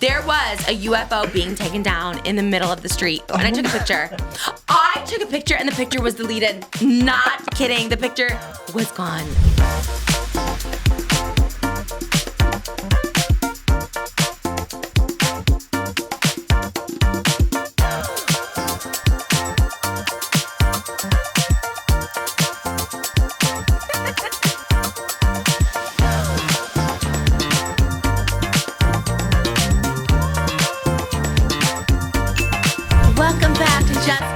There was a UFO being taken down in the middle of the street, and I took a picture. I took a picture, and the picture was deleted. Not kidding. The picture was gone.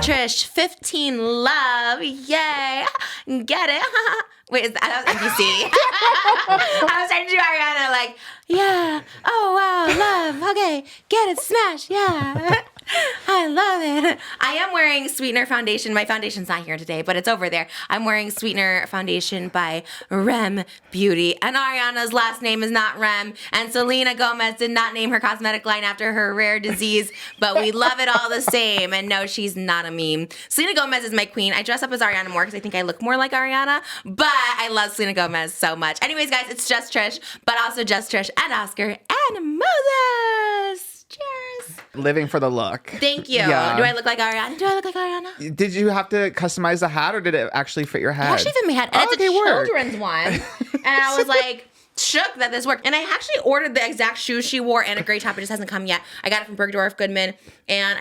Trish, 15 love, yay, get it? Wait, is that NBC? I was trying to do Ariana, like, yeah, oh wow, love, okay, get it, smash, yeah. I love it. I am wearing Sweetener foundation. My foundation's not here today, but it's over there. I'm wearing Sweetener foundation by Rem Beauty. And Ariana's last name is not Rem. And Selena Gomez did not name her cosmetic line after her rare disease, but we love it all the same. And no, she's not a meme. Selena Gomez is my queen. I dress up as Ariana more because I think I look more like Ariana, but I love Selena Gomez so much. Anyways, guys, it's Just Trish, but also Just Trish and Oscar and Moses. Cheers. Living for the look. Thank you. Yeah. Do I look like Ariana? Did you have to customize the hat, or did it actually fit your head? It actually fit my head. And it's a children's one. And I was like shook that this worked. And I actually ordered the exact shoes she wore and a gray top. It just hasn't come yet. I got it from Bergdorf Goodman. And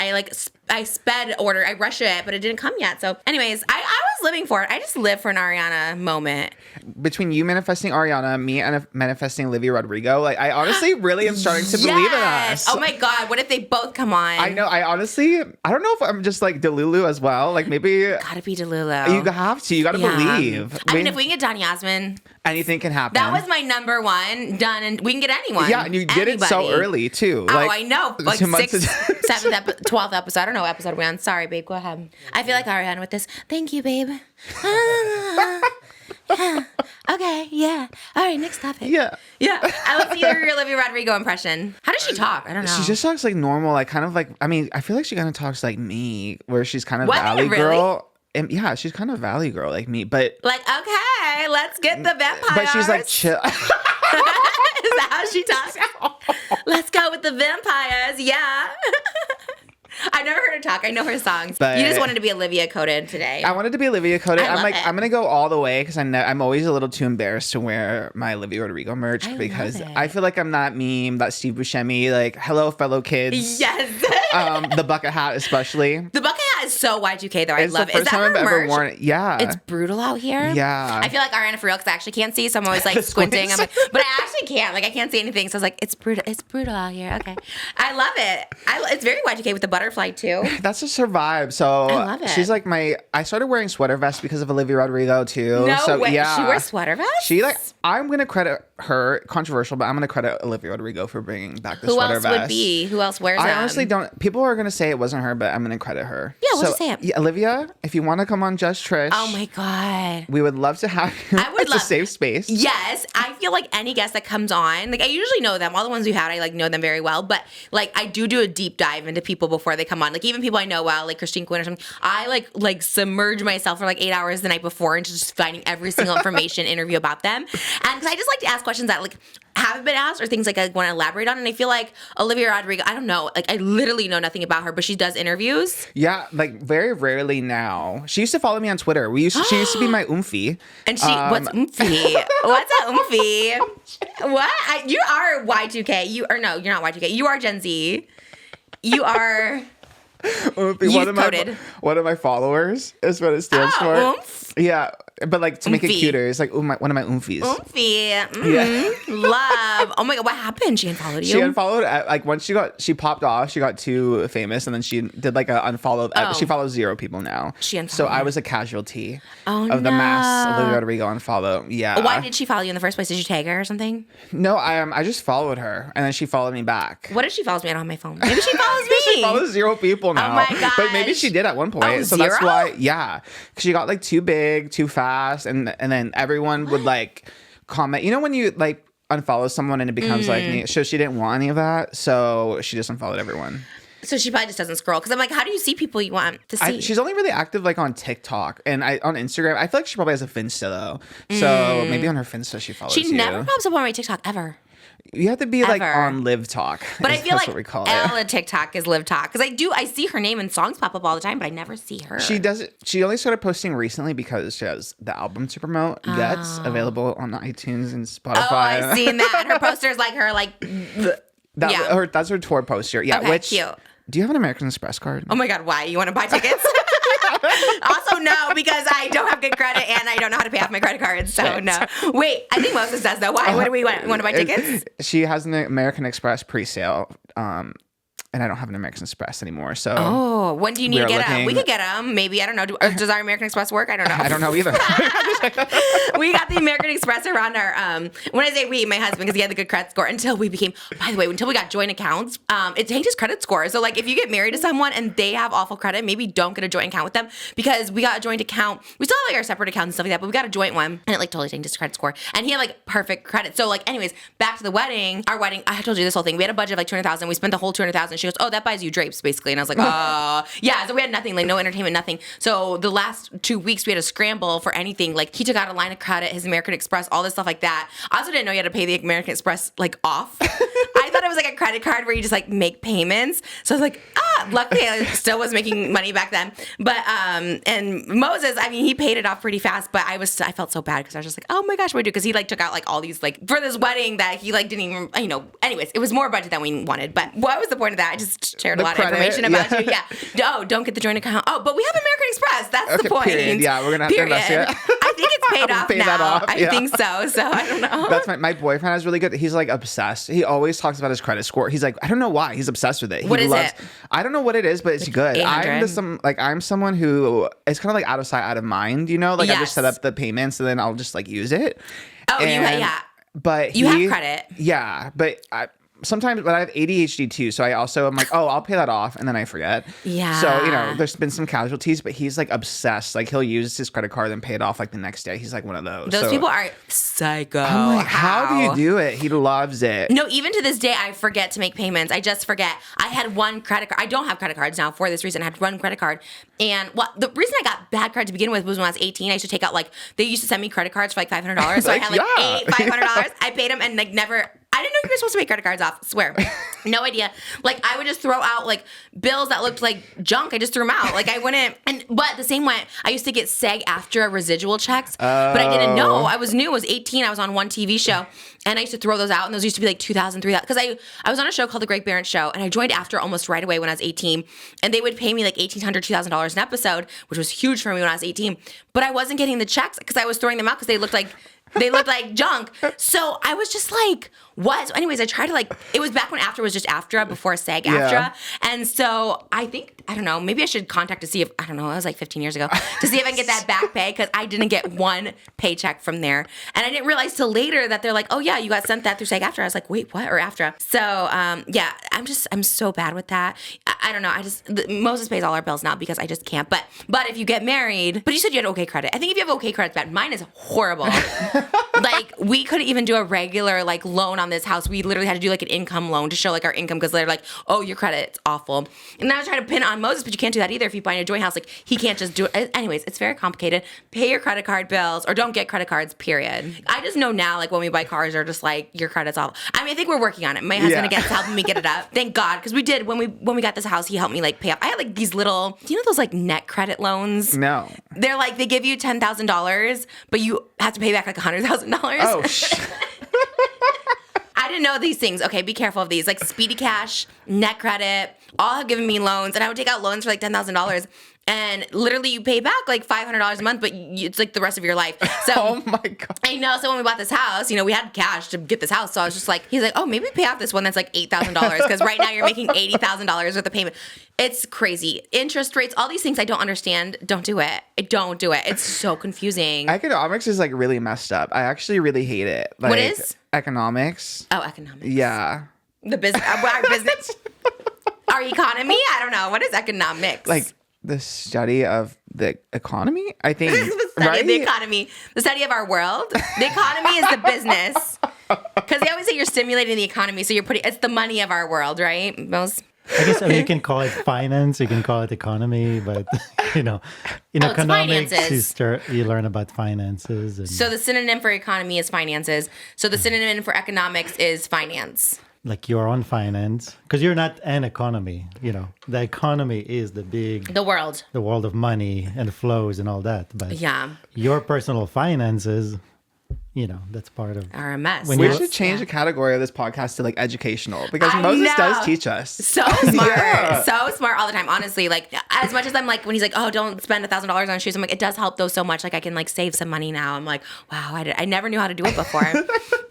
I sped order. I rushed it, but it didn't come yet. So anyways, I was living for it. I just live for an Ariana moment. Between you manifesting Ariana, me and manifesting Olivia Rodrigo, like I honestly really am starting to believe in us. Oh my God, what if they both come on? I know. I don't know if I'm just like Delulu as well. Like maybe gotta be Delulu. You have to. You gotta believe. I mean, if we can get Don Yasmin, anything can happen. That was my number one done, and we can get anyone. Yeah, and you did it so early too. Like, I know, like 6th, 7th, 12th episode. I don't know what episode we're on. Sorry, babe. Go ahead. I feel like Ariana with this. Thank you, babe. Okay, yeah. All right, next topic. Yeah. I love your Olivia Rodrigo impression. How does she talk? I don't know. She just talks like normal, like kind of like, I mean, I feel like she kind of talks like me, where she's kind of Valley girl. And yeah, she's kind of Valley girl like me, but like, okay, let's get the vampires. But she's like chill. Is that how she talks? Let's go with the vampires. Yeah. I've never heard her talk. I know her songs. But you just wanted to be Olivia coded today. I wanted to be Olivia coded. I'm like, I'm gonna go all the way because I'm always a little too embarrassed to wear my Olivia Rodrigo merch because I feel like I'm that meme, that Steve Buscemi, like, hello fellow kids. Yes. The bucket hat especially. The bucket hat is so Y2K though. I love it. It's the first time I've ever worn it. Yeah. It's brutal out here. Yeah. I feel like Ariana for real because I actually can't see, so I'm always like squinting. I'm like, but I actually can't. Like I can't see anything. So I was like, it's brutal. It's brutal out here. Okay. I love it. It's very Y2K with the butterfly too. That's just her vibe. So I love it. She's like I started wearing sweater vests because of Olivia Rodrigo too. No way. Yeah. She wears sweater vests? I'm going to credit her, controversial, but I'm going to credit Olivia Rodrigo for bringing back the sweater vest. Who else would be? Who else wears them? I honestly don't. People are going to say it wasn't her, but I'm going to credit her. Yeah, we'll just say it. Yeah, Olivia, if you want to come on Just Trish. Oh my God. We would love to have you. I would love a safe space. Yes. I feel like any guest that comes on, like I usually know them. All the ones we've had, I like know them very well. But like I do a deep dive into people before they come on. Like even people I know well, like Christine Quinn or something. I like submerge myself for like 8 hours the night before into just finding every single information interview about them. And because I just like to ask questions that like haven't been asked or things like I want to elaborate on. And I feel like Olivia Rodrigo, I don't know, like I literally know nothing about her, but she does interviews. Yeah, like very rarely now. She used to follow me on Twitter. She used to be my oomphy. And what's oomphy? What's a oomphy? What? You are Y2K. You're not Y2K. You are Gen Z. You are youth-coded. One of my followers is what it stands for. Oomph? Yeah. But like to make it cuter, it's like one of my oomfies. Oomphy. Yeah. Love. Oh my God, what happened? She unfollowed you? She unfollowed, like once she popped off, she got too famous and then she did like a unfollow. She follows 0 people now. She unfollowed. So I was a casualty of the mass Olivia Rodrigo unfollow. Yeah. Why did she follow you in the first place? Did you tag her or something? No, I just followed her and then she followed me back. What if she follows me? I don't have my phone. Maybe she follows me. She follows 0 people now. Oh my gosh. But maybe she did at one point. Oh, so 0? That's why, yeah. She got like too big, too fast. And then everyone would like comment. You know when you like unfollow someone and it becomes like, so she didn't want any of that. So she just unfollowed everyone. So she probably just doesn't scroll. Because I'm like, how do you see people you want to see? She's only really active like on TikTok and on Instagram. I feel like she probably has a Finsta though. So maybe on her Finsta she follows you. She never pops up on my TikTok ever. You have to be like Ever. on Live Talk. But I feel that's like what we call Ella TikTok is Live Talk. Because I see her name and songs pop up all the time, but I never see her. She does it. She only started posting recently because she has the album to promote. Guts available on iTunes and Spotify. Oh, I've seen that. And her poster's like her like. That's her tour poster. Yeah, Okay, cute. Do you have an American Express card? Oh my God, why? You want to buy tickets? Also, no, because I don't have good credit and I don't know how to pay off my credit cards. So, no. Wait, I think Moses does, though. Why? What do we want? You want to buy tickets? She has an American Express pre-sale, and I don't have an American Express anymore. So, Oh, when do you need to we're get them? We looking- could get them. Maybe. I don't know. Does our American Express work? I don't know. I don't know either. We got the American Express around our, when I say we, my husband, because he had the good credit score until we got joint accounts, it changes credit score. So like if you get married to someone and they have awful credit, maybe don't get a joint account with them, because we got a joint account. We still have like our separate accounts and stuff like that, but we got a joint one and it like totally changes credit score. And he had like perfect credit. So like anyways, back to the wedding, our wedding, I told you this whole thing. We had a budget of like $200,000. We spent the whole $200,000. She goes, oh, that buys you drapes basically. And I was like, oh, yeah. So we had nothing, like no entertainment, nothing. So the last 2 weeks we had to scramble for anything. Like he took out a line of credit, his American Express, all this stuff like that. I also didn't know you had to pay the American Express like off. I thought it was like a credit card where you just like make payments. So I was like, luckily I still was making money back then. But and Moses, I mean, he paid it off pretty fast, but I felt so bad because I was just like, oh my gosh, what do I do? Because he like took out like all these like for this wedding that he like didn't even, anyways, it was more budget than we wanted. But what was the point of that? I just shared a lot of information about you. Yeah. No, don't get the joint account. Oh, but we have American Express. That's the point. Period. Yeah, we're gonna have to invest it. I think it's paid off Pay now. that off, I think so. So I don't know. That's my boyfriend is really good. He's like obsessed. He always talks about his credit score. He's like, I don't know why. He's obsessed with it. What is it? I don't know what it is, but it's good. 800? I'm someone who is kind of like out of sight, out of mind. Like I just set up the payments and then I'll just like use it. Oh, yeah. But you have credit. Yeah, but sometimes, but I have ADHD too, so I also am like, oh, I'll pay that off, and then I forget. Yeah. So there's been some casualties, but he's like obsessed. Like he'll use his credit card and pay it off like the next day. He's like one of those. Those people are psycho. I'm like, how do you do it? He loves it. No, even to this day, I forget to make payments. I just forget. I had one credit card. I don't have credit cards now for this reason. I had one credit card. And the reason I got bad credit to begin with was when I was 18. I used to take out they used to send me credit cards for like $500. So I had $500. I paid them and like never. I didn't know you were supposed to pay credit cards off. I swear. No idea. Like I would just throw out like bills that looked like junk. I just threw them out. Like I wouldn't. But the same way, I used to get SAG-AFTRA residual checks, but I didn't know. I was new. I was 18. I was on one TV show, and I used to throw those out, and those used to be like $2,000, $3,000. Because I was on a show called The Great Barrett Show, and I joined AFTRA almost right away when I was 18, and they would pay me like $1,800, $2,000 an episode, which was huge for me when I was 18. But I wasn't getting the checks because I was throwing them out because they looked like junk. So I was just like, what? So anyways, I tried to it was back when AFTRA was just AFTRA before SAG-AFTRA. Yeah. And so I think, I don't know, maybe I should contact to see if, I don't know, that was like 15 years ago, to see if I can get that back pay because I didn't get one paycheck from there. And I didn't realize till later that they're like, oh yeah, you got sent that through SAG-AFTRA. I was like, wait, what? Or AFTRA. So yeah, I'm so bad with that. I don't know. Moses pays all our bills now because I just can't. But if you get married, but you said you had okay credit. I think if you have okay credit, it's bad. Mine is horrible. Like we couldn't even do a regular loan on this house. We literally had to do like an income loan to show like our income because they're like, oh, your credit's awful. And then I was trying to pin on Moses, but you can't do that either if you buy in a joint house. Like he can't just do it. Anyways, it's very complicated. Pay your credit card bills or don't get credit cards, period. I just know now when we buy cars are just like your credit's awful. I mean, I think we're working on it. My husband again's helping me get it up. Thank God. Because we did when we got this house, he helped me pay off. I had these little, do you know those net credit loans? No. They're they give you $10,000, but you have to pay back $100,000. Oh, shit. I didn't know these things. Okay, be careful of these. Speedy Cash, Net Credit, all have given me loans. And I would take out loans for $10,000. And literally you pay back $500 a month, but it's the rest of your life. So oh my God. I know. So when we bought this house, we had cash to get this house. So I was just he's like, oh, maybe pay off this one that's $8,000 because right now you're making $80,000 worth of payment. It's crazy. Interest rates, all these things I don't understand. Don't do it. Don't do it. It's so confusing. Economics is really messed up. I actually really hate it. What is? Economics. Oh, economics. Yeah. The business, our business, our economy. I don't know. What is economics? The study of the economy, I think. The study of the economy. The study of our world. The economy is the business. Because they always say you're stimulating the economy, so you're it's the money of our world, right? I guess you can call it finance, you can call it economy, but in economics, finances. you learn about finances. And So the synonym for economy is finances. So the synonym for economics is finance. like you're on finance, because you're not an economy. The economy is The world. the world of money and the flows and all that. But Yeah. your personal finances, that's part of Are a mess. When We you- should change the category of this podcast to like educational because Moses know. does teach us. So smart. So smart all the time. Honestly, like as much as I'm like, when he's like, oh, don't spend $1,000 on shoes. I'm like, it does help though so much. Like I can like save some money now. I'm like, wow, I never knew how to do it before.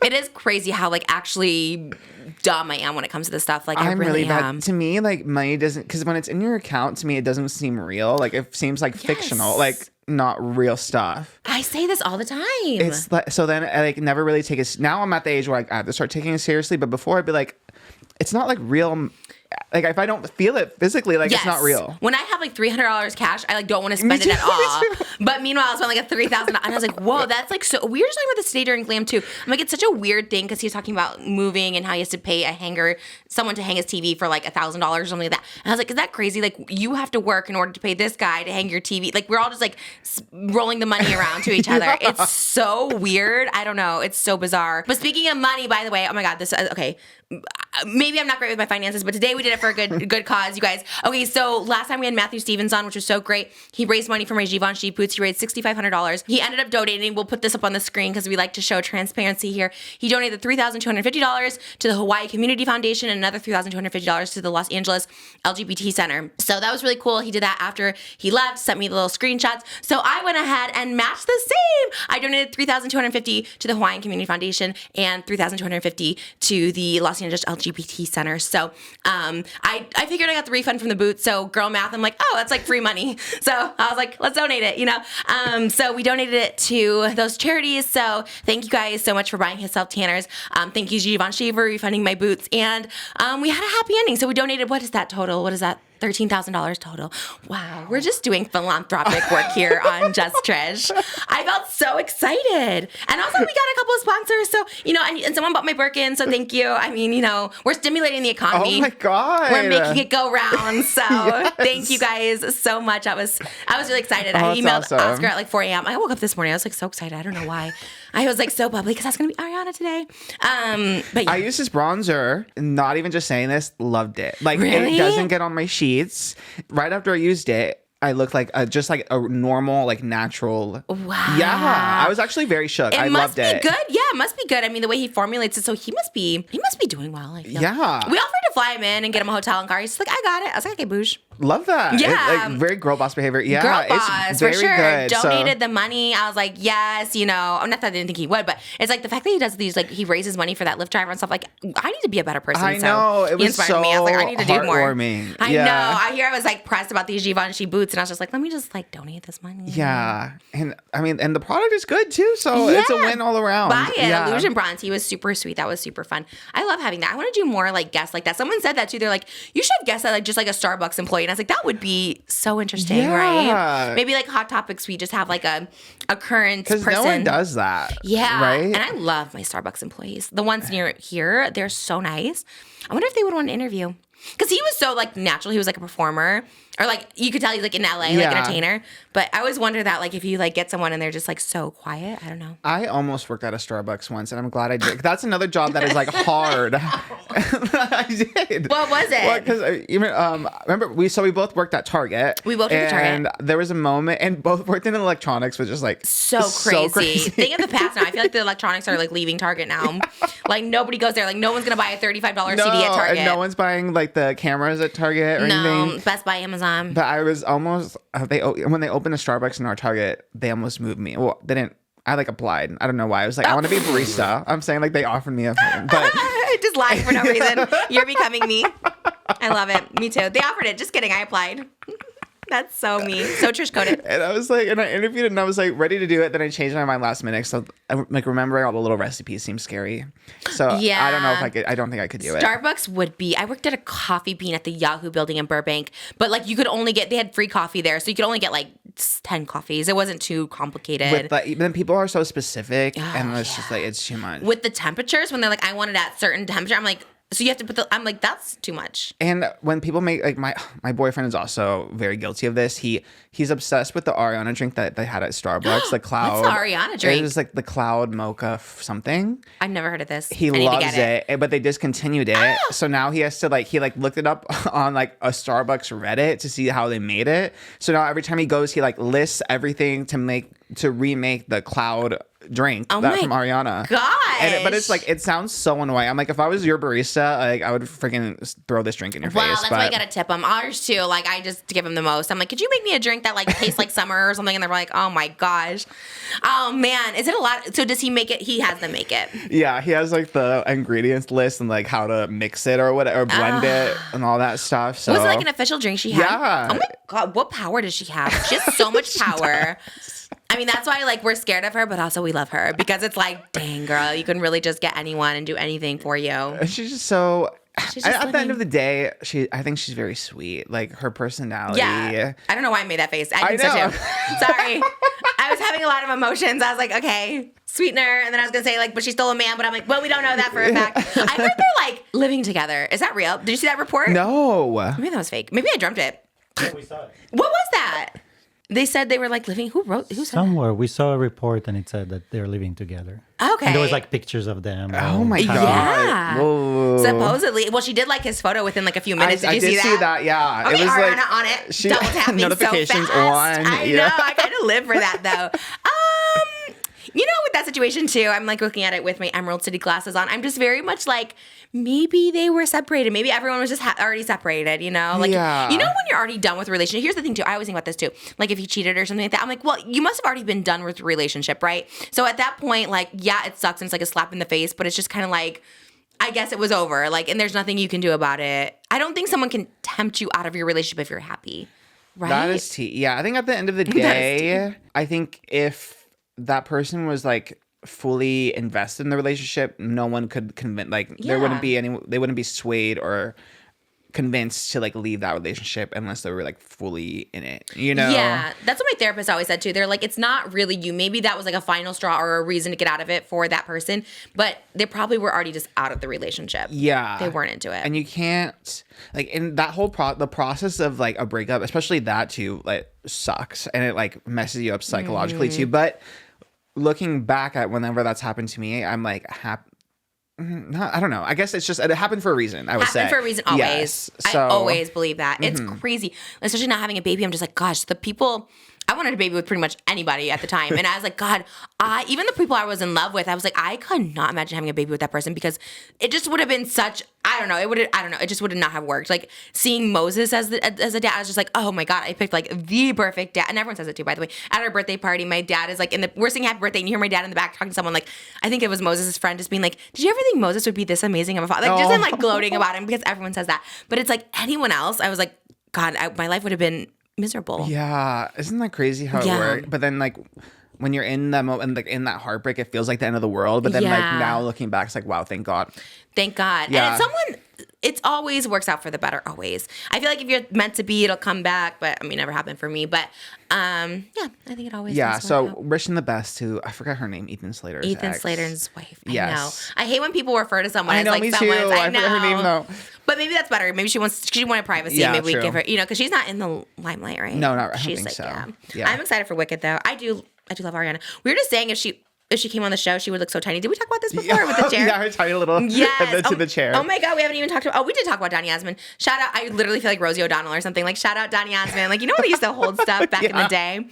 It is crazy how like actually dumb I am when it comes to this stuff. Like I I'm really bad. am. To me, like money doesn't, because when it's in your account, to me, it doesn't seem real. Like it seems like fictional, like not real stuff. I say this all the time. It's like, so then I like never really take it. Now I'm at the age where I have to start taking it seriously. But before I'd be like, it's not like real. Like if I don't feel it physically, like it's not real. When I have like $300 cash, I like don't want to spend it at all. But meanwhile, I spent like a $3,000, and I was like, whoa, that's like so. We were just talking about this today during Glam too. I'm like, it's such a weird thing because he was talking about moving and how he has to pay someone to hang his TV for like $1,000 or something like that. And I was like, is that crazy? Like you have to work in order to pay this guy to hang your TV. Like we're all just like rolling the money around to each other. It's so weird. I don't know. It's so bizarre. But speaking of money, by the way, oh my God, this okay. Maybe I'm not great with my finances, but today we did it for a good cause, you guys. Okay, so last time we had Matthew Stevens on, which was so great. He raised money for my Givenchy boots. He raised $6,500. He ended up donating. We'll put this up on the screen because we like to show transparency here. He donated $3,250 to the Hawaii Community Foundation and another $3,250 to the Los Angeles LGBT Center. So that was really cool. He did that after he left, sent me the little screenshots. So I went ahead and matched the same. I donated $3,250 to the Hawaiian Community Foundation and $3,250 to the Los Angeles LGBT Center. So I figured I got the refund from the boots. So girl math, I'm like, oh, that's like free money. So I was like, let's donate it, So we donated it to those charities. So thank you guys so much for buying his self tanners. Thank you, Givenchy, for refunding my boots. And we had a happy ending. So we donated, what is that total? What is that? $13,000 total. Wow, we're just doing philanthropic work here on Just Trish. I felt so excited. And also we got a couple of sponsors. So, and someone bought my Birkin. So thank you. I mean, we're stimulating the economy. Oh my God. We're making it go round. So thank you guys so much. I was really excited. I emailed awesome. Oscar at like 4 a.m. I woke up this morning. I was like so excited. I don't know why. I was like so bubbly because I was going to be Ariana today. But yeah. I used this bronzer, not even just saying this, loved it. Like Really? it doesn't get on my sheets. Right after I used it, I looked like just like a normal, like natural. Wow. Yeah, I was actually very shook. I loved it. It must be good. Yeah, it must be good. I mean, the way he formulates it, so he must be doing well. I feel. Yeah. We offered to fly him in and get him a hotel and car. He's just like, I got it. I was like, okay, boosh. Love that. Yeah. Like very girl boss behavior. Yeah, Girl boss, it's very for sure. good. Donated the money. I was like, yes, not that I didn't think he would, but it's like the fact that he does these, like he raises money for that Lyft driver and stuff. Like, I need to be a better person. I know. So It he was inspired so me. I was like, I need to do more. heartwarming. I Yeah. know. I was like pressed about these Givenchy boots, and I was just like, let me just like donate this money. Yeah, and I mean, and the product is good too. So it's a win all around. Buy it. Yeah. Illusion Bronze. He was super sweet. That was super fun. I love having that. I want to do more like guests like that. Someone said that too. They're like, you should have guests that like just like a Starbucks employee. And I was like, that would be so interesting, Yeah. right? Maybe like Hot Topics, we just have like a current person. Because no one does that. Yeah. Right? And I love my Starbucks employees. The ones near here, they're so nice. I wonder if they would want to interview. Because he was so like natural. He was like a performer. Or like you could tell he's like in LA, like entertainer. But I always wonder that like if you like get someone and they're just like so quiet. I don't know. I almost worked at a Starbucks once, and I'm glad I did. That's another job that is like hard. I did. What was it? Well, because remember we both worked at Target. We both worked at Target. And there was a moment, and both worked in electronics, which is like so crazy. Think of the past now. I feel like the electronics are like leaving Target now. Like nobody goes there. Like no one's gonna buy a $35 CD at Target. And no one's buying like the cameras at Target or anything. Best Buy, Amazon. But I was almost when they opened a Starbucks in our Target, they almost moved me. Well, they didn't. I like applied. I don't know why. I was like, I want to be a barista. I'm saying like they offered me a thing, but just lying for no reason. You're becoming me. I love it. Me too. They offered it. Just kidding. I applied. That's so me. So Trish coded. And I was like, and I interviewed it, and I was like ready to do it. Then I changed my mind last minute. So like remembering all the little recipes seems scary. So Yeah. I don't know if I could. I don't think I could do it. Starbucks would be. I worked at a coffee bean at the Yahoo building in Burbank, but like you could only get. They had free coffee there, so you could only get like 10 coffees. It wasn't too complicated. With like, then people are so specific, and it's just like it's too much. With the temperatures, when they're like, I want it at certain temperature, I'm like, So you have to put I'm like, that's too much. And when people make like my boyfriend is also very guilty of this. He's obsessed with the Ariana drink that they had at Starbucks, the Cloud. What's the Ariana drink? It was like the Cloud Mocha something. I've never heard of this. He loves it, but they discontinued it. So now he has to he looked it up on like a Starbucks Reddit to see how they made it. So now every time he goes, he like lists everything to remake the Cloud drink from Ariana. Gosh. But it's like, it sounds so annoying. I'm like, if I was your barista, like I would freaking throw this drink in your face. Well, that's why you gotta tip them. Ours too. Like I just give them the most. I'm like, could you make me a drink that like tastes like summer or something? And they're like, oh my gosh. Oh man, is it a lot? So does he make it? He has them make it. Yeah, he has like the ingredients list and like how to mix it or whatever, or blend it and all that stuff. So was it like an official drink she had? Yeah. Oh my god, what power does she have? She has so much power. I mean, that's why like we're scared of her, but also we love her because it's like, dang girl, you can really just get anyone and do anything for you. She's just so. She's just at the end of the day, I think she's very sweet. Like her personality. Yeah. I don't know why I made that face. I think so too. Sorry. I was having a lot of emotions. I was like, okay, sweetener. And then I was going to say like, but she's still a man. But I'm like, well, we don't know that for a fact. I heard they're like living together. Is that real? Did you see that report? No. Maybe that was fake. Maybe I dreamt it. Yeah, we saw it. What was that? They said they were like living. Who said that? Somewhere we saw a report and it said that they're living together. Okay. And there was like pictures of them. Oh my god. Yeah. Whoa. Supposedly. Well, she did like his photo within like a few minutes. Did you see that? I did see that, yeah. Okay, it was Ariana like on it. she, double tapping notifications so fast. on. I know. I kind of live for that though. You know, with that situation too, I'm like looking at it with my Emerald City glasses on. I'm just very much like, maybe they were separated. Maybe everyone was just already separated, you know? Like, yeah. You know, when you're already done with a relationship, here's the thing too. I always think about this too. Like if he cheated or something like that, I'm like, well, you must have already been done with the relationship, right? So at that point, like, yeah, it sucks and it's like a slap in the face, but it's just kind of like, I guess it was over. Like, and there's nothing you can do about it. I don't think someone can tempt you out of your relationship if you're happy, right? That is tea. Yeah, I think at the end of the day, I think if that person was like fully invested in the relationship, no one could convince, like there wouldn't be they wouldn't be swayed or convinced to like leave that relationship unless they were like fully in it, you know? Yeah, that's what my therapist always said too. They're like, it's not really you. Maybe that was like a final straw or a reason to get out of it for that person, but they probably were already just out of the relationship. Yeah. They weren't into it. And you can't, like, in that whole the process of like a breakup, especially that too, like sucks and it like messes you up psychologically too. But looking back at whenever that's happened to me, I'm like, I don't know. I guess it's just, it happened for a reason, I would say. Happened for a reason, always. Yes. I always believe that. It's crazy. Especially not having a baby. I'm just like, gosh, the people, I wanted a baby with pretty much anybody at the time. And I was like, God, even the people I was in love with, I was like, I could not imagine having a baby with that person because it just would have been such, I don't know, it just would not have worked. Like seeing Moses as a dad, I was just like, oh my God, I picked like the perfect dad. And everyone says it too, by the way. At our birthday party, my dad is like we're singing happy birthday and you hear my dad in the back talking to someone like, I think it was Moses' friend just being like, did you ever think Moses would be this amazing of a father? Like just in like gloating about him because everyone says that. But it's like anyone else, I was like, God, my life would have been miserable. Yeah. Isn't that crazy how it worked? But then like when you're in that moment, like in that heartbreak, it feels like the end of the world. But then like now looking back, it's like, wow, thank God. Thank God. Yeah. And it always works out for the better, always. I feel like if you're meant to be, it'll come back. But I mean, never happened for me. But I think it always does so work out. wishing the best to, I forgot her name, Ethan Slater's ex. Slater's wife. I Yes. know. I hate when people refer to someone I as know, like me someone's. too. I forgot her name though. But maybe that's better. Maybe she wanted privacy. Yeah, maybe we true. give her, because she's not in the limelight, right? No, not. I don't She's think like, so. Yeah. I'm excited for Wicked though. I do love Ariana. We were just saying if she came on the show, she would look so tiny. Did we talk about this before with the chair? Yeah, her tiny little to the chair. Oh my God, we haven't even talked about. Oh, we did talk about Donny Osmond. Shout out! I literally feel like Rosie O'Donnell or something. Like shout out Donny Osmond. Like you know when they used to hold stuff back in the day.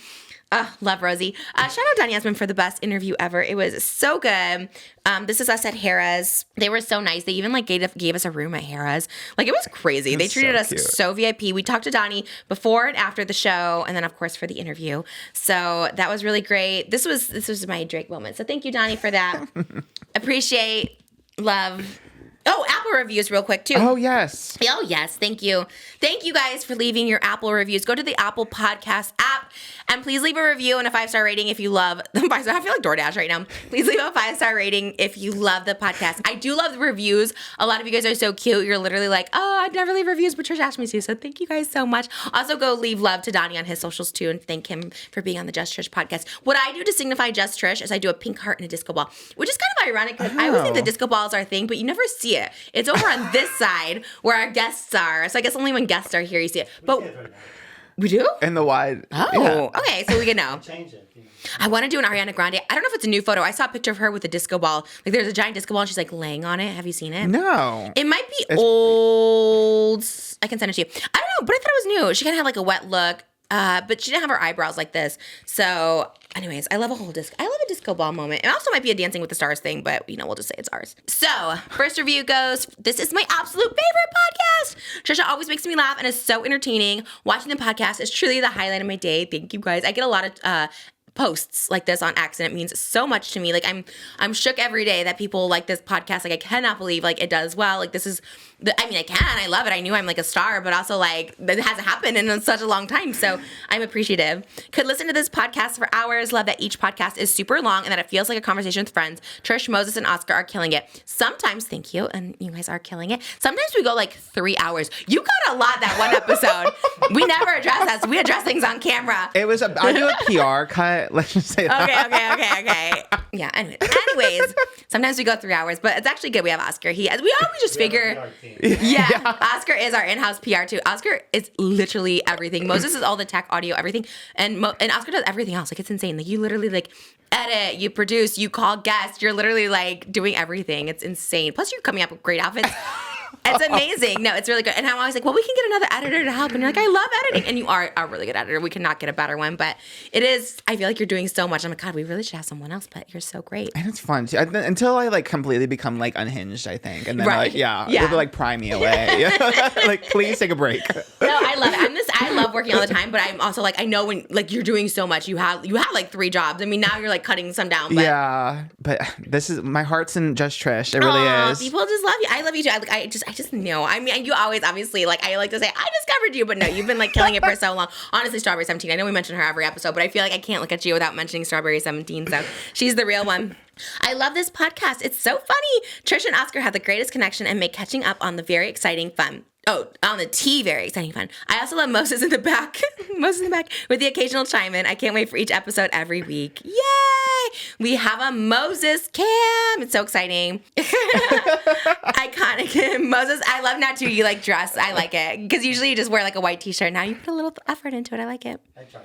Love Rosie. Shout out Donny Osmond for the best interview ever. It was so good. This is us at Harrah's. They were so nice. They even like gave us a room at Harrah's. Like it was crazy. They treated us so VIP. We talked to Donny before and after the show, and then of course for the interview. So that was really great. This was my Drake moment. So thank you, Donny, for that. Appreciate, love. Oh, Apple reviews real quick, too. Oh, yes. Oh, yes. Thank you. Thank you guys for leaving your Apple reviews. Go to the Apple Podcast app and please leave a review and a 5-star rating if you love the 5-star. I feel like DoorDash right now. Please leave a 5-star rating if you love the podcast. I do love the reviews. A lot of you guys are so cute. You're literally like, oh, I'd never leave reviews, but Trish asked me to. So thank you guys so much. Also, go leave love to Donny on his socials, too, and thank him for being on the Just Trish podcast. What I do to signify Just Trish is I do a pink heart and a disco ball, which is kind of ironic because I always think the disco ball is our thing, but you never see it. It's over on this side where our guests are. So I guess only when guests are here you see it. But we do? In the wide. Oh, okay. So we can know. Change it. I want to do an Ariana Grande. I don't know if it's a new photo. I saw a picture of her with a disco ball. Like there's a giant disco ball and she's like laying on it. Have you seen it? No. It might be old. I can send it to you. I don't know, but I thought it was new. She kind of had like a wet look, but she didn't have her eyebrows like this. So, anyways, I love a disco ball moment. It also might be a Dancing with the Stars thing, but we'll just say it's ours. So, first review goes, this is my absolute favorite podcast. Trisha always makes me laugh and is so entertaining. Watching the podcast is truly the highlight of my day. Thank you guys. I get a lot of posts like this on X, and it means so much to me. Like I'm shook every day that people like this podcast. Like I cannot believe like it does well. Like this is I love it. I knew I'm like a star, but also like that hasn't happened in such a long time. So I'm appreciative. Could listen to this podcast for hours. Love that each podcast is super long and that it feels like a conversation with friends. Trish, Moses, and Oscar are killing it. Sometimes, thank you, and you guys are killing it. Sometimes we go like 3 hours. You got a lot that one episode. We never address that. We address things on camera. It was I do a PR cut. Let's just say that. Okay. Yeah. Anyways, sometimes we go 3 hours, but it's actually good. We have Oscar. We always just figure. Yeah, Oscar is our in-house PR too. Oscar is literally everything. Moses is all the tech, audio, everything, and Oscar does everything else. Like it's insane. Like you literally like edit, you produce, you call guests. You're literally like doing everything. It's insane. Plus, you're coming up with great outfits. It's amazing. No, it's really good. And I'm always like, well, we can get another editor to help. And you're like, I love editing. And you are a really good editor. We cannot get a better one. But it is, I feel like you're doing so much. I'm like, God, we really should have someone else, but you're so great. And it's fun too. Until I like completely become like unhinged, I think. And then Right. it'll like pry me away. Like, please take a break. No, I love it. I love working all the time, but I'm also like, I know when like you're doing so much, you have like 3 jobs. I mean, now you're like cutting some down. But yeah, but this is, my heart's in Just Trish. It really is. People just love you. I love you too. I just know. I mean, you always obviously like, I like to say I discovered you, but no, you've been like killing it for so long. Honestly, Strawberry 17. I know we mention her every episode, but I feel like I can't look at you without mentioning Strawberry 17. So she's the real one. I love this podcast. It's so funny. Trish and Oscar have the greatest connection and make catching up on the very exciting fun. Oh, on the T, very exciting fun. I also love Moses in the back. Moses in the back with the occasional chime in. I can't wait for each episode every week. Yay! We have a Moses cam. It's so exciting. Iconic. Moses, I love now too. You like dress. I like it. Because usually you just wear like a white t-shirt. Now you put a little effort into it. I like it. I try.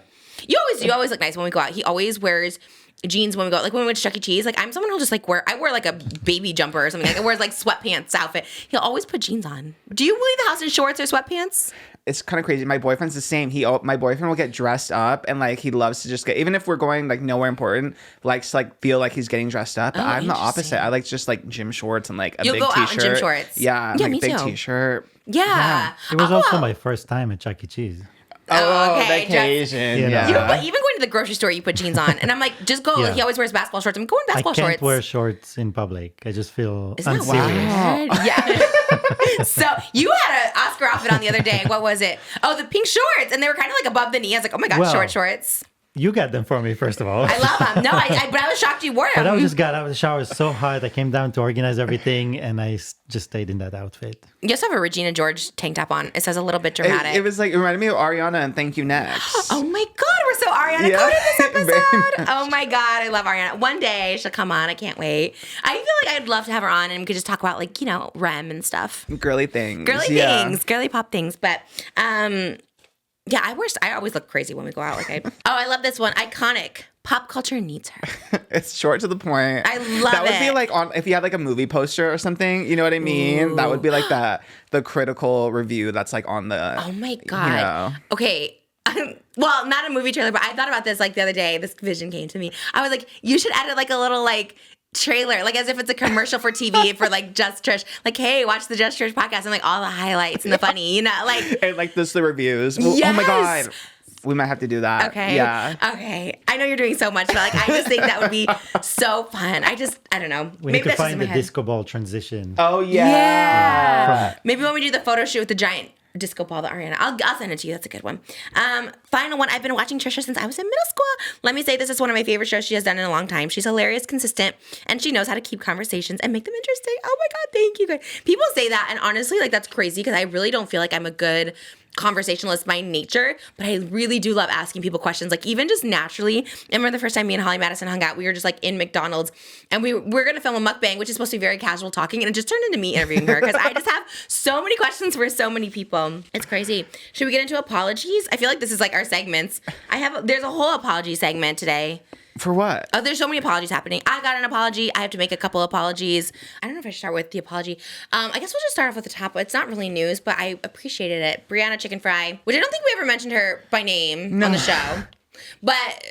You always look nice when we go out. He always wears jeans when we go out. Like when we went to Chuck E. Cheese, like I'm someone who'll just like I wear like a baby jumper or something. Like I wear like sweatpants outfit. He'll always put jeans on. Do you leave the house in shorts or sweatpants? It's kind of crazy. My boyfriend's the same. My boyfriend will get dressed up and like he loves to just get, even if we're going like nowhere important, likes to like feel like he's getting dressed up. But I'm the opposite. I like just like gym shorts and like a You'll big go t-shirt. out in gym shorts. Yeah, Yeah, like me a big too. t-shirt. Yeah. It was also my first time at Chuck E. Cheese. Oh, okay, the occasion. you know. Yeah. But even going to the grocery store, you put jeans on. And I'm like, just go. Yeah. Like, he always wears basketball shorts. I'm going I basketball can't shorts. wear shorts in public. I just feel Isn't that unserious. weird? Yeah. So you had an Oscar outfit on the other day. What was it? Oh, the pink shorts. And they were kind of like above the knee. I was like, oh my God, Well, shorts. You got them for me, first of all. I love them. No, but I was shocked you wore them. But I just got out of the shower. It was so hot. I came down to organize everything, and I just stayed in that outfit. You also have a Regina George tank top on. It says a little bit dramatic. It was like, it reminded me of Ariana and Thank You Next. Oh my God, we're so Ariana Yeah, coded this very episode. much. Oh my God, I love Ariana. One day she'll come on. I can't wait. I feel like I'd love to have her on and we could just talk about like, REM and stuff. Girly things. Girly pop things. But yeah, I always look crazy when we go out. Like I love this one. Iconic. Pop culture needs her. It's short to the point. I love That would it. be like if you had like a movie poster or something, you know what I mean? Ooh. That would be like the critical review that's like on the Oh my God. Okay. Well, not a movie trailer, but I thought about this like the other day. This vision came to me. I was like, you should edit like a little like trailer, like as if it's a commercial for TV for like Just Trish. Like, hey, watch the Just Trish podcast and like all the highlights and the funny, like. and like this the reviews. Well, Yes! Oh my God. We might have to do that. Okay. Yeah. Okay. I know you're doing so much, but like I just think that would be so fun. I don't know. We need to that's just find in the my head. disco ball transition. Oh yeah. Yeah. Maybe when we do the photo shoot with the giant disco ball, the Ariana. I'll send it to you. That's a good one. Final one. I've been watching Trisha since I was in middle school. Let me say this is one of my favorite shows she has done in a long time. She's hilarious, consistent, and she knows how to keep conversations and make them interesting. Oh my God, thank you guys. People say that, and honestly, like that's crazy because I really don't feel like I'm a good conversationalist by nature, but I really do love asking people questions, like even just naturally. I remember the first time me and Holly Madison hung out, we were just like in McDonald's and we were going to film a mukbang, which is supposed to be very casual talking, and it just turned into me interviewing her because I just have so many questions for so many people. It's crazy. Should we get into apologies? I feel like this is like our segments. There's a whole apology segment today. For what? Oh, there's so many apologies happening. I got an apology. I have to make a couple apologies. I don't know if I should start with the apology. I guess we'll just start off with the top. It's not really news, but I appreciated it. Brianna Chicken Fry, which I don't think we ever mentioned her by name on the show. But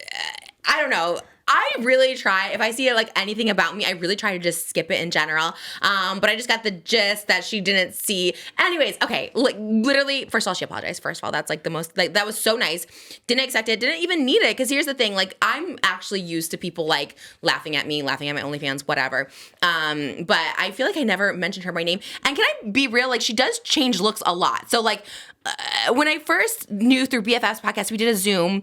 I don't know. I really try, if I see like anything about me, I really try to just skip it in general. But I just got the gist that she didn't see. Anyways, okay, like literally, first of all, she apologized. First of all, that's like the most, like that was so nice. Didn't expect it, didn't even need it. Because here's the thing, like I'm actually used to people like laughing at me, laughing at my OnlyFans, whatever. But I feel like I never mentioned her by name. And can I be real? Like she does change looks a lot. So like when I first knew through BFF's podcast, we did a Zoom.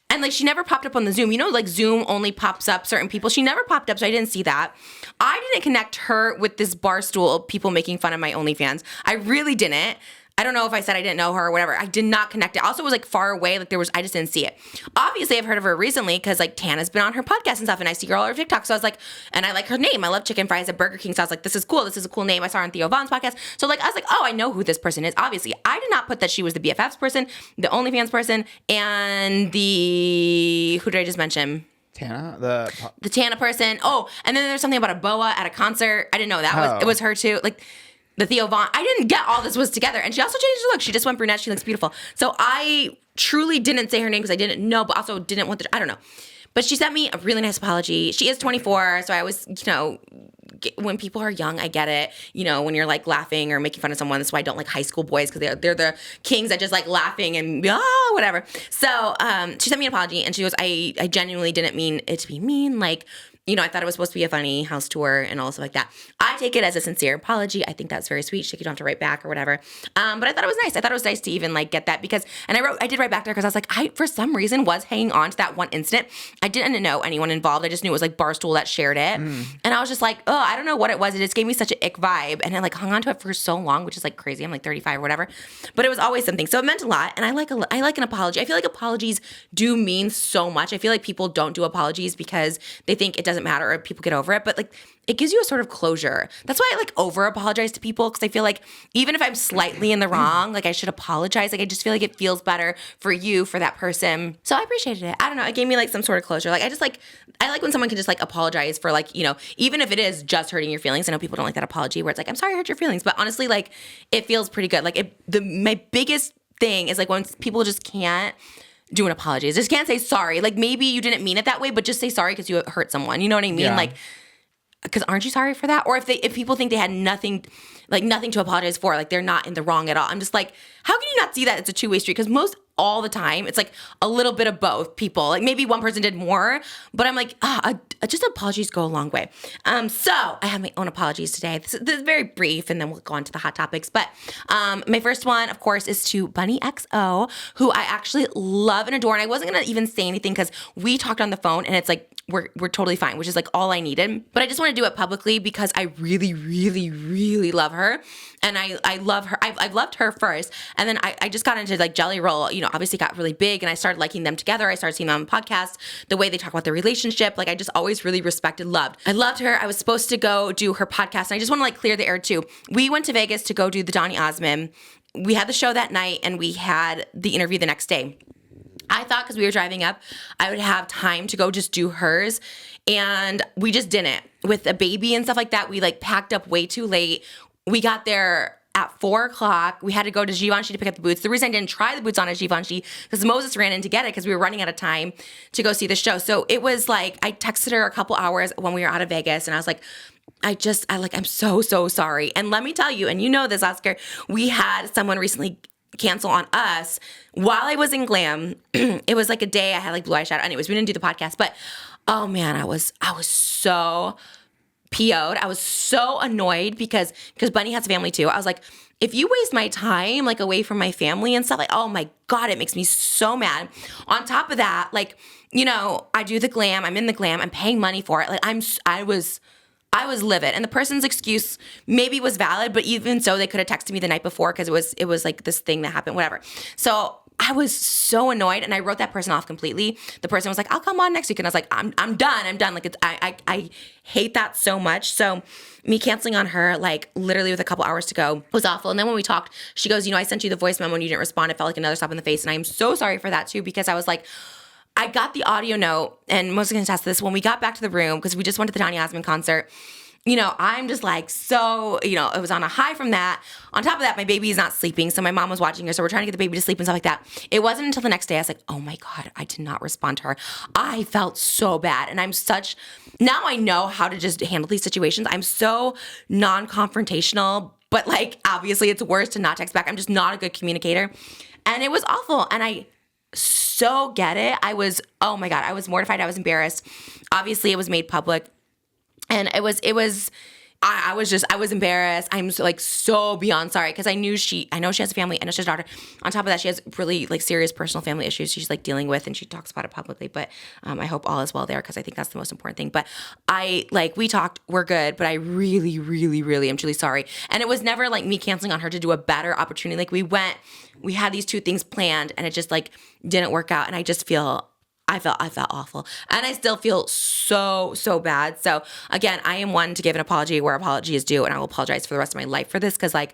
And, like, she never popped up on the Zoom. You know, like, Zoom only pops up certain people. She never popped up, so I didn't see that. I didn't connect her with this barstool of people making fun of my OnlyFans. I really didn't. I don't know if I said I didn't know her or whatever. I did not connect it. Also, it was, like, far away. Like, I just didn't see it. Obviously, I've heard of her recently because, like, Tana's been on her podcast and stuff, and I see her all over TikTok. So I was like, and I like her name. I love chicken fries at Burger King. So I was like, this is cool. This is a cool name. I saw her on Theo Von's podcast. So, like, I was like, oh, I know who this person is. Obviously, I did not put that she was the BFFs person, the OnlyFans person, and the, who did I just mention? Tana? The Tana person. Oh, and then there's something about a boa at a concert. I didn't know that it was her too. Like, the Theo Von. I didn't get all this was together. And she also changed her look. She just went brunette. She looks beautiful. So I truly didn't say her name because I didn't know, but also didn't want to, I don't know. But she sent me a really nice apology. She is 24, so I always, you know, when people are young, I get it. You know, when you're like laughing or making fun of someone, that's why I don't like high school boys because they're the kings that just like laughing and whatever. So she sent me an apology and she goes, I genuinely didn't mean it to be mean. Like, you know, I thought it was supposed to be a funny house tour and all stuff like that. I take it as a sincere apology. I think that's very sweet. You don't have to write back or whatever. But I thought it was nice. I thought it was nice to even like get that because, and I did write back to her because I was like, I, for some reason, was hanging on to that one incident. I didn't know anyone involved. I just knew it was like Barstool that shared it. And I was just like, oh, I don't know what it was. It just gave me such an ick vibe. And I like hung on to it for so long, which is like crazy. I'm like 35 or whatever. But it was always something. So it meant a lot. And I like an apology. I feel like apologies do mean so much. I feel like people don't do apologies because they think it doesn't matter or people get over it, but like it gives you a sort of closure. That's why I like over apologize to people because I feel like even if I'm slightly in the wrong, like I should apologize. Like I just feel like it feels better for you, for that person. So I appreciated it. I don't know. It gave me like some sort of closure. Like I like when someone can just like apologize for like, you know, even if it is just hurting your feelings. I know people don't like that apology where it's like, I'm sorry I hurt your feelings, but honestly, like it feels pretty good. Like my biggest thing is like when people just can't do an apology. Just can't say sorry. Like maybe you didn't mean it that way, but just say sorry because you hurt someone. You know what I mean? Yeah. Like, because aren't you sorry for that? Or if people think they had nothing to apologize for, like they're not in the wrong at all. I'm just like, how can you not see that it's a two-way street? Because most all the time, it's like a little bit of both people. Like maybe one person did more, but I'm like, just apologies go a long way. So I have my own apologies today. This is very brief, and then we'll go on to the hot topics. But my first one, of course, is to Bunny XO, who I actually love and adore. And I wasn't gonna even say anything because we talked on the phone, and it's like we're totally fine, which is like all I needed. But I just want to do it publicly because I really, really, really love her. And I love her. I've loved her first. And then I just got into like Jelly Roll, you know, obviously got really big and I started liking them together. I started seeing them on podcasts, the way they talk about their relationship. Like I just always really respected, loved. I loved her. I was supposed to go do her podcast. And I just want to like clear the air too. We went to Vegas to go do the Donny Osmond. We had the show that night and we had the interview the next day. I thought because we were driving up, I would have time to go just do hers. And we just didn't. With a baby and stuff like that, we like packed up way too late. We got there at 4:00. We had to go to Givenchy to pick up the boots. The reason I didn't try the boots on at Givenchy because Moses ran in to get it because we were running out of time to go see the show. So it was like, I texted her a couple hours when we were out of Vegas and I was like, I'm so sorry. And let me tell you, and you know this, Oscar, we had someone recently cancel on us while I was in glam. It was like a day I had like blue eyeshadow. Anyways, we didn't do the podcast, but oh man, I was so PO'd. I was so annoyed because Bunny has a family too. I was like, if you waste my time like away from my family and stuff, like, oh my God, it makes me so mad. On top of that, like, you know, I do the glam, I'm in the glam, I'm paying money for it. Like I I was livid. And the person's excuse maybe was valid, but even so, they could have texted me the night before because it was like this thing that happened, whatever. So I was so annoyed, and I wrote that person off completely. The person was like, "I'll come on next week," and I was like, "I'm done. Like I hate that so much." So me canceling on her, like literally with a couple hours to go, was awful. And then when we talked, she goes, "I sent you the voice memo and you didn't respond. It felt like another slap in the face, and I am so sorry for that too, because I was like." I got the audio note, and Melissa's going to test this. When we got back to the room, because we just went to the Donny Osmond concert, I'm just like, so, it was on a high from that. On top of that, my baby is not sleeping, so my mom was watching her, so we're trying to get the baby to sleep and stuff like that. It wasn't until the next day I was like, oh my God, I did not respond to her. I felt so bad, and now I know how to just handle these situations. I'm so non-confrontational, but like, obviously it's worse to not text back. I'm just not a good communicator, and it was awful, and I so get it. Oh my God, I was mortified. I was embarrassed. Obviously, it was made public. And I was embarrassed. I'm so beyond sorry, because I know she has a family, I know she has a daughter. On top of that, she has really like serious personal family issues she's like dealing with, and she talks about it publicly. But I hope all is well there, because I think that's the most important thing. But we talked, we're good, but I really, really, really am truly sorry. And it was never like me canceling on her to do a better opportunity. Like we had these two things planned, and it just like didn't work out. And I felt awful, and I still feel so bad. So again, I am one to give an apology where apology is due, and I will apologize for the rest of my life for this, because like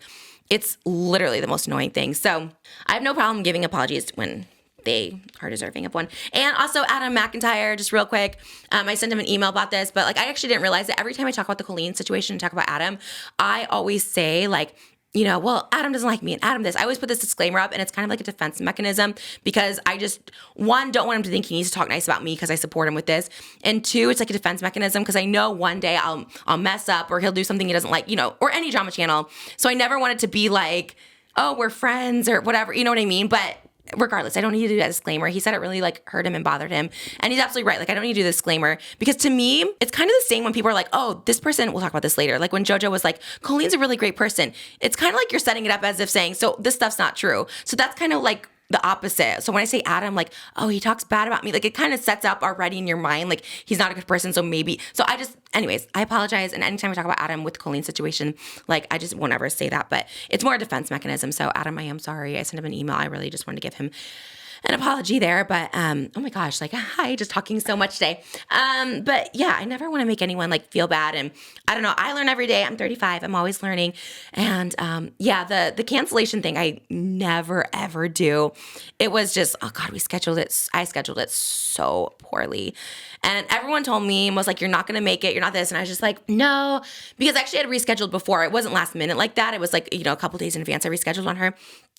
it's literally the most annoying thing. So I have no problem giving apologies when they are deserving of one. And also Adam McIntyre, just real quick, I sent him an email about this, but like I actually didn't realize that every time I talk about the Colleen situation and talk about Adam, I always say like, well, Adam doesn't like me and Adam this. I always put this disclaimer up, and it's kind of like a defense mechanism, because I just, one, don't want him to think he needs to talk nice about me because I support him with this. And two, it's like a defense mechanism, because I know one day I'll mess up, or he'll do something he doesn't like, or any drama channel. So I never want it to be like, oh, we're friends or whatever, you know what I mean? But regardless, I don't need to do that disclaimer. He said it really like hurt him and bothered him. And he's absolutely right. Like, I don't need to do the disclaimer, because to me, it's kind of the same when people are like, oh, this person, we'll talk about this later. Like when JoJo was like, Colleen's a really great person. It's kind of like you're setting it up as if saying, so this stuff's not true. So that's kind of like the opposite. So when I say Adam, like, oh, he talks bad about me, like it kind of sets up already in your mind, like he's not a good person. So maybe, anyways, I apologize. And anytime we talk about Adam with Colleen's situation, like I just won't ever say that, but it's more a defense mechanism. So Adam, I am sorry. I sent him an email. I really just wanted to give him an apology there, but oh my gosh, like hi, just talking so much today. But yeah, I never want to make anyone like feel bad, and I don't know. I learn every day. I'm 35. I'm always learning, and yeah, the cancellation thing I never ever do. It was just, oh God, I scheduled it so poorly, and everyone told me and was like, you're not gonna make it. You're not this, and I was just like, no, because actually I had rescheduled before. It wasn't last minute like that. It was like a couple days in advance I rescheduled on her.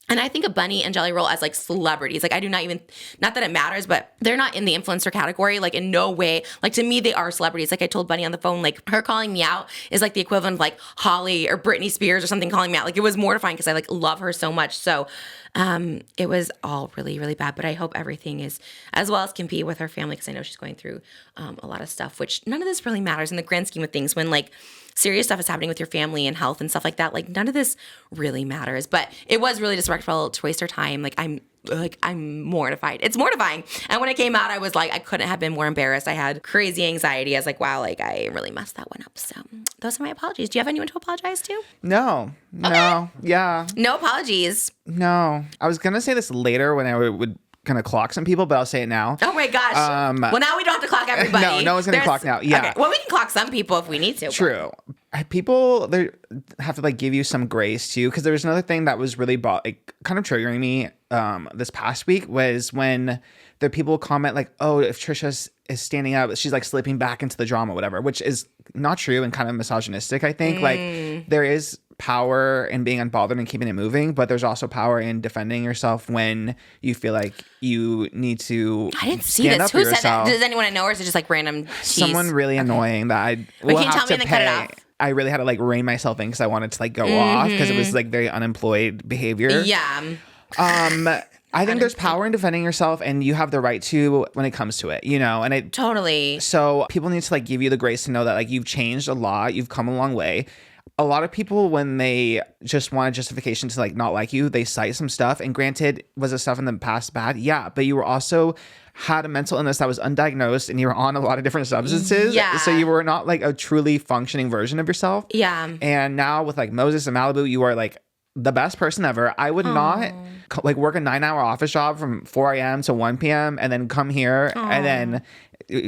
And I think of Bunny and Jelly Roll as like celebrities. Like I do not even, not that it matters, but they're not in the influencer category. Like in no way, like to me, they are celebrities. Like I told Bunny on the phone, like her calling me out is like the equivalent of like Holly or Britney Spears or something calling me out. Like it was mortifying because I like love her so much. So it was all really, really bad. But I hope everything is as well as can be with her family, because I know she's going through a lot of stuff, which none of this really matters in the grand scheme of things when like serious stuff is happening with your family and health and stuff like that. Like none of this really matters, but it was really disrespectful to waste her time. Like I'm mortified. It's mortifying. And when it came out, I was like, I couldn't have been more embarrassed. I had crazy anxiety. I was like, wow, like I really messed that one up. So those are my apologies. Do you have anyone to apologize to? No. Yeah. No apologies. No. I was going to say this later when I would kind of clock some people, but I'll say it now. Oh my gosh. Well, now we don't have to clock everybody. No one's going to clock now. Yeah. Okay. Well, we can clock some people if we need to. True. People they have to like give you some grace too, because there was another thing that was really kind of triggering me this past week was when the people comment like, oh, if Trisha is standing up, she's like slipping back into the drama, whatever, which is not true and kind of misogynistic, I think. Like there is power in being unbothered and keeping it moving, but there's also power in defending yourself when you feel like you need to I didn't see this. Who said that? Does anyone know, or is it just like random tease? Someone really annoying that I will have to pay. I really had to like rein myself in because I wanted to like go off because it was like very unemployed behavior. Yeah. I think there's power in defending yourself, and you have the right to when it comes to it, and it totally. So people need to like give you the grace to know that like you've changed a lot, you've come a long way. a lot of people, when they just want a justification to like not like you, they cite some stuff. And granted, was the stuff in the past bad? Yeah, but you were also had a mental illness that was undiagnosed and you were on a lot of different substances. Yeah. So you were not like a truly functioning version of yourself. Yeah. And now with like Moses and Malibu, you are like the best person ever. I would not like work a 9-hour office job from 4 a.m. to 1 p.m. and then come here and then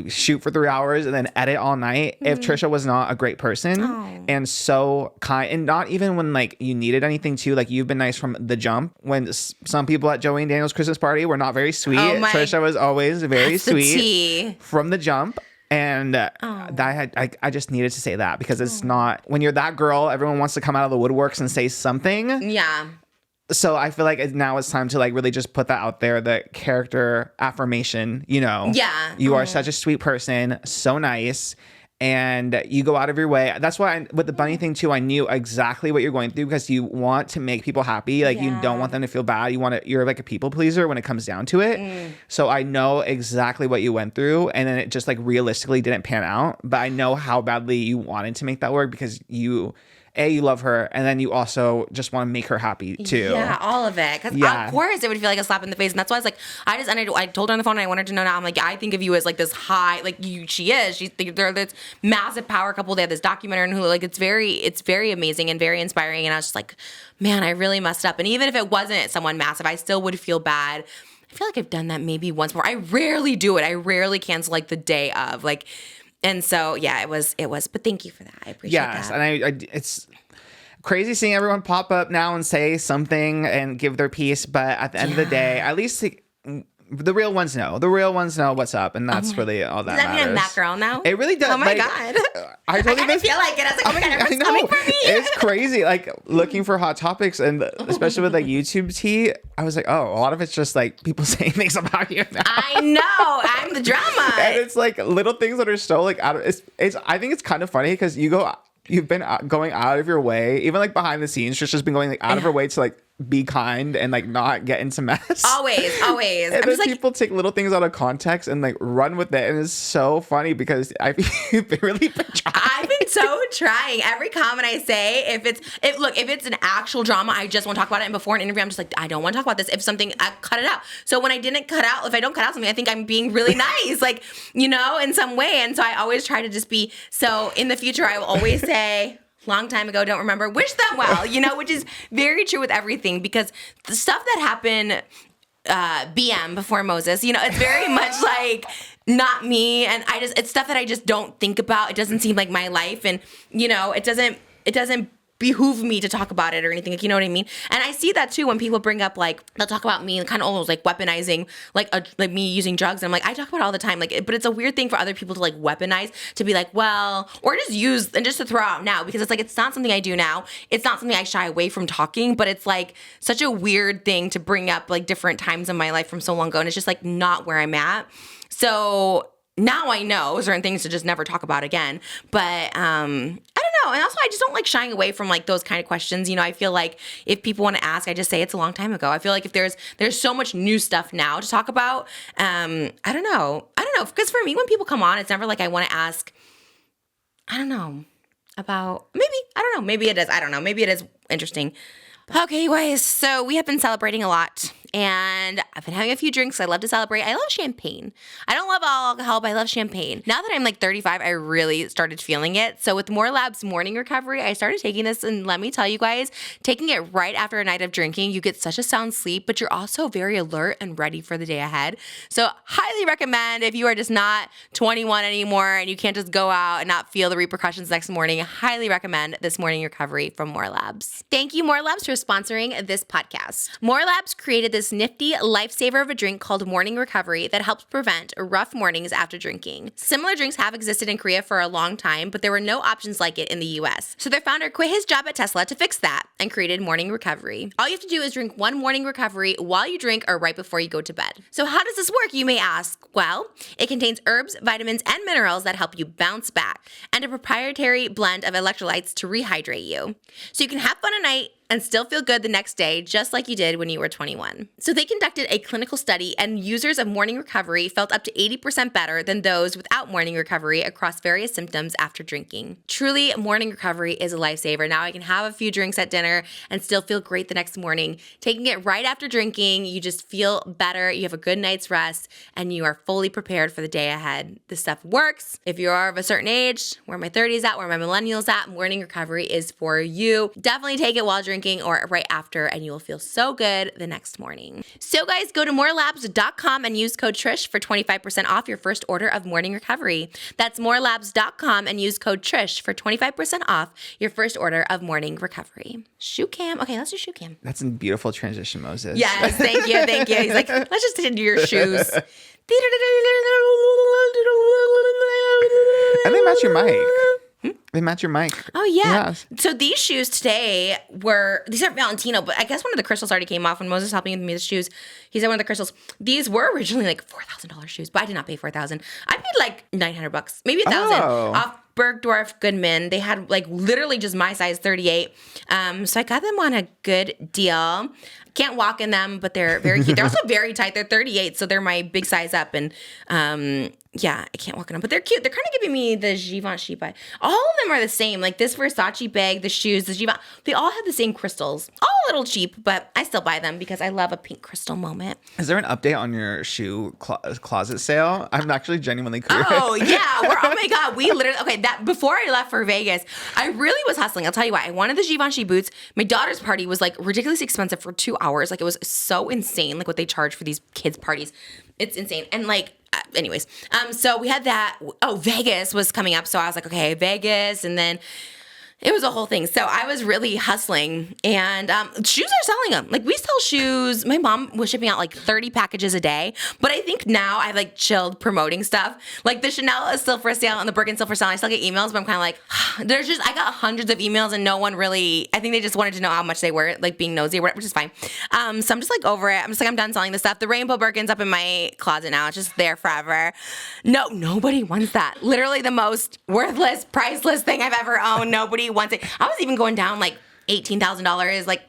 shoot for 3 hours and then edit all night if Trisha was not a great person and so kind, and not even when like you needed anything too. Like you've been nice from the jump. When some people at Joey and Daniel's Christmas party were not very sweet, Trisha was always very sweet from the jump. And I just needed to say that because it's not, when you're that girl, everyone wants to come out of the woodworks and say something. Yeah. So I feel like now it's time to like really just put that out there, the character affirmation, you know. Yeah. You are such a sweet person, so nice, and you go out of your way. That's why with the bunny thing too, I knew exactly what you're going through because you want to make people happy. Like you don't want them to feel bad. You're like a people pleaser when it comes down to it. So I know exactly what you went through, and then it just like realistically didn't pan out. But I know how badly you wanted to make that work because you love her, and then you also just want to make her happy too. Yeah, all of it. Because of course it would feel like a slap in the face, and that's why I was like, I told her on the phone, and I wanted to know now. I'm like, I think of you as like this high, like they're this massive power couple. They have this documentary, and like it's very amazing and very inspiring. And I was just like, man, I really messed up. And even if it wasn't someone massive, I still would feel bad. I feel like I've done that maybe once before. I rarely do it. I rarely cancel like the day of like. And so, yeah, it was, but thank you for that. I appreciate that. Yes, and I it's crazy seeing everyone pop up now and say something and give their piece, but at the end of the day, at least the real ones know. The real ones know what's up, and that's really all that matters. Does that mean I'm that girl now? It really does. Oh my God. I kind of feel like it. I was like, oh my God, everyone's coming for me. It's crazy. Like looking for hot topics, and especially with like YouTube tea, I was like, oh, a lot of it's just like people saying things about you now. I know. I'm the drama. And it's like little things that are so like out of it's. I think it's kind of funny because you've been going out of your way, even like behind the scenes. Trisha's been going like out of her way to like be kind and like not get into mess. Always. And then people take little things out of context and like run with it, and it's so funny because you've really been trying. I've been so trying. Every comment I say, if it's an actual drama, I just won't talk about it. And before an interview, I'm just like, I don't want to talk about this. If something, I cut it out. So when if I don't cut out something, I think I'm being really nice, like, you know, in some way. And so I always try to just be, so in the future, I will always say, long time ago, don't remember, wish them well, you know, which is very true with everything, because the stuff that happened BM before Moses, you know, it's very much like not me, and it's stuff that I just don't think about. It doesn't seem like my life, and you know, it doesn't behoove me to talk about it or anything, like, you know what I mean? And I see that too when people bring up, like, they'll talk about me and kind of almost like weaponizing like me using drugs, and I'm like, I talk about it all the time, like, but it's a weird thing for other people to like weaponize, to be like, well, or just use and just to throw out now, because it's like, it's not something I do now, it's not something I shy away from talking, but it's like such a weird thing to bring up like different times in my life from so long ago, and it's just like not where I'm at. So now I know certain things to just never talk about again. But I don't know. And also, I just don't like shying away from like those kind of questions. You know, I feel like if people want to ask, I just say it's a long time ago. I feel like if there's so much new stuff now to talk about. I don't know. Because for me, when people come on, it's never like I want to ask, I don't know, about maybe it is. I don't know. Maybe it is interesting. Okay, you guys, so we have been celebrating a lot, and I've been having a few drinks. I love to celebrate. I love champagne. I don't love all alcohol, but I love champagne. Now that I'm like 35, I really started feeling it. So with More Lab's morning recovery, I started taking this, and let me tell you guys, taking it right after a night of drinking, you get such a sound sleep, but you're also very alert and ready for the day ahead. So highly recommend if you are just not 21 anymore and you can't just go out and not feel the repercussions next morning, highly recommend this morning recovery from More Labs. Thank you, More Labs, for sponsoring this podcast. More Labs created this nifty lifesaver of a drink called Morning Recovery that helps prevent rough mornings after drinking. Similar drinks have existed in Korea for a long time, but there were no options like it in the US. So their founder quit his job at Tesla to fix that and created Morning Recovery. All you have to do is drink one Morning Recovery while you drink or right before you go to bed. So how does this work, you may ask? Well, it contains herbs, vitamins, and minerals that help you bounce back, and a proprietary blend of electrolytes to rehydrate you. So you can have fun at night, and still feel good the next day, just like you did when you were 21. So they conducted a clinical study, and users of morning recovery felt up to 80% better than those without morning recovery across various symptoms after drinking. Truly, morning recovery is a lifesaver. Now I can have a few drinks at dinner and still feel great the next morning. Taking it right after drinking, you just feel better, you have a good night's rest, and you are fully prepared for the day ahead. This stuff works. If you are of a certain age, where my 30s at, where my millennials at, morning recovery is for you. Definitely take it while drinking or right after, and you will feel so good the next morning. So guys, go to morelabs.com and use code Trish for 25% off your first order of morning recovery. That's morelabs.com and use code Trish for 25% off your first order of morning recovery. Shoe cam. Okay, let's do shoe cam. That's a beautiful transition, Moses. Yes, thank you, thank you. He's like, let's just into your shoes. And they match your mic. They match your mic. Oh, yeah. Yes. So these shoes today these aren't Valentino, but I guess one of the crystals already came off when Moses was helping me with the shoes. He said one of the crystals, these were originally like $4,000 shoes, but I did not pay $4,000. I paid like $900, maybe $1,000 off Bergdorf Goodman. They had like literally just my size 38. So I got them on a good deal. Can't walk in them, but they're very cute. They're also very tight. They're 38, so they're my big size up. And yeah, I can't walk in them, but they're cute. They're kind of giving me the Givenchy vibe. All of them are the same. Like this Versace bag, the shoes, the Givenchy, they all have the same crystals. All a little cheap, but I still buy them because I love a pink crystal moment. Is there an update on your shoe closet sale? I'm actually genuinely curious. Oh, yeah. Oh, my God. We literally, okay, that before I left for Vegas, I really was hustling. I'll tell you why. I wanted the Givenchy boots. My daughter's party was like ridiculously expensive for 2 hours. Like it was so insane, like what they charge for these kids' parties. It's insane. And like, anyways, so we had that. Oh, Vegas was coming up. So I was like, okay, Vegas. And then it was a whole thing. So I was really hustling, and shoes are selling them. Like we sell shoes. My mom was shipping out like 30 packages a day, but I think now I've like chilled promoting stuff. Like the Chanel is still for sale and the Birkin still for sale. I still get emails, but I'm kind of like, I got hundreds of emails and no one really, I think they just wanted to know how much they were, like being nosy or whatever, which is fine. So I'm just like over it. I'm just like, I'm done selling this stuff. The rainbow Birkin's up in my closet now. It's just there forever. No, nobody wants that. Literally the most worthless, priceless thing I've ever owned. Nobody wants it. I was even going down like $18,000, like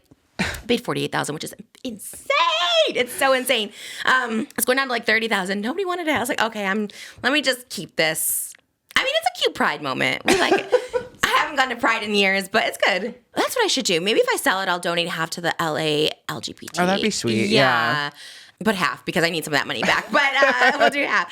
paid $48,000, which is insane. It's so insane. It's going down to like $30,000. Nobody wanted it. I was like, okay, let me just keep this. I mean, it's a cute Pride moment. We like it. I haven't gone to Pride in years, but it's good. That's what I should do. Maybe if I sell it, I'll donate half to the LA LGBT. Oh, that'd be sweet. Yeah. But half, because I need some of that money back. But we'll do half.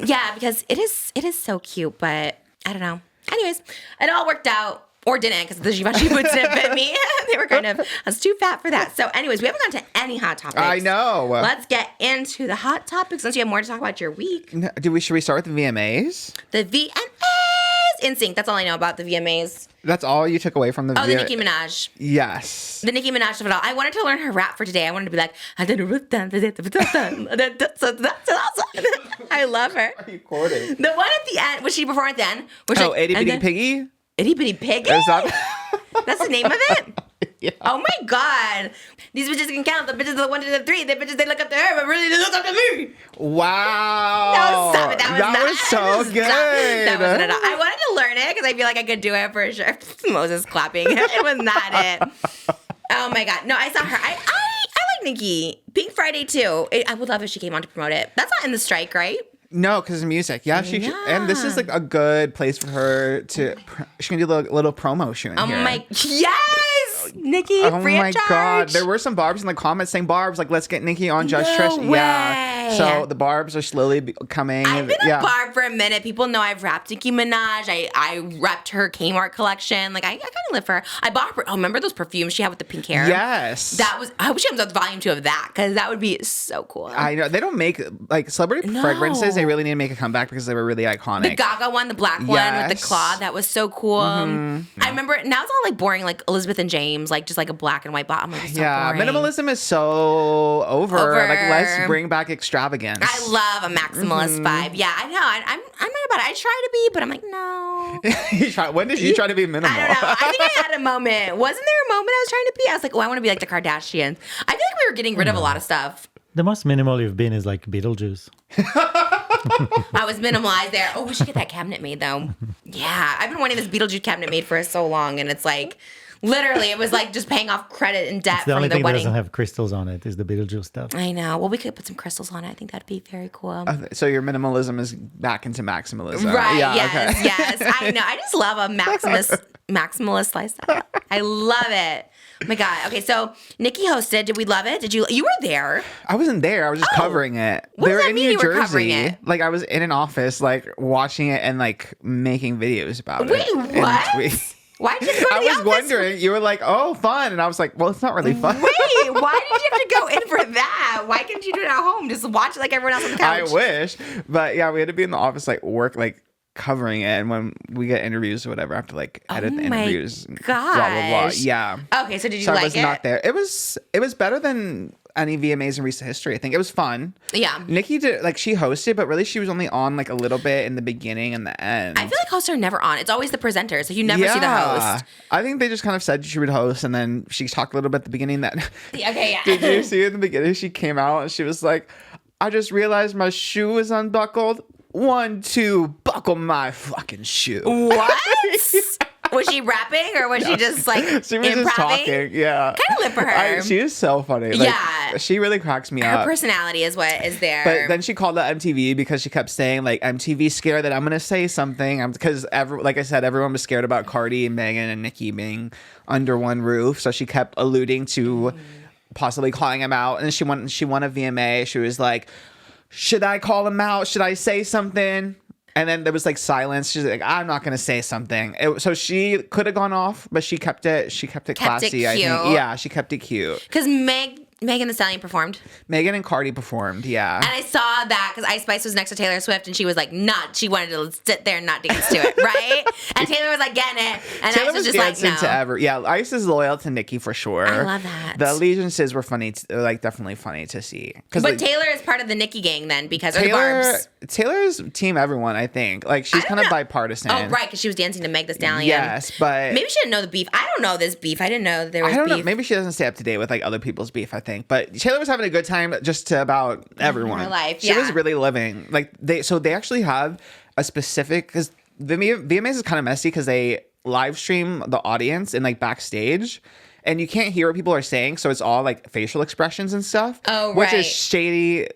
Yeah, because it is so cute, but I don't know. Anyways, it all worked out. Or didn't, because the Givenchy boots didn't fit me. They were I was too fat for that. So anyways, we haven't gone to any hot topics. I know. Let's get into the hot topics since you have more to talk about your week. Should we start with the VMAs? The VMAs! NSYNC. That's all I know about the VMAs. That's all you took away from the VMAs? Oh, the Nicki Minaj. Yes. The Nicki Minaj of it all. I wanted to learn her rap for today. I wanted to be like, I love her. Are you quoting? The one at the end, was she before at the end? Itty Bitty Piggy? Itty Bitty Piggy? That's the name of it? Yeah. Oh my God. These bitches can count. The bitches are the 1 to the 3. The bitches, they look up to her, but really they look up to me. Wow. No, stop it. That was so good. That wasn't it. I wanted to learn it because I feel like I could do it for sure. Moses clapping. It was not it. Oh my God. No, I saw her. I like Nicki. Pink Friday too. I would love if she came on to promote it. That's not in the strike, right? No, because of music. Yeah, and this is like a good place for her to. She can do a little promo shoot in here. Oh my, yes, Nicki. Oh free my of charge. God, there were some Barbs in the comments saying Barbs like, let's get Nicki on Just Trish. Way. Yeah. So the Barbs are slowly coming. I've been a Barb for a minute. People know I've rapped Nicki Minaj. I repped her Kmart collection. Like I kind of live for her. I bought her. Oh, remember those perfumes she had with the pink hair? Yes. That was. I wish she comes out with volume 2 of that because that would be so cool. I know they don't make like celebrity fragrances. They really need to make a comeback because they were really iconic. The Gaga one, the black one with the claw, that was so cool. Mm-hmm. I remember now it's all like boring, like Elizabeth and James, like just like a black and white bottom. Like, so boring. Minimalism is so over. Like let's bring back extravagance. I love a maximalist vibe. Yeah, I know. I'm not about it. I try to be, but I'm like, no. When did you try to be minimal? I don't know. I think I had a moment. Wasn't there a moment I was trying to be? I was like, oh, I want to be like the Kardashians. I feel like we were getting rid of a lot of stuff. The most minimal you've been is like Beetlejuice. I was minimalized there. Oh, we should get that cabinet made though. Yeah, I've been wanting this Beetlejuice cabinet made for so long, and it's like, Literally, it was like just paying off credit and debt The from only the thing that wedding. doesn't have crystals on it is the Beetlejuice stuff. I know. Well, we could put some crystals on it. I think that'd be very cool. So your minimalism is back into maximalism. Right. Yeah, Yes. okay. Yes. I know. I just love a maximalist lifestyle. I love it. Oh my God. Okay. So Nikki hosted. Did we love it? You were there. I wasn't there. I was just covering it. What They does were that in mean New you were Jersey. covering it? Like I was in an office, like watching it and like making videos about Wait, it. and what? tweet- Why did you go to I the was office? wondering. You were like, "Oh, fun," and I was like, "Well, it's not really fun." Wait, why did you have to go in for that? Why couldn't you do it at home? Just watch it like everyone else on the I couch. wish, but yeah, we had to be in the office, like work, like covering it, and when we get interviews or whatever, I have to like edit the interviews. And blah blah blah. gosh. Yeah. Okay, so did you So like I was it? not there. It was better than any VMAs in recent history. I think it was fun. Yeah. Nikki did like she hosted, but really she was only on like a little bit in the beginning and the end. I feel like hosts are never on. It's always the presenter, so you never see the host. I think they just kind of said she would host, and then she talked a little bit at the beginning that. Okay, yeah. Did you see in the beginning? She came out and she was like, "I just realized my shoe was unbuckled. 1, 2, buckle my fucking shoe." What? Was she rapping or was she just like She was improving? just talking. Yeah, Kind of live for her. she is so funny. Like, Yeah. she really cracks me Her up. personality is what is there. But then she called out MTV because she kept saying like MTV's scared that I'm gonna say something. Because like I said, everyone was scared about Cardi and Megan and Nicki being under one roof. So she kept alluding to possibly calling him out. And she won a VMA. She was like, "Should I call him out? Should I say something?" And then there was like silence. She's like, "I'm not gonna say something." So she could have gone off, but she kept it. She kept it classy. I think. cute. Yeah, she kept it cute. Because Megan Thee Stallion performed. Megan and Cardi performed. Yeah. And I saw that because Ice Spice was next to Taylor Swift and she was like, she wanted to sit there and not dance to it, right? And Taylor was like getting it. And Taylor Ice was just dancing like, no. to ever. Yeah, Ice is loyal to Nicki for sure. I love that. The allegiances were funny, like definitely funny to see. But like, Taylor is part of the Nicki gang then because, or the Barbs. Taylor's team everyone, I think. Like she's kind of bipartisan. Oh, right, because she was dancing to Meg Thee Stallion. Yes, but Maybe she didn't know the beef. I don't know this beef. I didn't know there was I don't know. beef. Maybe she doesn't stay up to date with like other people's beef, I think. But Taylor was having a good time just to about everyone. Her life, She was yeah. really living. Like they actually have a specific, because the VMAs is kind of messy because they live stream the audience and like backstage. And you can't hear what people are saying, so it's all like facial expressions and stuff. Oh, which right. is shady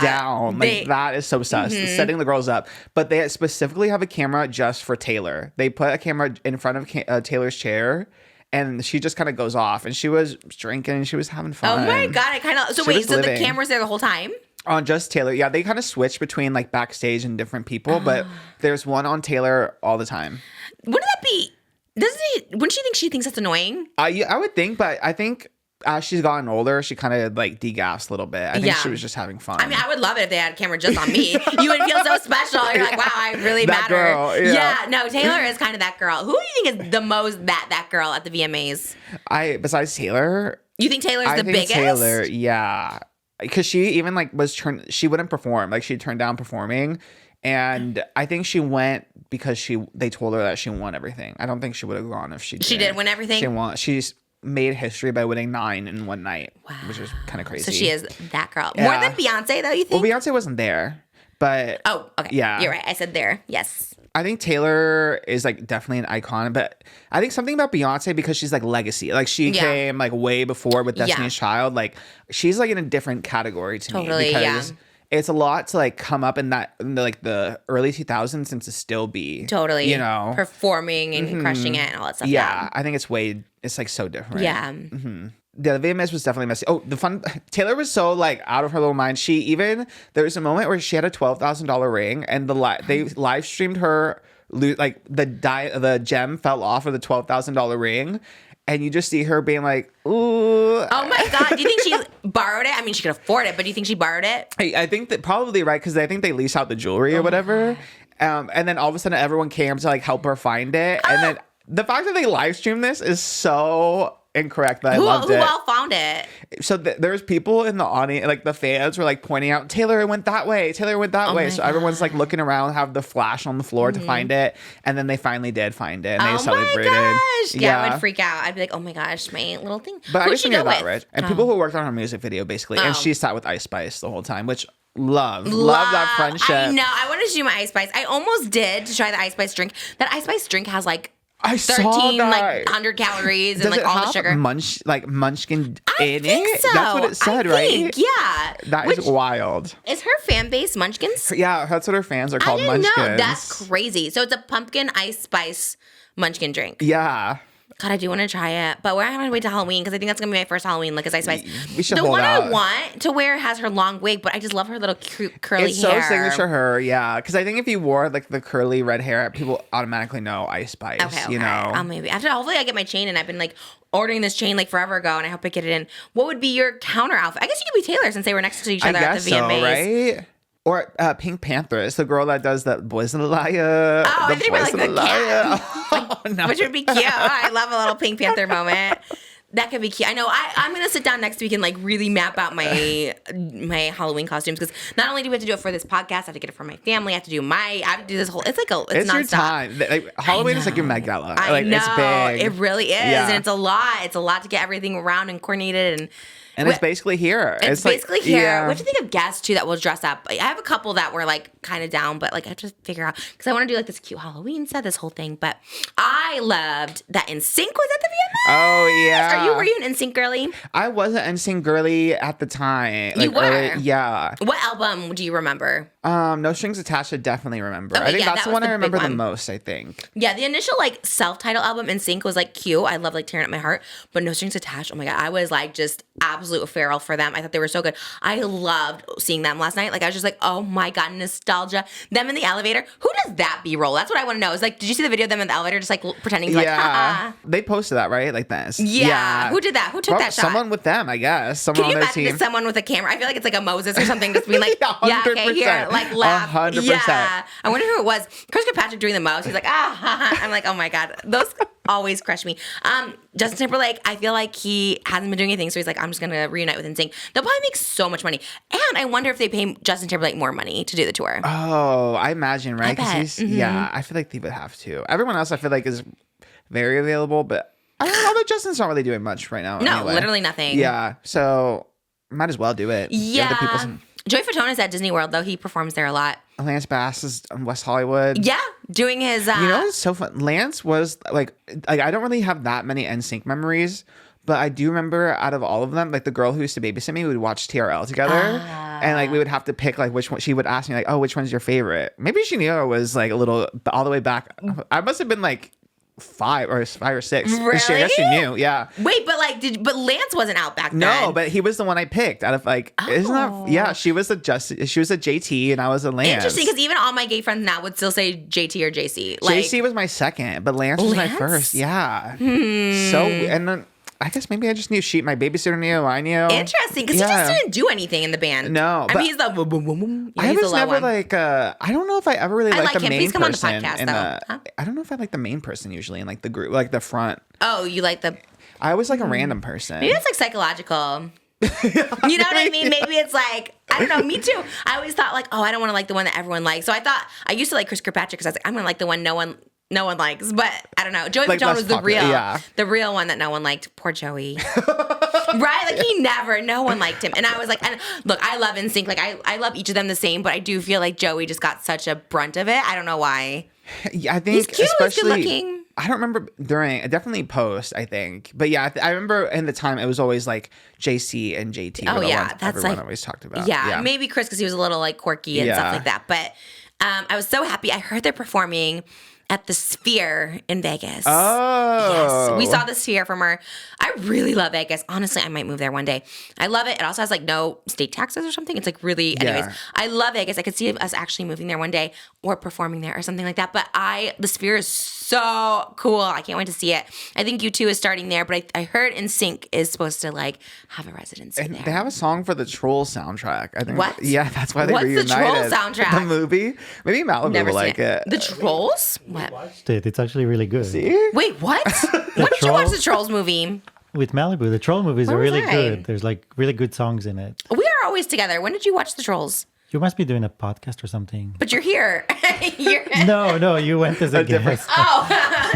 down. Like that is so sus. Setting the girls up. But they specifically have a camera just for Taylor. They put a camera in front of Taylor's chair, and she just kind of goes off. And she was drinking and she was having fun. Oh my God, I kind of. So She wait, was so living. the camera's there the whole time? On just Taylor. Yeah, they kind of switch between like backstage and different people, but there's one on Taylor all the time. Wouldn't that be? Wouldn't she thinks that's annoying? I would think, but I think as she's gotten older, she kind of like degassed a little bit. I think Yeah. she was just having fun. I mean, I would love it if they had a camera just on me. You would feel so special. You're like, wow, I really That matter. girl, yeah. No, Taylor is kind of that girl. Who do you think is the most that girl at the VMAs? Besides Taylor, You think Taylor's I the think biggest? Taylor, yeah, because she even like she wouldn't perform, like she turned down performing, and I think she went because they told her that she won everything. I don't think she would have gone if she She did win everything? She's made history by winning 9 in one night, which is kind of crazy. So she is that girl. Yeah. More than Beyonce, though, you Well, think? Beyonce wasn't there, but Oh, okay. Yeah. You're right. I said there. Yes. I think Taylor is like definitely an icon, but I think something about Beyonce because she's like legacy. Like she Yeah. came like way before with Yeah. Destiny's Child. Like she's like in a different category to Totally, me because yeah. it's a lot to like come up in the early 2000s and to still be Totally. you know, Performing and crushing it and all that stuff. yeah. I think it's like so different. Yeah. The VMAs was definitely messy. Oh, Taylor was so like out of her little mind. There was a moment where she had a $12,000 ring, and they live streamed her like the gem fell off of the $12,000 ring, and you just see her being like, "Ooh." Oh my God. Do you think she borrowed it? I mean, she could afford it, but do you think she borrowed it? I think that probably right because I think they lease out the jewelry or whatever, and then all of a sudden everyone came to like help her find it, and then the fact that they live streamed this is so incorrect that I loved Who it. all found it? So there's people in the audience, like the fans were like pointing out, Taylor went that way. Taylor went that way. my So everyone's like looking around, have the flash on the floor to find it. And then they finally did find it and they Oh celebrated. my gosh. Yeah, I would freak out. I'd be like, oh my gosh, my little thing. But I Who'd just she think go of that, with? Rich. And people who worked on her music video, basically. Oh. And she sat with Ice Spice the whole time, which love that friendship. I know. I wanted to do my Ice Spice. I almost did to try the Ice Spice drink. That Ice Spice drink has like I saw 13 that. like 100 calories and Does like it all the have sugar. Munchkin I in think it? so. That's what it said, right? Yeah. That is wild. Is her fan base Munchkins? Yeah, that's what her fans are I called, didn't Munchkins. know. That's crazy. So it's a pumpkin ice spice Munchkin drink. Yeah. God, I do want to try it, but we're having to wait till Halloween because I think that's gonna be my first Halloween, like as ice spice. We should The hold one out. I want to wear has her long wig, but I just love her little cute curly It's hair. so signature her, yeah. Because I think if you wore like the curly red hair, people automatically know Ice Spice. Okay. You know. I'll maybe after. Hopefully, I get my chain, and I've been like ordering this chain like forever ago, and I hope I get it in. What would be your counter outfit? I guess you could be Taylor since they were next to each other at the VMAs. right? Or Pink Panther. It's the girl that does the Boys in the Liar. Oh, I think about like the cat. Oh, no. Which would be cute. I love a little Pink Panther moment. That could be cute. I know. I'm gonna sit down next week and like really map out my Halloween costumes because not only do we have to do it for this podcast, I have to get it for my family. I have to do this whole. It's It's nonstop. your time. Like, Halloween is like your Met Gala. I Like know. it's big. It really is, Yeah. and it's a lot. It's a lot to get everything around and coordinated And it's basically here. It's basically here. Yeah. What do you think of guests too that will dress up? I have a couple that were like kind of down, but like I have to figure out because I want to do like this cute Halloween set, this whole thing. But I loved that NSYNC was at the VMAs. Oh yeah. Were you an NSYNC girly? I wasn't NSYNC girly at the time. You were? Yeah. What album do you remember? No Strings Attached. I definitely remember. Okay, I think yeah, that's that the one was I the big remember the one. most. I think. Yeah, the initial like self-titled album NSYNC was like cute. I love like tearing up my heart, but No Strings Attached. Oh my god, I was like just absolute feral for them. I thought they were so good. I loved seeing them last night. Like I was just like, oh my god, nostalgia. Them in the elevator. Who does that B-roll? That's what I want to know. Is like, did you see the video of them in the elevator just like pretending to like, Yeah. They posted that, right? Like this. Yeah. Who did that? Who took that shot? Someone with them, I guess. Someone Can you on their imagine team. just someone with a camera? I feel like it's like a Moses or something, just being like, yeah, okay, 100%. here, like laugh. 100%. Yeah. I wonder who it was. Chris Kirkpatrick doing the most. He's like, I'm like, oh my god, those always crush me. Justin Timberlake, I feel like he hasn't been doing anything, so he's like, I'm just gonna reunite with NSYNC. They'll probably make so much money, and I wonder if they pay Justin Timberlake more money to do the tour. Oh, I imagine, right? I bet. He's, yeah, I feel like they would have to. Everyone else, I feel like, is very available, but I don't know that Justin's not really doing much right now. No, anyway. literally nothing. Yeah, so might as well do it. Give the people Yeah. some- Joey Fatona's at Disney World though. He performs there a lot. Lance Bass is in West Hollywood. Yeah, doing his. You know what's so fun? Lance was like I don't really have that many NSYNC memories, but I do remember out of all of them, like the girl who used to babysit me, we would watch TRL together, and like we would have to pick like which one. She would ask me like, "Oh, which one's your favorite?" Maybe she knew I was like a little all the way back. I must have been like 5 or 6. Really? She actually knew. Yeah. Wait, but like, but Lance wasn't out back then. No, but he was the one I picked out of like. Isn't Oh. that? Yeah, she was a JT and I was a Lance. Interesting, because even all my gay friends now would still say JT or JC. Like, JC was my second, but Lance was my Lance? first. Yeah. So and then I guess maybe I just knew my babysitter knew, I knew. interesting, because he just didn't do anything in the band. No, I but mean he's the boom boom boom boom. Yeah, I he's the was low never one. like I don't know if I ever really I liked like the him. main Please come on the person podcast, in though. the. Huh? I don't know if I like the main person usually in like the group, like the front. Oh, you like the? I was like a random person. Maybe it's like psychological. You know what I mean? Maybe it's like, I don't know, me too. I always thought like, oh, I don't want to like the one that everyone likes. So I thought I used to like Chris Kirkpatrick because I was like, I'm gonna like the one no one likes. But I don't know. Joey Like, Fatone less was the popular, real, yeah. the real one that no one liked. Poor Joey. Right? Like no one liked him. And I was like, and look, I love NSYNC. Like I love each of them the same, but I do feel like Joey just got such a brunt of it. I don't know why. Yeah, I think He's cute, he's especially. good looking. I don't remember definitely post. I think, but yeah, I remember in the time it was always like JC and JT. Oh were the yeah, ones that's everyone like always talked about. Yeah, maybe Chris because he was a little like quirky and Yeah. stuff like that. But I was so happy. I heard they're performing at the Sphere in Vegas. Oh, Yes, we saw the Sphere from her. I really love Vegas. Honestly, I might move there one day. I love it. It also has like no state taxes or something. It's like really, anyways. Yeah. I love Vegas. I could see us actually moving there one day or performing there or something like that. But the Sphere is so cool. I can't wait to see it. I think U2 is starting there, but I heard NSYNC is supposed to like have a residency And there. they have a song for the Trolls soundtrack. I think. What? Yeah, that's why they What's the reunited. Trolls soundtrack? The movie. Maybe Malibu Never will seen like it. The Trolls? What? Watched it. It's actually really good. See? Wait, what? When did you watch the Trolls movie? With Malibu, the Troll movies Where are was really I? good. There's like really good songs in it. We are always together. When did you watch the Trolls? You must be doing a podcast or something. But you're here. No, you went as a different- guest. Oh,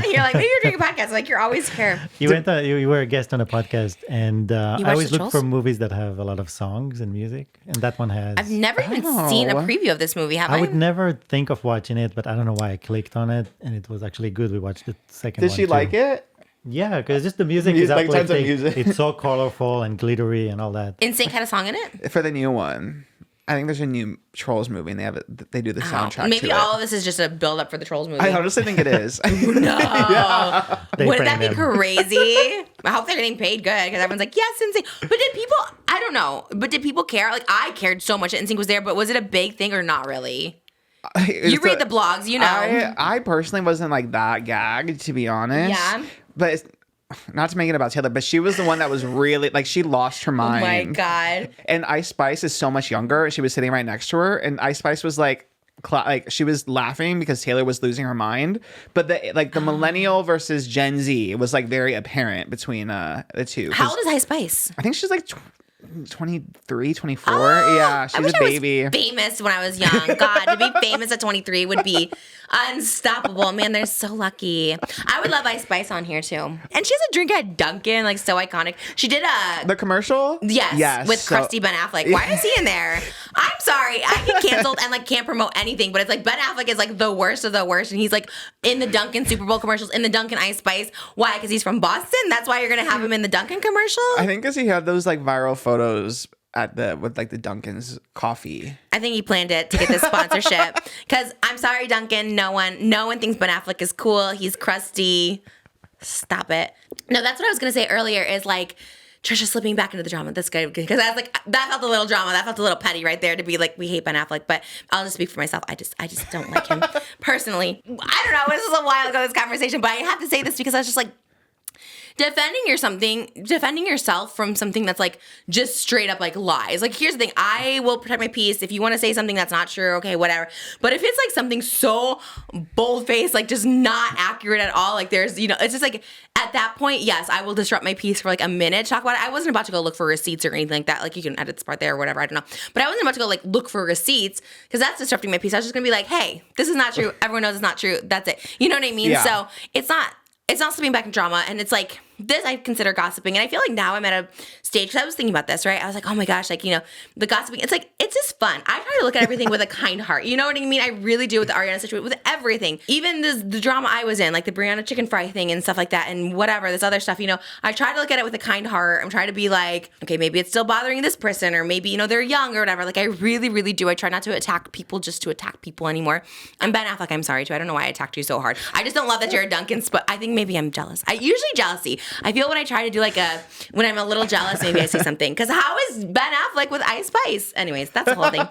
You're like, maybe you're doing a podcast. Like, you're always here. You were a guest on a podcast, and I watched always the look for movies that have a lot of songs and music, and that one has. I've never even seen a preview of this movie, have I? I would never think of watching it, but I don't know why I clicked on it, and it was actually good. We watched the second one. Did she like it? Yeah, because just the music is Like tons of uplifting. music. It's so colorful and glittery and all that. NSYNC had a song in it? For the new one. I think there's a new Trolls movie, and they do the soundtrack. Maybe to all it. of this is just a build up for the Trolls movie. I honestly think it is. No. Wouldn't that be them. crazy? I hope they're getting paid good because everyone's like, yes, NSYNC. But did people, I don't know, but did people care? Like, I cared so much that NSYNC was there, but was it a big thing or not really? You read the blogs, you know. I personally wasn't like that gagged, to be honest. Yeah. But not to make it about Taylor, but she was the one that was really like, she lost her mind. Oh my God. And Ice Spice is so much younger. She was sitting right next to her, and Ice Spice was like she was laughing because Taylor was losing her mind. But the millennial versus Gen Z was like very apparent between the two. How old is Ice Spice? I think she's like 23, 24. Yeah, she's I wish a baby. I was famous when I was young. God, to be famous at 23 would be unstoppable. Man, they're so lucky. I would love Ice Spice on here too. And she has a drink at Dunkin', like so iconic. She did The commercial? yes, with crusty Ben Affleck. Why is he in there? I'm sorry, I get canceled and like can't promote anything, but it's like Ben Affleck is like the worst of the worst, and he's like in the Dunkin' Super Bowl commercials, in the Dunkin' Ice Spice. Why? Because he's from Boston. That's why you're gonna have him in the Dunkin' commercial. I think because he had those like viral photos with like the Dunkin's coffee. I think he planned it to get this sponsorship. Because I'm sorry, Duncan, no one thinks Ben Affleck is cool. He's crusty. Stop it. No, that's what I was gonna say earlier. Is like Trisha slipping back into the drama. That's good because I was like, that felt a little drama. That felt a little petty right there to be like, we hate Ben Affleck. But I'll just speak for myself. I just don't like him personally. I don't know. This was a while ago, this conversation, but I have to say this because I was just like, defending yourself from something that's like just straight up like lies. Like, here's the thing. I will protect my peace. If you want to say something that's not true, okay, whatever. But if it's like something so bold-faced, like just not accurate at all, like there's, it's just like at that point, yes, I will disrupt my peace for like a minute, talk about it. I wasn't about to go look for receipts or anything like that. Like, you can edit this part there or whatever, I don't know. But I wasn't about to go like look for receipts because that's disrupting my peace. I was just gonna be like, hey, this is not true. Everyone knows it's not true. That's it. You know what I mean? Yeah. So it's not slipping back in drama, and it's like, this I consider gossiping. And I feel like now I'm at a stage, because I was thinking about this, right? I was like, oh my gosh, like, the gossiping, it's like, it's just fun. I try to look at everything with a kind heart. You know what I mean? I really do with the Ariana situation, with everything. Even the drama I was in, like the Brianna chicken fry thing and stuff like that, and whatever, this other stuff, I try to look at it with a kind heart. I'm trying to be like, okay, maybe it's still bothering this person, or maybe, they're young or whatever. Like, I really, really do. I try not to attack people just to attack people anymore. And Ben Affleck, I'm sorry too. I don't know why I attacked you so hard. I just don't love that you're a Dunkin's, but I think maybe I'm jealous. Usually jealousy. I feel when I try to do when I'm a little jealous, maybe I say something. Because how is Ben Affleck with Ice Spice? Anyways, that's the whole thing.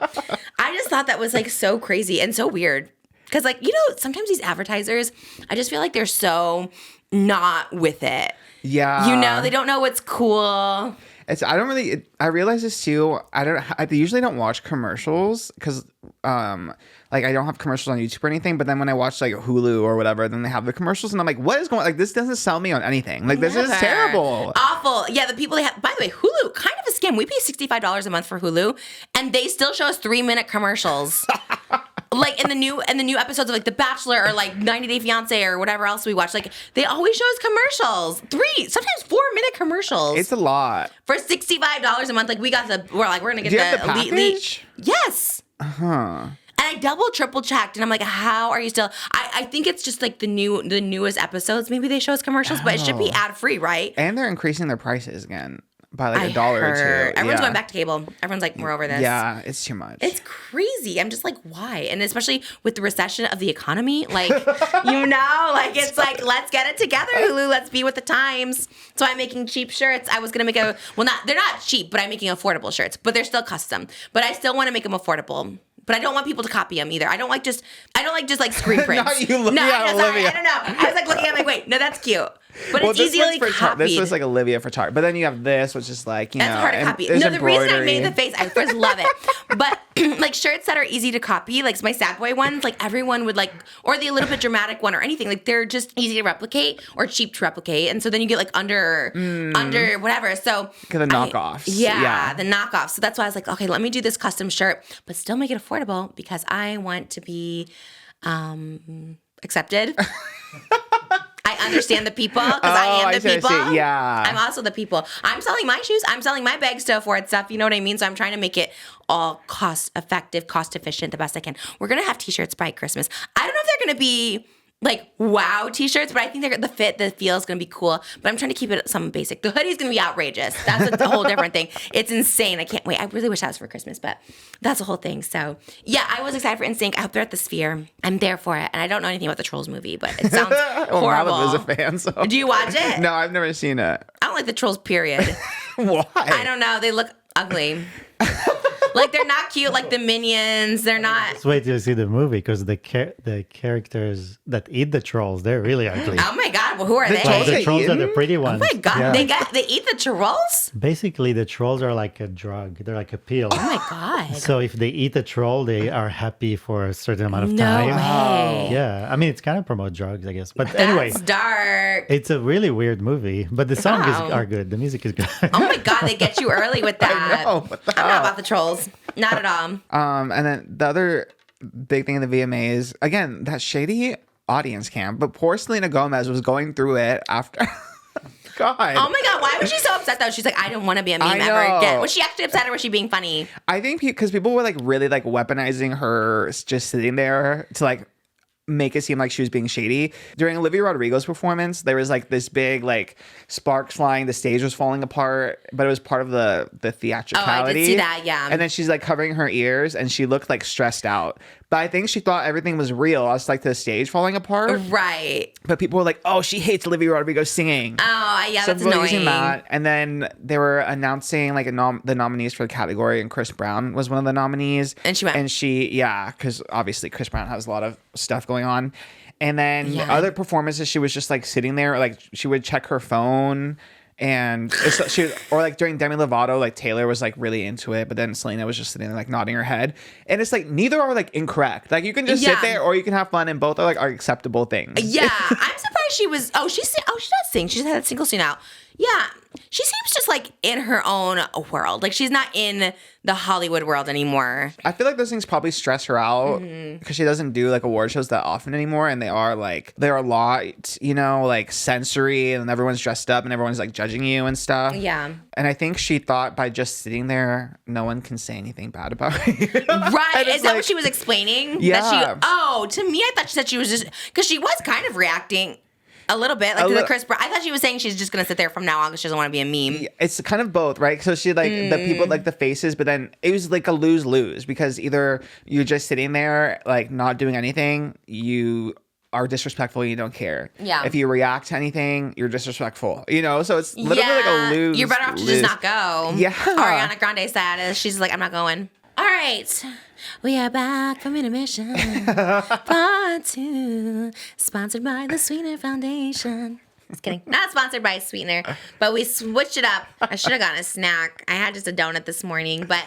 I just thought that was like so crazy and so weird. Because sometimes these advertisers, I just feel like they're so not with it. Yeah. They don't know what's cool. I realize this too. I usually don't watch commercials because like I don't have commercials on YouTube or anything. But then when I watch like Hulu or whatever, then they have the commercials, and I'm like, what is going? Like, this doesn't sell me on anything. Like, this is terrible, awful. Yeah, the people they have. By the way, Hulu, kind of a scam. We pay $65 a month for Hulu, and they still show us 3-minute commercials. Like in the new episodes of like The Bachelor or like 90 Day Fiance or whatever else we watch, like they always show us commercials. 3, sometimes 4-minute commercials. It's a lot for $65 a month. Like we're gonna get Do you have the the elite. package? Yes. And I triple checked, and I'm like, how are you still? I think it's just like the newest episodes. Maybe they show us commercials, but it should be ad free, right? And they're increasing their prices again by like $1 or $2. Everyone's going back to cable. Everyone's like, we're over this. Yeah, it's too much. It's crazy. I'm just like, why? And especially with the recession of the economy, like, like it's like, let's get it together, Hulu. Let's be with the times. So I'm making cheap shirts. I was gonna make they're not cheap, but I'm making affordable shirts. But they're still custom. But I still want to make them affordable. But I don't want people to copy them either. I don't like just like screen prints. Not you, no, yeah, sorry, Olivia. I don't know. I was like looking at it, like, wait, no, that's cute. But it's easily copied. This was like Olivia for Tart. But then you have this, which is like, that's hard to copy. No, the reason I made the face, I first love it. But like shirts that are easy to copy, like my Sad Boy ones, like everyone would like, or the a little bit dramatic one or anything, like they're just easy to replicate or cheap to replicate. And so then you get like under whatever. So the knockoffs. Yeah, the knockoffs. So that's why I was like, okay, let me do this custom shirt, but still make it affordable because I want to be accepted. understand the people because I am the see, people. Yeah. I'm also the people. I'm selling my shoes. I'm selling my bag to afford stuff. You know what I mean? So I'm trying to make it all cost effective, cost efficient, the best I can. We're going to have t-shirts by Christmas. I don't know if they're going to be like wow t-shirts, but I think the fit, the feel is going to be cool. But I'm trying to keep it something basic. The hoodie's going to be outrageous. That's a whole different thing. It's insane. I can't wait. I really wish that was for Christmas, but that's a whole thing. So yeah, I was excited for NSYNC. I hope they're at the Sphere. I'm there for it. And I don't know anything about the Trolls movie, but it sounds horrible. Malibu is a fan, so. Do you watch it? No, I've never seen it. I don't like the Trolls, period. Why? I don't know. They look ugly. Like they're not cute like the Minions. They're not. Let's wait till you see the movie because the characters that eat the trolls, they're really ugly. Oh my God! Well, who are they? trolls The trolls are the pretty ones. Oh my God! Yeah. They eat the trolls. Basically, the trolls are like a drug. They're like a pill. Oh my God! So if they eat a troll, they are happy for a certain amount of No time. way. Yeah, I mean, it's kind of promote drugs, I guess. But anyway, That's dark. it's a really weird movie. But the songs Wow. are good. The music is good. Oh my God! They get you early with that. know, what the I'm not hell? about the trolls. Not at all. And then the other big thing in the VMAs, again, that shady audience cam. But poor Selena Gomez was going through it after. God. Oh my God! Why was she so upset though? She's like, I don't want to be a meme I ever know. again. Was she actually upset or was she being funny? I think because people were like really like weaponizing her just sitting there to like make it seem like she was being shady. During Olivia Rodrigo's performance, there was like this big like sparks flying, the stage was falling apart, but it was part of the theatricality. Oh, I did see that, yeah. And then she's like covering her ears and she looked like stressed out. But I think she thought everything was real. I was like the stage falling apart. Right. But people were like, oh, she hates Olivia Rodrigo singing. Oh yeah, So that's people were using annoying. that. And then they were announcing like the nominees for the category, and Chris Brown was one of the nominees. And she went. And yeah, because obviously Chris Brown has a lot of stuff going on. And then Yeah. other performances, she was just like sitting there, like she would check her phone. And or like during Demi Lovato, like Taylor was like really into it, but then Selena was just sitting there like nodding her head. And it's like neither are like incorrect. Like you can just sit Yeah. there or you can have fun, and both are acceptable things. Yeah, I'm surprised she was. She does sing. She just had a single scene out. Yeah, she seems just like in her own world. Like she's not in the Hollywood world anymore. I feel like those things probably stress her out Mm-hmm. because she doesn't do like award shows that often anymore, and they're a lot, like sensory, and everyone's dressed up and everyone's like judging you and stuff. Yeah. And I think she thought by just sitting there, no one can say anything bad about you. Right. And it's Is that like- what she was explaining? Yeah. To me, I thought she said she was just because she was kind of reacting a little bit like A to the little- Chris Brown. I thought she was saying she's just gonna sit there from now on because she doesn't want to be a meme. It's kind of both, right? So she like the people like the faces, but then it was like a lose-lose because either you're just sitting there like not doing anything, you are disrespectful, you don't care. Yeah. If you react to anything, you're disrespectful. So it's literally like a lose. You're better off to just not go. Yeah. Ariana Grande status. She's like, I'm not going. All right. We are back from intermission. Part 2. Sponsored by the Sweetener Foundation. Just kidding. Not sponsored by Sweetener, but we switched it up. I should have gotten a snack. I had just a donut this morning, but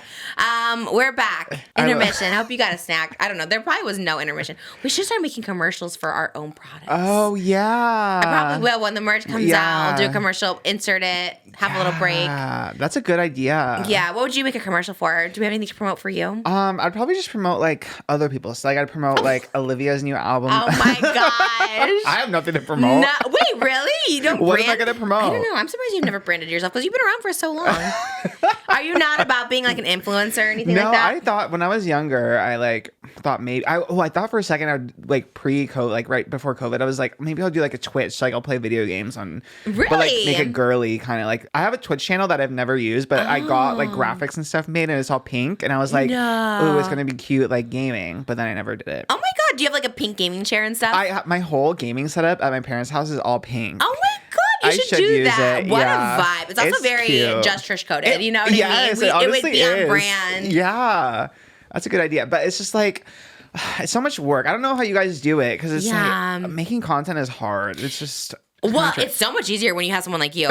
we're back. Intermission. I hope you got a snack. I don't know. There probably was no intermission. We should start making commercials for our own products. Oh yeah. I probably will when the merch comes out. I'll do a commercial, insert it, have a little break. Yeah, that's a good idea. Yeah, what would you make a commercial for? Do we have anything to promote for you? I'd probably just promote like other people's. Like I'd promote like Olivia's new album. Oh my gosh. I have nothing to promote. No, wait, really? You don't What am brand? I gonna promote? I don't know. I'm surprised you've never branded yourself because you've been around for so long. Are you not about being like an influencer or anything No, like that? I thought when I was younger, I like thought maybe I thought for a second I would like pre-COVID, like right before COVID, I was like maybe I'll do like a Twitch, like I'll play video games on, but like Really? make it girly kind of like. I have a Twitch channel that I've never used, but I got like graphics and stuff made and it's all pink, and I was like, No. oh, it's gonna be cute like gaming, but then I never did it. Oh my god, do you have like a pink gaming chair and stuff? My whole gaming setup at my parents' house is all pink. Oh my god, you I should should do use that. it, What yeah. a vibe. It's also It's very cute. just Trish coded. You know what Yes, I mean? it It would honestly be on is. brand. Yeah, that's a good idea. But it's just like it's so much work. I don't know how you guys do it because it's Yeah. like making content is hard. It's just Well, it's so much easier when you have someone like you.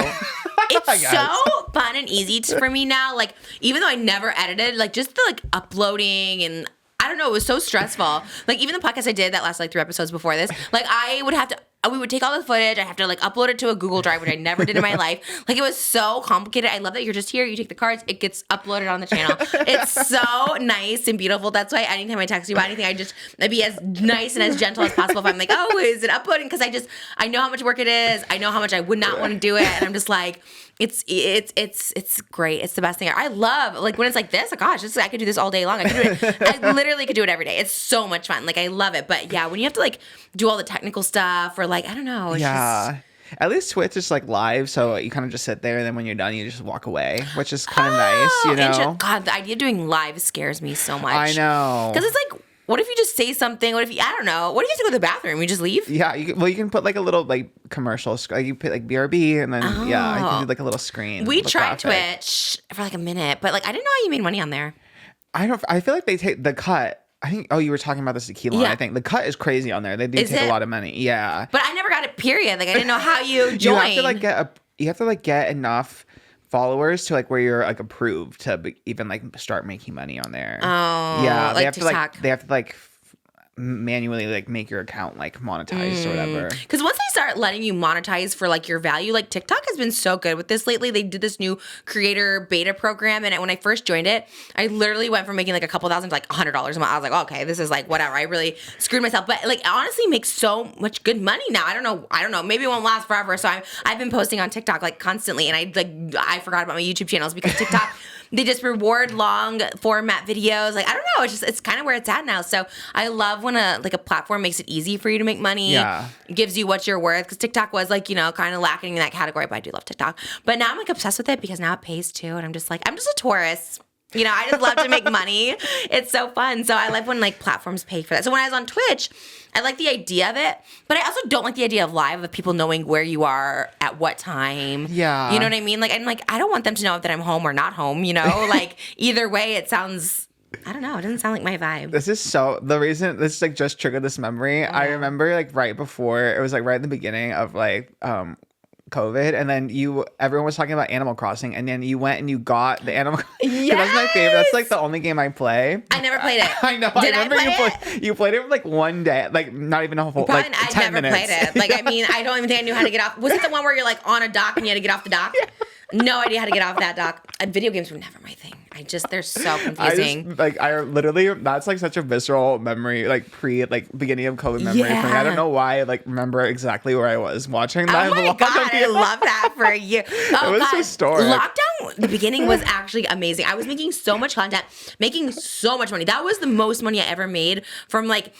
It's guess. so fun and easy for me now. Like, even though I never edited, like just the like uploading and I don't know, it was so stressful. Like even the podcast I did that last like 3 episodes before this, like I would have to we would take all the footage. I have to like upload it to a Google Drive, which I never did in my life. Like it was so complicated. I love that you're just here. You take the cards. It gets uploaded on the channel. It's so nice and beautiful. That's why anytime I text you about anything, I'd be as nice and as gentle as possible. If I'm like, oh, is it uploading? Because I know how much work it is. I know how much I would not want to do it. And I'm just like, it's great. It's the best thing. I love like when it's like this. Oh gosh, I could do this all day long. I could do it. I literally could do it every day. It's so much fun. Like I love it. But yeah, when you have to like do all the technical stuff or like I don't know. It's just, at least Twitch is like live, so you kind of just sit there, and then when you're done, you just walk away, which is kind of nice, you know. God, the idea of doing live scares me so much. I know, because it's like, what if you just say something? What if you, I don't know. What if you have to go to the bathroom? You just leave? Yeah, you can put like a little like commercial, like you put like BRB, and then you can do like a little screen. We tried Twitch for like a minute, but like I didn't know how you made money on there. I feel like they take the cut. I think. Oh, you were talking about the tequila. Yeah. I think the cut is crazy on there. They do take a lot of money. Yeah. But I never got it. Period. Like I didn't know how you join. You have to get enough followers to like where you're like approved to even like start making money on there. Oh. Yeah. Like TikTok. They have to like manually like make your account like monetized or whatever. Because once they start letting you monetize for like your value, like TikTok has been so good with this lately. They did this new creator beta program, and when I first joined it, I literally went from making like a couple thousand to like $100 a month. I was like, okay, this is like whatever. I really screwed myself, but like honestly, makes so much good money now. I don't know. Maybe it won't last forever. So I've been posting on TikTok like constantly, and I forgot about my YouTube channels because TikTok. They just reward long format videos. Like, I don't know. It's kind of where it's at now. So I love when a platform makes it easy for you to make money. Yeah. Gives you what you're worth. Because TikTok was like, kind of lacking in that category. But I do love TikTok. But now I'm like obsessed with it because now it pays too. And I'm just like, I'm just a tourist. I just love to make money. It's so fun. So I love when like platforms pay for that. So when I was on Twitch, I like the idea of it, but I also don't like the idea of live, of people knowing where you are at what time. Yeah. You know what I mean? Like, I'm like, I don't want them to know that I'm home or not home, Like either way, it sounds, I don't know. It doesn't sound like my vibe. This like just triggered this memory. I remember like right before, it was like right in the beginning of like, COVID, and then everyone was talking about Animal Crossing, and then you went and you got the Animal Crossing. Yes! That's my favorite. That's like the only game I play. I never played it. I know. Did I remember you played it for like one day, like not even a whole like 10 minutes. I never played it. Like, I mean, I don't even think I knew how to get off. Was it the one where you're like on a dock and you had to get off the dock? Yeah. No idea how to get off that dock. Video games were never my thing. They're so confusing. That's like such a visceral memory, like beginning of COVID memory for me. I don't know why I like remember exactly where I was watching that. Oh my God, I love that for you. Oh, it was historic. Lockdown, the beginning was actually amazing. I was making so much content, making so much money. That was the most money I ever made from like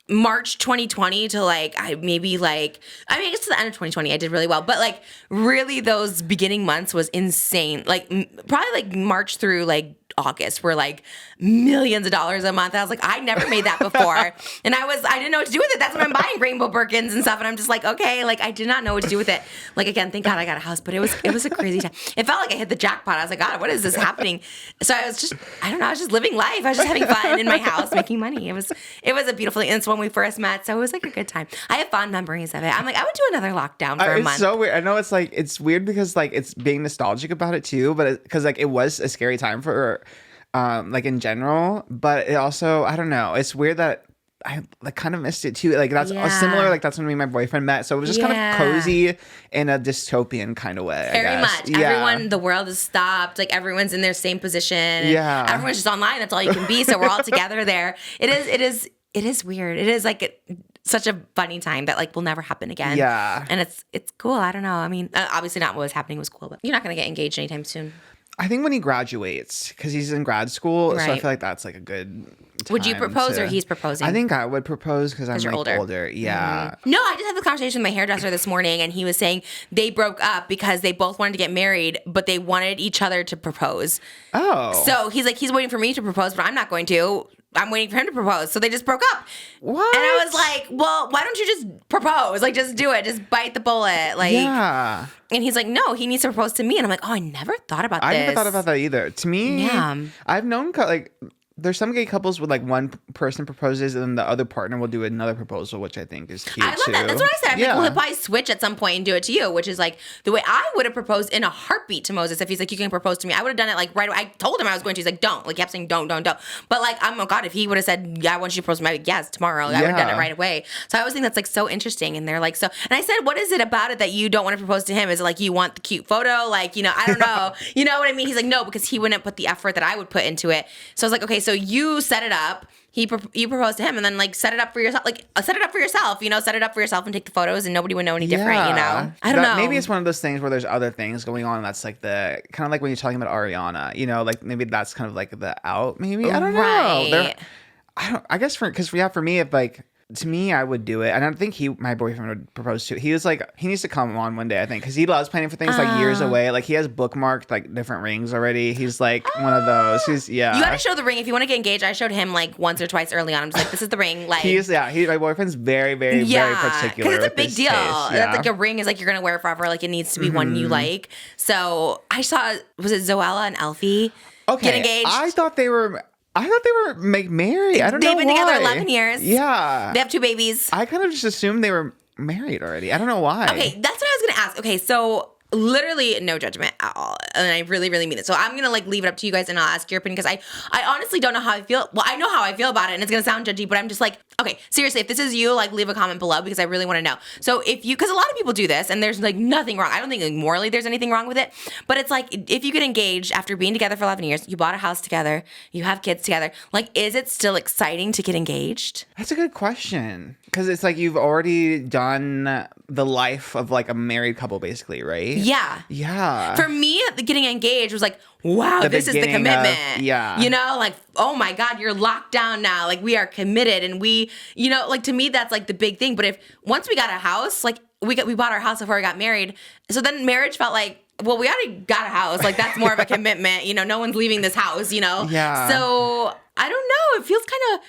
March 2020 to I guess to the end of 2020 I did really well, but like really those beginning months was insane. Like probably like March through like August were like millions of dollars a month. I was like, I never made that before. And I didn't know what to do with it. That's when I'm buying rainbow Birkins and stuff. And I'm just like, okay, like I did not know what to do with it. Like again, thank God I got a house, but it was a crazy time. It felt like I hit the jackpot. I was like, God, what is this happening? So I was just living life. I was just having fun in my house, making money. It was a beautiful thing. And it's when we first met. So it was like a good time. I have fond memories of it. I'm like, I would do another lockdown for a month. It's so weird. I know it's weird because like it's being nostalgic about it too, but because like it was a scary time for like in general, but it also, I don't know, it's weird that I like kind of missed it too. Like that's similar. Like that's when me and my boyfriend met. So it was just kind of cozy in a dystopian kind of way. Very much. Yeah. Everyone, the world is stopped. Like everyone's in their same position. Yeah. Everyone's just online. That's all you can be. So we're all together there. It is weird. It is like such a funny time that like will never happen again. Yeah. And it's cool. I don't know. I mean, obviously not what was happening was cool, but you're not going to get engaged anytime soon. I think when he graduates, because he's in grad school, right. So I feel like that's like a good time. Would you propose or he's proposing? I think I would propose because I'm like older. Yeah. Mm-hmm. No, I just had the conversation with my hairdresser this morning, and he was saying they broke up because they both wanted to get married, but they wanted each other to propose. Oh. So he's like, he's waiting for me to propose, but I'm not going to. I'm waiting for him to propose. So they just broke up. What? And I was like, well, why don't you just propose? Like, just do it. Just bite the bullet. Like, yeah. And he's like, no, he needs to propose to me. And I'm like, oh, I never thought about this. I never thought about that either. To me, I've known, like, there's some gay couples with like one person proposes and then the other partner will do another proposal, which I think is cute. I love that. That's what I said. I'm like, well, he'll probably switch at some point and do it to you, which is like the way I would have proposed in a heartbeat to Moses. If he's like, you can propose to me, I would have done it like right away. I told him I was going to. He's like, don't. Like, he kept saying, don't. But like, oh God, if he would have said, yeah, I want you to propose to me, I'd be like, yes, tomorrow. I would have done it right away. So I always think that's like so interesting. And they're like, so, and I said, what is it about it that you don't want to propose to him? Is it like you want the cute photo? Like, you know, I don't know. You know what I mean? He's like, no, because he wouldn't put the effort that I would put into it. So I was like, okay, so you set it up. You proposed to him and then like set it up for yourself. Like set it up for yourself, you know, set it up for yourself and take the photos and nobody would know any different, you know? I don't know. Maybe it's one of those things where there's other things going on. That's like the kind of like when you're talking about Ariana, you know, like maybe that's kind of like the out, maybe. I don't know. I guess for me, if like, to me, I would do it. And I don't think my boyfriend would propose to. He was like, he needs to come on one day, I think, because he loves planning for things like years away. Like he has bookmarked like different rings already. He's like one of those. You got to show the ring if you want to get engaged. I showed him like once or twice early on. I'm just like, this is the ring. Like my boyfriend's very, very, very particular. Because it's a big deal. That's like a ring is like you're gonna wear it forever. Like it needs to be one you like. So I saw, was it Zoella and Elfie get engaged? I thought they were married. I don't know why. They've been together 11 years. Yeah. They have 2 babies. I kind of just assumed they were married already. I don't know why. Okay, that's what I was going to ask. Okay, so literally no judgment at all. And I really, really mean it. So I'm going to like leave it up to you guys and I'll ask your opinion because I honestly don't know how I feel. Well, I know how I feel about it and it's going to sound judgy, but I'm just like, okay, seriously, if this is you, like leave a comment below because I really want to know. So because a lot of people do this and there's like nothing wrong. I don't think like morally there's anything wrong with it, but it's like if you get engaged after being together for 11 years, you bought a house together, you have kids together, like is it still exciting to get engaged? That's a good question. Because it's like you've already done the life of like a married couple basically, right? Yeah. Yeah. For me, getting engaged was like, wow, this is the commitment. You know, like, oh my God, you're locked down now. Like we are committed and we, you know, like to me, that's like the big thing. But if once we got a house, like we bought our house before we got married. So then marriage felt like, well, we already got a house. Like that's more of a commitment. You know, no one's leaving this house, you know? Yeah. So I don't know. It feels kind of,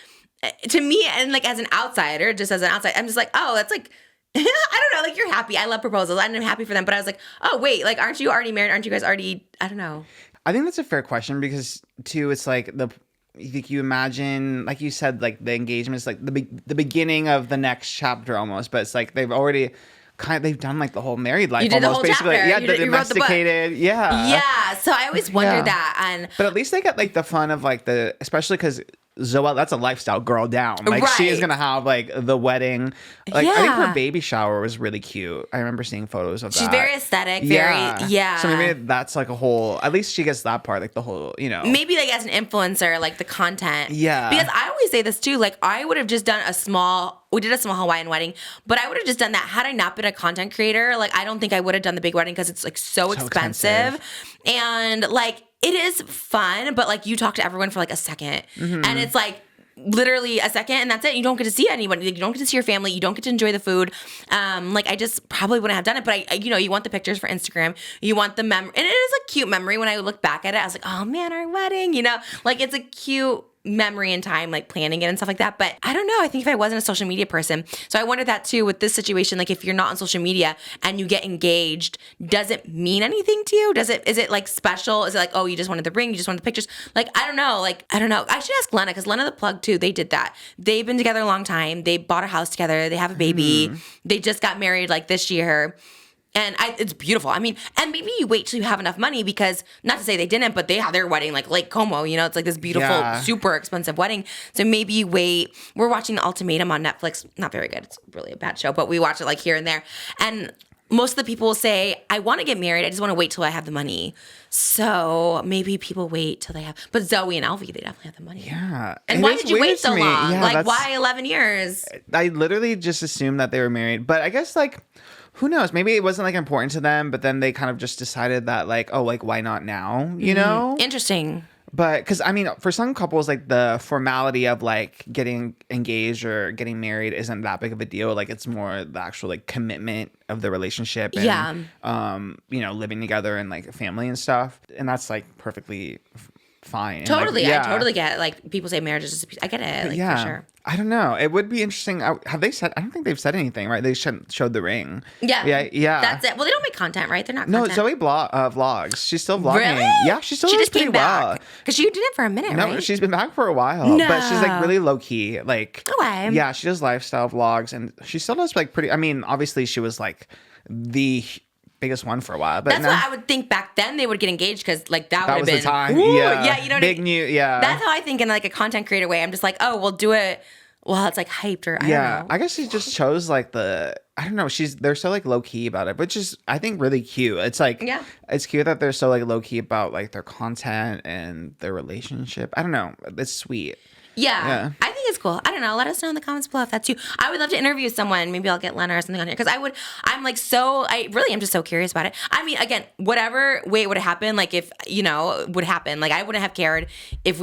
to me, and like as an outsider, just as an outsider, I'm just like, oh, that's like, I don't know, like you're happy. I love proposals and I'm happy for them. But I was like, oh, wait, like, aren't you already married? Aren't you guys already, I don't know. I think that's a fair question because too, it's like you imagine, like you said, like the engagement is like the beginning of the next chapter almost, but it's like they've already they've done like the whole married life. You did almost, the whole basically. chapter. Yeah, the domesticated. Yeah. So I always wondered that. But at least they got like the fun of like especially because Zoella, that's a lifestyle girl down. Like she is gonna have like the wedding. Like I think her baby shower was really cute. I remember seeing photos of that. She's very aesthetic. So maybe that's like a whole. At least she gets that part, like the whole. You know. Maybe like as an influencer, like the content. Yeah. Because I always say this too. Like I would have just done we did a small Hawaiian wedding, but I would have just done that had I not been a content creator. Like I don't think I would have done the big wedding because it's like so expensive. And like it is fun, but like you talk to everyone for like a second and it's like literally a second and that's it. You don't get to see anyone. You don't get to see your family. You don't get to enjoy the food. Like I just probably wouldn't have done it, but I you know, you want the pictures for Instagram. You want the memory. And it is a cute memory. When I look back at it, I was like, oh man, our wedding, you know, like it's a cute memory and time, like planning it and stuff like that. But I don't know. I think if I wasn't a social media person, so I wondered that too with this situation. Like if you're not on social media and you get engaged, does it mean anything to you? Is it like special? Is it like, oh, you just wanted the ring, you just wanted the pictures? Like I don't know. I should ask Lena because Lena the Plug too. They did that. They've been together a long time. They bought a house together. They have a baby. They just got married like this year. And it's beautiful. I mean, and maybe you wait till you have enough money because, not to say they didn't, but they have their wedding like Lake Como, you know, it's like this beautiful, super expensive wedding. So maybe you wait. We're watching The Ultimatum on Netflix. Not very good. It's really a bad show, but we watch it like here and there. And most of the people will say, I want to get married. I just want to wait till I have the money. So maybe people wait till they have, but Zoe and Elvie, they definitely have the money. Yeah. And why did you wait so long? Yeah, like why 11 years? I literally just assumed that they were married, but I guess like, who knows? Maybe it wasn't like important to them, but then they kind of just decided that like, oh, like why not now? You know? Interesting. But because I mean, for some couples, like the formality of like getting engaged or getting married isn't that big of a deal. Like it's more the actual like commitment of the relationship and you know, living together and like family and stuff. And that's like perfectly fine. And, Totally. like, yeah. I totally get it. Like, people say marriage is just a piece. I get it. Like, for sure. I don't know. It would be interesting. Have they said? I don't think they've said anything, right? They showed the ring. Yeah. That's it. Well, they don't make content, right? They're not. No, content. Zoe vlogs. She's still vlogging. Really? Yeah, she still She does just pretty came well. back because she did it for a minute, No, right? she's been back for a while, but she's like really low key. Like, Okay. yeah, she does lifestyle vlogs, and she still does like pretty. I mean, obviously, she was like the biggest one for a while, but that's why I would think back then they would get engaged because like that would have was been the time. Woo, Yeah, you know what big I mean? new. Yeah, That's how I think in like a content creator way. I'm just like, oh, we'll do it. Well, it's like hyped or I don't know. I guess she just chose like I don't know. They're so like low key about it, which is I think really cute. It's like it's cute that they're so like low key about like their content and their relationship. I don't know. It's sweet. Yeah. I think it's cool. I don't know. Let us know in the comments below if that's you. I would love to interview someone. Maybe I'll get Lena or something on here because I'm like I really am just so curious about it. I mean, again, whatever way it would have happened, like if, would happen, like I wouldn't have cared if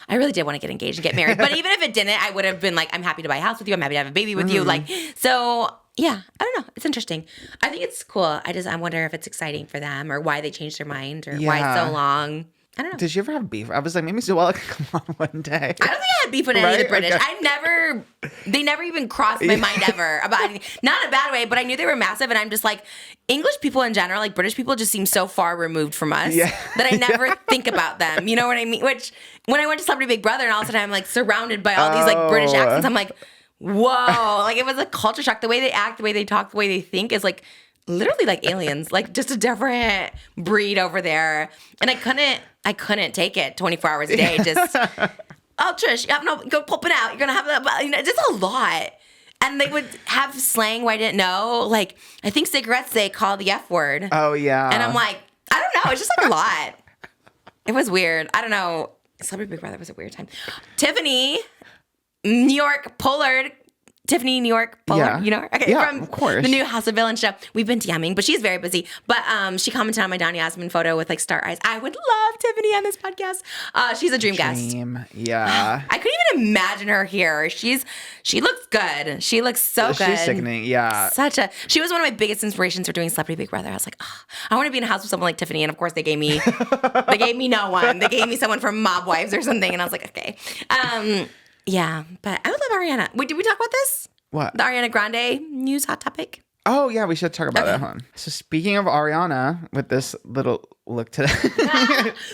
I really did want to get engaged and get married. But even if it didn't, I would have been like, I'm happy to buy a house with you. I'm happy to have a baby with you. Like, so yeah, I don't know. It's interesting. I think it's cool. I wonder if it's exciting for them or why they changed their mind or why it's so long. I don't know. Did you ever have beef? I was like, maybe Zoella could come on one day. I don't think I had beef with any of the British. Okay. They never even crossed my mind ever about anything. Not in a bad way, but I knew they were massive. And I'm just like, English people in general, like British people just seem so far removed from us that I never think about them. You know what I mean? Which when I went to Celebrity Big Brother and all of a sudden I'm like surrounded by all these like British accents, I'm like, whoa. Like it was a culture shock. The way they act, the way they talk, the way they think is like literally like aliens, like just a different breed over there. And I couldn't take it 24 hours a day. Just, oh, Trish, go pulping out. You're going to have just a lot. And they would have slang where I didn't know. Like, I think cigarettes, they call the F word. Oh, yeah. And I'm like, I don't know. It's just like a lot. It was weird. I don't know. Celebrity Big Brother was a weird time. Tiffany, New York Pollard, you know her? Okay, from of course. the new House of Villains show. We've been DMing, but she's very busy. But she commented on my Donny Osmond photo with like star eyes. I would love Tiffany on this podcast. She's a dream guest. Yeah. I couldn't even imagine her here. She looks good. She looks so good. She's sickening, yeah. She was one of my biggest inspirations for doing Celebrity Big Brother. I was like, oh, I want to be in a house with someone like Tiffany. And of course they gave me no one. They gave me someone from Mob Wives or something. And I was like, okay. Yeah, but I would love Ariana. Wait, did we talk about this? What? The Ariana Grande news hot topic? Oh, yeah, we should talk about that one. So speaking of Ariana, with this little look today.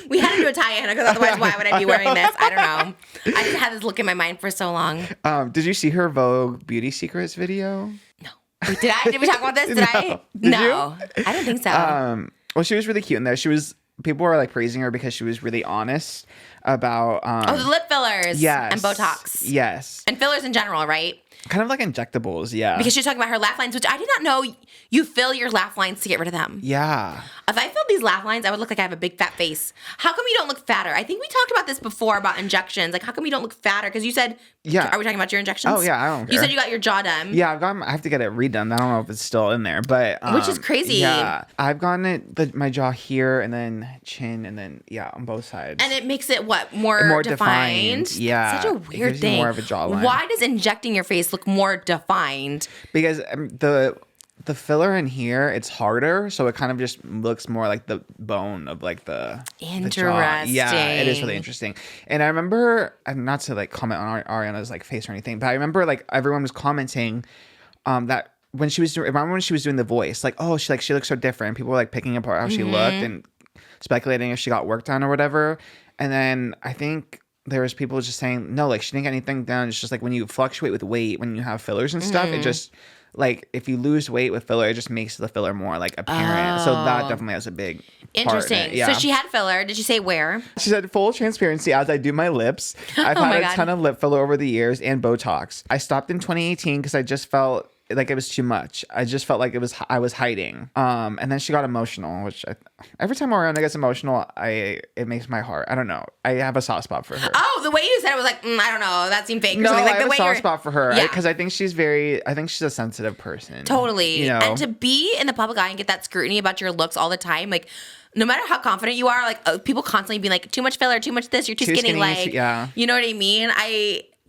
We had to do a tie-in because otherwise why would I be wearing this? I don't know. I just had this look in my mind for so long. Did you see her Vogue Beauty Secrets video? No. Wait, did we talk about this? Did No. I don't think so. Well, she was really cute in there. People were like praising her because she was really honest about the lip fillers and Botox. Yes. And fillers in general, right? Kind of like injectables, yeah. Because she's talking about her laugh lines, which I did not know you fill your laugh lines to get rid of them. Yeah. If I filled these laugh lines, I would look like I have a big fat face. How come you don't look fatter? I think we talked about this before about injections. Like, how come you don't look fatter? Because you said, are we talking about your injections? Oh, yeah, I don't care. You said you got your jaw done. Yeah, I have to get it redone. I don't know if it's still in there, but. Which is crazy. Yeah. I've gotten my jaw here and then chin and then, on both sides. And it makes it more defined? Yeah. Such a weird thing. More of a jawline. Why does injecting your face look more defined? Because the filler in here, it's harder, so it kind of just looks more like the bone of like the jaw. Yeah, it is really interesting. And I remember, not to like comment on Ariana's like face or anything, but I remember like everyone was commenting that when she was doing the voice, like, oh, she looks so different. People were like picking apart how she looked and speculating if she got work done or whatever. And then I think there was people just saying, no, like she didn't get anything done. It's just like when you fluctuate with weight, when you have fillers and stuff, it just like if you lose weight with filler, it just makes the filler more like apparent. So that definitely has a big interesting part in it. Yeah. So she had filler. Did she say where? She said, full transparency, as I do my lips, I've had a ton of lip filler over the years and Botox. I stopped in 2018 because I just felt like it was too much. I just felt like I was hiding. And then she got emotional, which every time Ariana gets emotional, it makes my heart. I don't know. I have a soft spot for her. Oh, the way you said it was like, I don't know. That seemed fake. Or no, something. Like I have the a soft spot for her because I think she's a sensitive person. Totally. You know? And to be in the public eye and get that scrutiny about your looks all the time, like no matter how confident you are, like people constantly being like, too much filler, too much this, you're too skinny. Like, yeah. You know what I mean?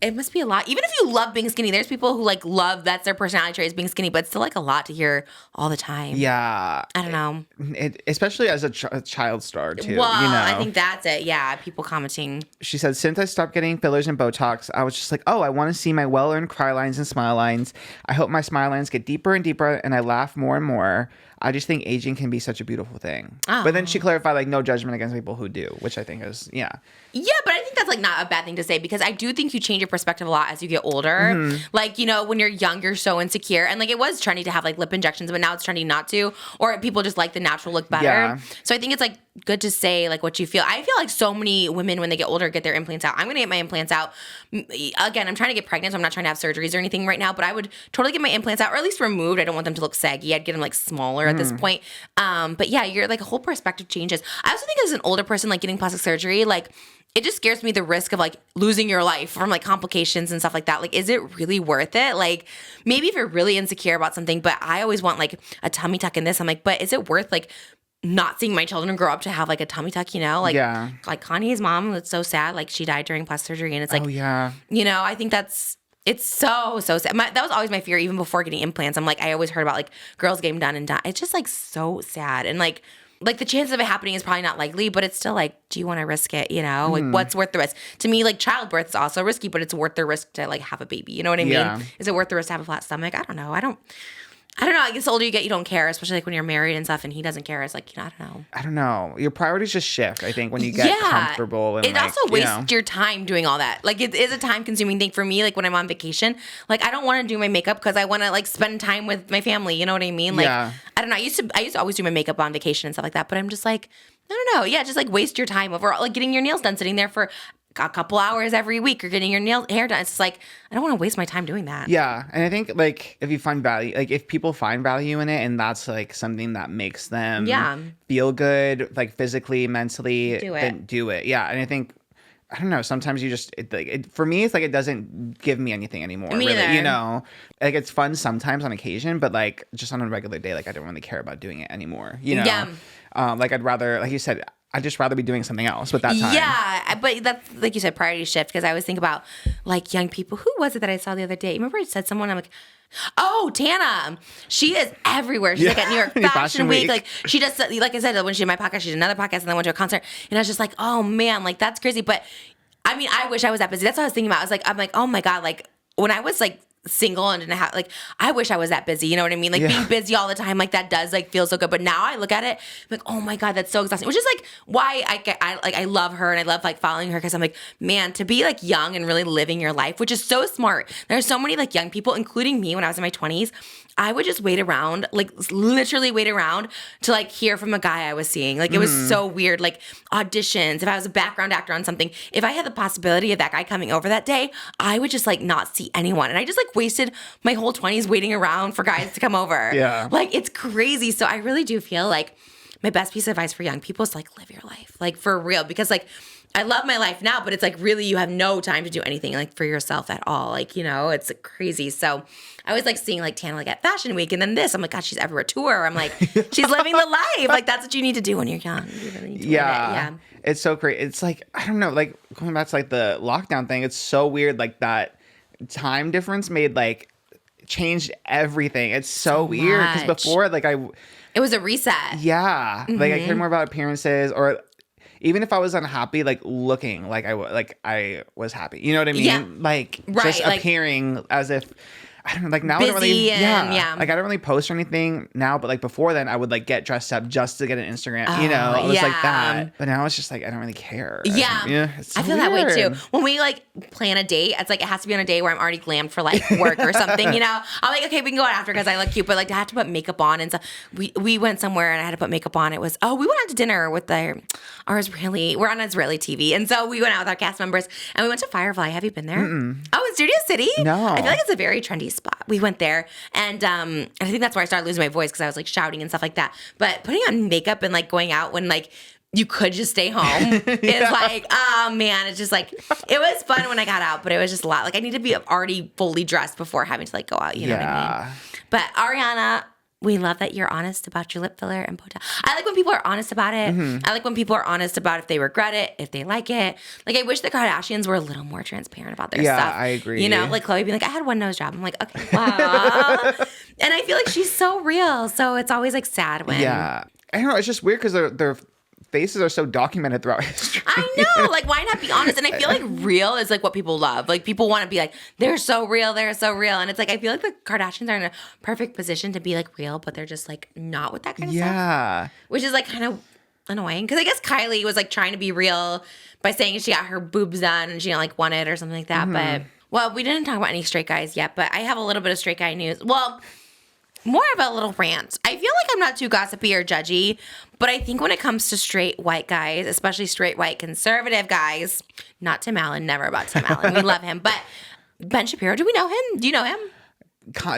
it must be a lot. Even if you love being skinny, there's people who like love that's their personality trait is being skinny, but it's still like a lot to hear all the time. Yeah. I don't know. Especially as a child star too. Well, you know? I think that's it. Yeah, people commenting. She said, since I stopped getting fillers and Botox, I was just like, oh, I want to see my well-earned cry lines and smile lines. I hope my smile lines get deeper and deeper and I laugh more and more. I just think aging can be such a beautiful thing. Oh. But then she clarified, like, no judgment against people who do, which I think is, Yeah, but I think that's, like, not a bad thing to say because I do think you change your perspective a lot as you get older. Mm-hmm. Like, you know, when you're young, you're so insecure. And, like, it was trendy to have, like, lip injections, but now it's trendy not to. Or people just like the natural look better. Yeah. So I think it's, like, good to say, like, what you feel. I feel like so many women, when they get older, get their implants out. I'm going to get my implants out. Again, I'm trying to get pregnant, so I'm not trying to have surgeries or anything right now, but I would totally get my implants out, or at least removed. I don't want them to look saggy. I'd get them, like, smaller at this point. But yeah, you're like a whole perspective changes. I also think as an older person, like getting plastic surgery, like it just scares me the risk of like losing your life from like complications and stuff like that. Like, is it really worth it? Like maybe if you're really insecure about something, but I always want like a tummy tuck in this. I'm like, but is it worth like not seeing my children grow up to have like a tummy tuck, you know? Like, like Kanye's mom, it's so sad. Like she died during plastic surgery and it's like, you know, I think it's so sad. That was always my fear, even before getting implants. I'm like, I always heard about like girls getting done and done. It's just like so sad. And like the chances of it happening is probably not likely, but it's still like, do you want to risk it? You know, like what's worth the risk? To me, like childbirth is also risky, but it's worth the risk to like have a baby. You know what I mean? Is it worth the risk to have a flat stomach? I don't know. I don't know. I guess the older you get, you don't care, especially like when you're married and stuff and he doesn't care. It's like, you know, I don't know. Your priorities just shift, I think, when you get comfortable. And it like, also wastes your time doing all that. Like it is a time consuming thing for me. Like when I'm on vacation, like I don't want to do my makeup because I want to like spend time with my family. You know what I mean? Like, I don't know. I used to always do my makeup on vacation and stuff like that. But I'm just like, I don't know. Yeah, just like waste your time over like getting your nails done, sitting there for a couple hours every week or getting your hair done. It's like, I don't want to waste my time doing that. Yeah. And I think like if you find value, like if people find value in it and that's like something that makes them feel good, like physically, mentally, then do it. Yeah. And I think, I don't know, sometimes you just, for me, it's like it doesn't give me anything anymore. Me really, either. you know? Like it's fun sometimes on occasion, but like just on a regular day, like I don't really care about doing it anymore, you know? Yeah. Like I'd rather, like you said, I'd just rather be doing something else with that time. Yeah, but that's, like you said, priority shift, because I always think about, like, young people. Who was it that I saw the other day? Remember I said someone, I'm like, oh, Tana. She is everywhere. She's like at New York Fashion Week. Like, she does, like I said, when she did my podcast, she did another podcast, and then went to a concert. And I was just like, oh, man, like, that's crazy. But, I mean, I wish I was that busy. That's what I was thinking about. I'm like, oh, my God. Like, when I was, like, single and didn't have, like, I wish I was that busy, you know what I mean? Like being busy all the time, like that does like feel so good. But now I look at it, I'm like, oh my God, that's so exhausting. Which is like why I love her and I love like following her, because I'm like, man, to be like young and really living your life, which is so smart. There's so many like young people, including me when I was in my 20s. I would just wait around, like literally wait around to like hear from a guy I was seeing. Like it was so weird. Like auditions, if I was a background actor on something, if I had the possibility of that guy coming over that day, I would just like not see anyone. And I just like wasted my whole 20s waiting around for guys to come over. Yeah. Like it's crazy. So I really do feel like my best piece of advice for young people is like live your life, like for real. Because like I love my life now, but it's like really you have no time to do anything like for yourself at all. Like, you know, it's crazy. So I was like seeing like Tana like at Fashion Week and then this. I'm like, God, she's everywhere. Tour. I'm like, she's living the life. Like that's what you need to do when you're young. You really need to live it. Yeah. It's so great. It's like, I don't know, like going back to like the lockdown thing, it's so weird. Like that time difference made like changed everything. It's so weird. Because before like it was a reset. Yeah. Mm-hmm. Like I cared more about appearances, or even if I was unhappy, like looking like I was happy. You know what I mean? Yeah. Like just like, appearing as if, I don't know, like now busy I don't really, and, like I don't really post or anything now, but like before then I would like get dressed up just to get an Instagram, you know, it was like that. But now it's just like, I don't really care. Yeah. It's so I feel weird. that way too. When we like plan a date, it's like, it has to be on a day where I'm already glammed for like work or something, you know? I'm like, okay, we can go out after because I look cute, but like I have to put makeup on and stuff. We went somewhere and I had to put makeup on. It was, we went out to dinner with we're on Israeli TV. And so we went out with our cast members and we went to Firefly. Have you been there? Oh, in Studio City? No. I feel like it's a very trendy spot. We went there and I think that's where I started losing my voice because I was like shouting and stuff like that. But putting on makeup and like going out when like you could just stay home is like, oh man, it's just like, it was fun when I got out, but it was just a lot. Like I need to be already fully dressed before having to like go out, you know what I mean? But Ariana, we love that you're honest about your lip filler and Botox. I like when people are honest about it. I like when people are honest about if they regret it, if they like it. Like, I wish the Kardashians were a little more transparent about their stuff. Yeah, I agree. You know, like Khloe being like, I had one nose job. I'm like, okay, wow. And I feel like she's so real. So it's always like sad when. Yeah. I don't know. It's just weird because their faces are so documented throughout history. I know. Like, why not be honest? And I feel like real is like what people love. Like, people want to be like, they're so real. They're so real. And it's like, I feel like the Kardashians are in a perfect position to be like real, but they're just like not with that kind of stuff. Yeah. Which is like kind of annoying. Because I guess Kylie was like trying to be real by saying she got her boobs done and she didn't like want it or something like that. But, well, we didn't talk about any straight guys yet, but I have a little bit of straight guy news. Well, more of a little rant. I feel like I'm not too gossipy or judgy, but I think when it comes to straight white guys, especially straight white conservative guys, not Tim Allen, never about Tim Allen. We love him. But Ben Shapiro, do we know him? Do you know him?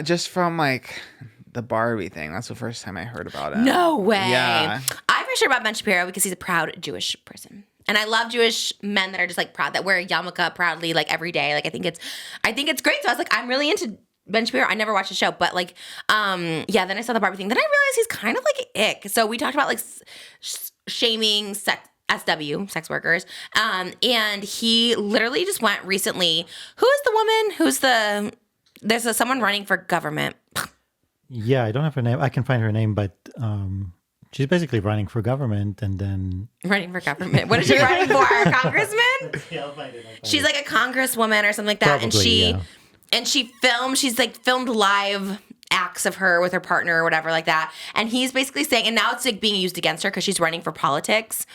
Just from like the Barbie thing. That's the first time I heard about it. No way. Yeah. I'm for sure about Ben Shapiro because he's a proud Jewish person. And I love Jewish men that are just like proud, that wear a yarmulke proudly like every day. Like, I think it's great. So I was like, I'm really into Ben Shapiro. I never watched the show, but like, then I saw the Barbie thing. Then I realized he's kind of like an ick. So we talked about like shaming sex workers. And he literally just went recently. Who is the woman? There's someone running for government. Yeah, I don't have her name. I can find her name, but she's basically running for government and then... Running for government. What is she running for? A congressman? Yeah, I'll find it. She's like a congresswoman or something like that. Probably, And she's like filmed live acts of her with her partner or whatever like that. And he's basically saying, and now it's like being used against her because she's running for politics.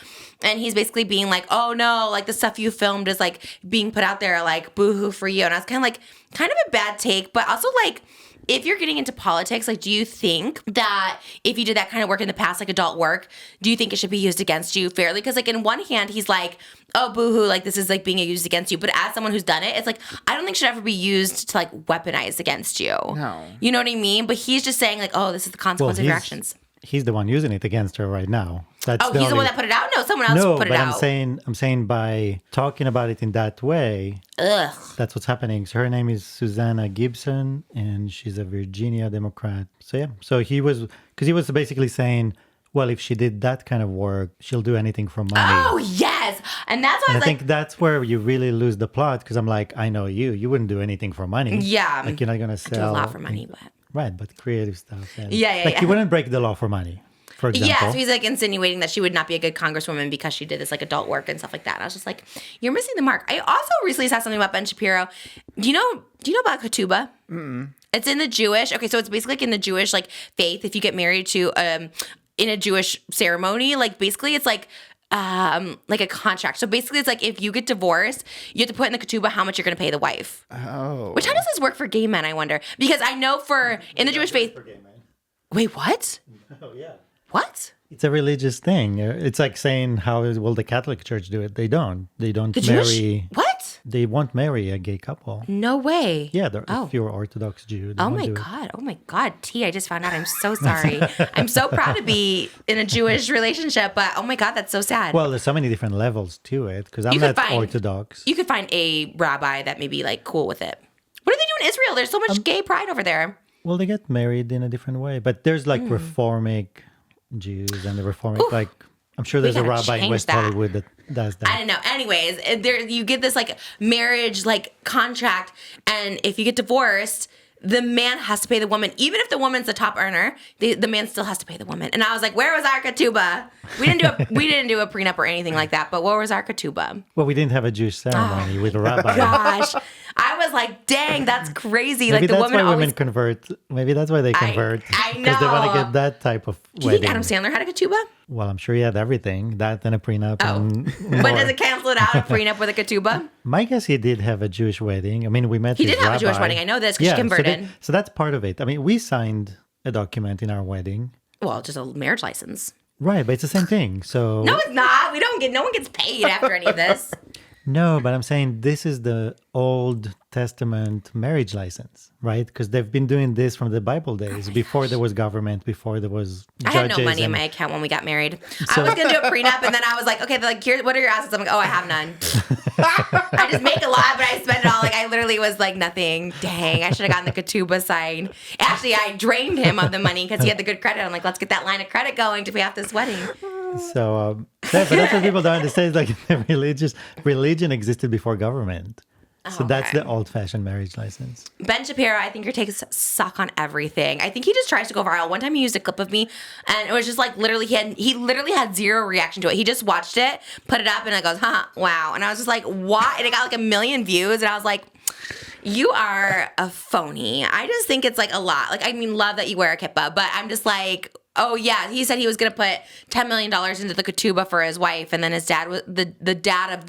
And he's basically being like, oh no, like the stuff you filmed is like being put out there, like boohoo for you. And I was kind of a bad take, but also like, if you're getting into politics, like, do you think that if you did that kind of work in the past, like adult work, do you think it should be used against you fairly? Because, like, in one hand, he's like, oh, boo-hoo, like, this is, like, being used against you. But as someone who's done it, it's like, I don't think it should ever be used to, like, weaponize against you. No. You know what I mean? But he's just saying, like, oh, this is the consequence of your actions. He's the one using it against her right now. He's the one that put it out? No, someone else put it out. I'm saying by talking about it in that way, that's what's happening. So her name is Susanna Gibson, and she's a Virginia Democrat. So yeah, so he was basically saying, well, if she did that kind of work, she'll do anything for money. Oh, yes. And that's why I think that's where you really lose the plot, because I'm like, I know you wouldn't do anything for money. Yeah. Like, you're not going to sell. I do a lot for money, but. Right, but creative stuff. And yeah. you wouldn't break the law for money, for example. Yeah, so he's like insinuating that she would not be a good congresswoman because she did this like adult work and stuff like that. And I was just like, you're missing the mark. I also recently saw something about Ben Shapiro. Do you know about ketubah? It's in the Jewish. Okay, so it's basically like in the Jewish like faith. If you get married to in a Jewish ceremony, like basically it's like a contract. So basically it's like if you get divorced, you have to put in the ketubah how much you're going to pay the wife. Oh. Which, how does this work for gay men, I wonder? Because I know in the Jewish faith. For gay men. Wait, what? Oh, yeah. What? It's a religious thing. It's like saying, how will the Catholic Church do it? They don't. They don't The marry. Jewish? What? They won't marry a gay couple. No way. Yeah, if you're Orthodox Jew. Oh my God. T, I just found out. I'm so sorry. I'm so proud to be in a Jewish relationship, but oh my God, that's so sad. Well, there's so many different levels to it because I'm not Orthodox. You could find a rabbi that may be like cool with it. What do they do in Israel? There's so much gay pride over there. Well, they get married in a different way, but there's like Reformic Jews and the Reformic, like I'm sure there's a rabbi in West Hollywood that does that. I don't know. Anyways, you get this like marriage like contract, and if you get divorced, the man has to pay the woman, even if the woman's the top earner. The man still has to pay the woman. And I was like, where was our ketubah? We didn't do a prenup or anything like that. But where was our ketubah? Well, we didn't have a Jewish ceremony with a rabbi. Gosh, I was like, dang, that's crazy. Maybe like the that's woman why always women convert. Maybe that's why they convert. I know. Because they want to get that type of Do you wedding. think Adam Sandler had a ketubah? Well, I'm sure he had everything. That and a prenup. Oh. And But does it cancel it out, a prenup with a ketubah? My guess he did have a Jewish wedding. I mean, we met He his did have a Jewish rabbi. wedding. I know this because she converted. So that's part of it. I mean, we signed a document in our wedding. Well, just a marriage license. Right, but it's the same thing. So No, it's not. No one gets paid after any of this. No, but I'm saying this is the Old Testament marriage license, right? Because they've been doing this from the Bible days, before there was government, before there was judges. I had no money in my account when we got married. I was going to do a prenup, and then I was like, okay, they're like, here, what are your assets? I'm like, oh, I have none. I just make a lot, but I spend it all. Like, I literally was like, nothing. Dang, I should have gotten the Ketubah sign. Actually, I drained him of the money because he had the good credit. I'm like, let's get that line of credit going to pay off this wedding. So, but that's what people don't understand. Like, religion existed before government. So that's the old-fashioned marriage license. Ben Shapiro, I think your takes suck on everything. I think he just tries to go viral. One time he used a clip of me, and it was just like literally he literally had zero reaction to it. He just watched it, put it up, and it goes, wow. And I was just like, what? And it got like 1 million views, and I was like, you are a phony. I just think it's like a lot. Like, I mean, love that you wear a kippah, but I'm just like, oh yeah, he said he was gonna put $10 million into the ketubah for his wife, and then his dad was the dad of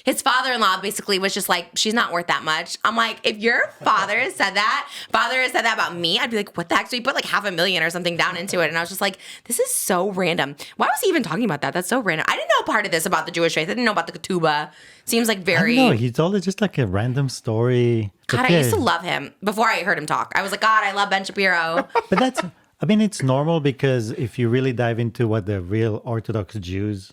his father-in-law basically was just like, she's not worth that much. I'm like, if your father said that about me, I'd be like, what the heck? So he put like $500,000 or something down into it. And I was just like, this is so random. Why was he even talking about that? That's so random. I didn't know part of this about the Jewish faith. I didn't know about the ketubah. Seems like very... No, he told it just like a random story. God, I used to love him before I heard him talk. I was like, God, I love Ben Shapiro. But it's normal because if you really dive into what the real Orthodox Jews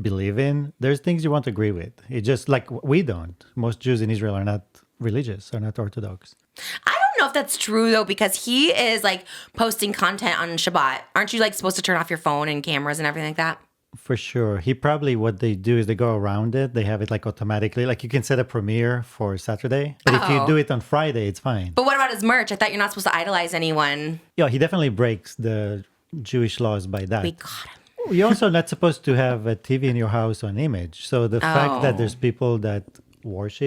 believe in, there's things you won't agree with. It's just like we don't. Most Jews in Israel are not religious, are not Orthodox. I don't know if that's true though, because he is like posting content on Shabbat. Aren't you like supposed to turn off your phone and cameras and everything like that? For sure. What they do is they go around it. They have it like automatically. Like you can set a premiere for Saturday. But if you do it on Friday, it's fine. But what about his merch? I thought you're not supposed to idolize anyone. Yeah, he definitely breaks the Jewish laws by that. We got him. You're also not supposed to have a TV in your house on image. So the fact that there's people that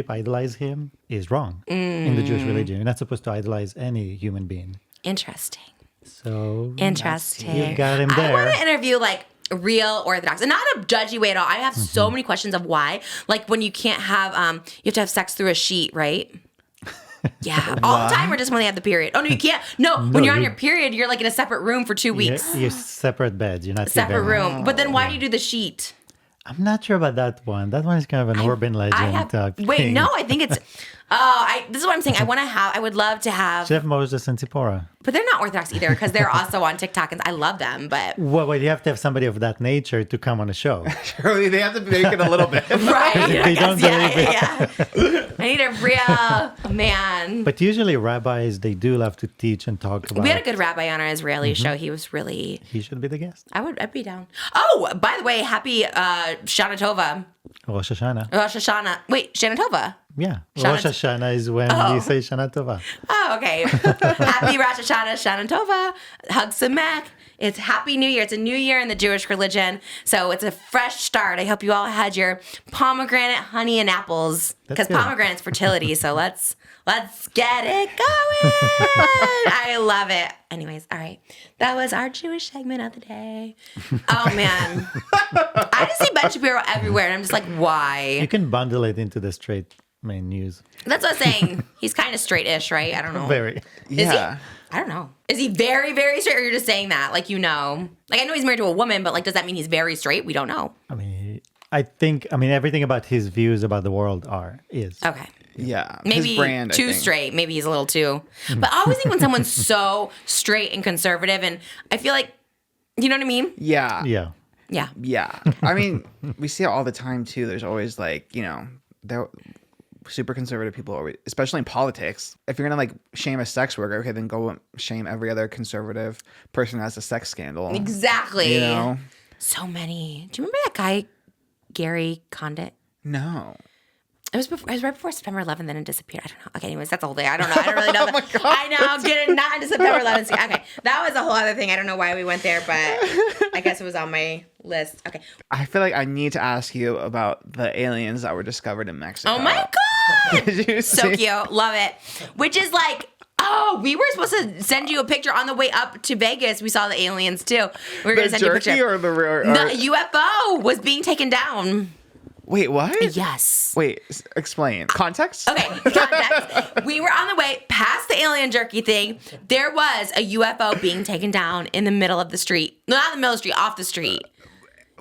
idolize him is wrong in the Jewish religion. You're not supposed to idolize any human being. Interesting. So interesting. You got him there. I want to interview like real Orthodox, and not a judgy way at all. I have so many questions of why. Like when you can't have, you have to have sex through a sheet, right? Yeah, all the time, or just when they have the period? Oh no, you can't. No, when you're on your period, you're like in a separate room for 2 weeks. You're separate beds. You're not separate room. But then why do you do the sheet? I'm not sure about that one. That one is kind of an urban legend. Wait, no, I think it's. This is what I'm saying. I would love to have. Chef Moses and Tzipora. But they're not Orthodox either because they're also on TikTok and I love them. But well, you have to have somebody of that nature to come on a show. Surely they have to make it a little bit. Right. They don't believe it. Yeah. I need a real man. But usually rabbis, they do love to teach and talk about. We had a good rabbi on our Israeli show. He was really. He should be the guest. I'd be down. Oh, by the way, happy Shana Tova. Rosh Hashanah. Rosh Hashanah. Wait, Shana Tova. Yeah. Rosh Hashanah is when you say Shana Tova. Oh, okay. Happy Rosh Hashanah, Shana Tova. Hug Samek. It's Happy New Year. It's a new year in the Jewish religion. So it's a fresh start. I hope you all had your pomegranate, honey, and apples. Because pomegranate's fertility. So let's get it going. I love it. Anyways, all right. That was our Jewish segment of the day. Oh, man. I just see Ben Shapiro everywhere, and I'm just like, why? You can bundle it into the straight main news. That's what I'm saying. He's kind of straight-ish, right? I don't know. Very. Is he? I don't know. Is he very, very straight, or you're just saying that? Like, you know. Like, I know he's married to a woman, but, like, does that mean he's very straight? We don't know. I think everything about his views about the world is. Okay. Yeah. Maybe his brand, too straight. Maybe he's a little too. But I always think when someone's so straight and conservative, and I feel like, you know what I mean? Yeah. Yeah. Yeah. Yeah. I mean, we see it all the time, too. There's always, like, you know, super conservative people, always, especially in politics. If you're going to, like, shame a sex worker, okay, then go shame every other conservative person who has a sex scandal. Exactly. You know? So many. Do you remember that guy, Gary Condit? No. It was right before September 11th, then it disappeared. I don't know. Okay, anyways, that's the whole day. I don't know. I don't really know. Oh my God. I know. Get it not into September 11th. Okay, that was a whole other thing. I don't know why we went there, but I guess it was on my list. Okay. I feel like I need to ask you about the aliens that were discovered in Mexico. Oh my God! Did you So see? cute. Love it. Which is like, oh, we were supposed to send you a picture on the way up to Vegas. We saw the aliens too. We were going to send you a picture. Or the UFO was being taken down. Wait, what? Yes. Wait, explain. Context? Okay, context. We were on the way past the alien jerky thing. There was a UFO being taken down in the middle of the street. No, not in the middle of the street, off the street.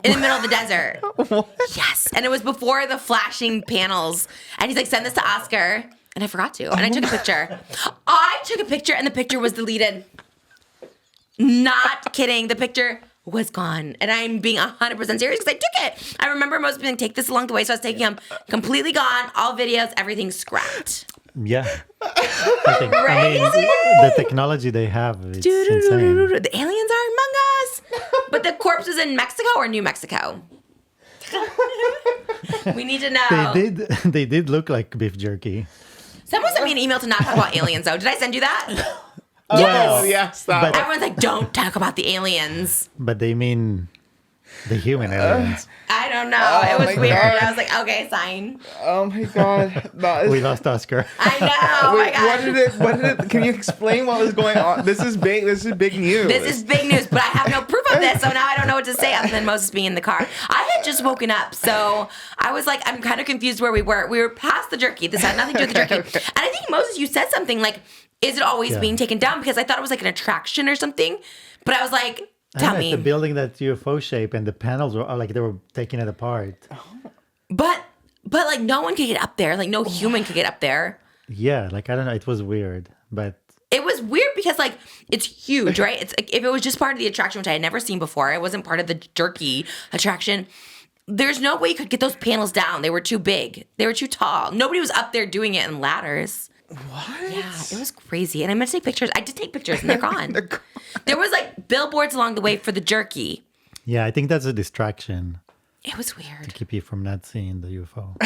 In the middle of the desert. What? Yes. And it was before the flashing panels. And he's like, send this to Oscar. And I forgot to. And I took a picture. I took a picture and the picture was deleted. Not kidding. The picture was gone. And I'm being 100% serious because I took it. I remember most being like, take this along the way. So I was taking them completely gone, all videos, everything scrapped. Yeah. I mean, the technology they have, it's insane. The aliens are among us. But the corpse is in Mexico or New Mexico? We need to know. They did look like beef jerky. Someone sent me an email to not talk about aliens, though. Did I send you that? Oh, yes. But- Everyone's like, don't talk about the aliens. But they mean the human aliens. I don't know. Oh It was my weird. God. I was like, okay, sign. Oh my God. That is- We lost Oscar. I know. Oh my Wait, God. what did it, can you explain what was going on? This is big news. This is big news, but I have no proof of this, so now I don't know what to say other than Moses being in the car. I had just woken up, so I was like, I'm kind of confused where we were. We were past the jerky. This had nothing to do with the jerky. Okay. And I think, Moses, you said something like, is it always being taken down? Because I thought it was like an attraction or something. But I was like, tell me. The building that UFO shape and the panels were like they were taking it apart. But like no one could get up there. Like no human could get up there. Yeah, like I don't know. It was weird, but It was weird because like it's huge, right? It's like if it was just part of the attraction, which I had never seen before, it wasn't part of the jerky attraction. There's no way you could get those panels down. They were too big. They were too tall. Nobody was up there doing it in ladders. What? Yeah, it was crazy. And I meant to take pictures. I did take pictures and they're gone. There was like billboards along the way for the jerky. yeah, I think that's a distraction It was to weird. keep you from not seeing the UFO.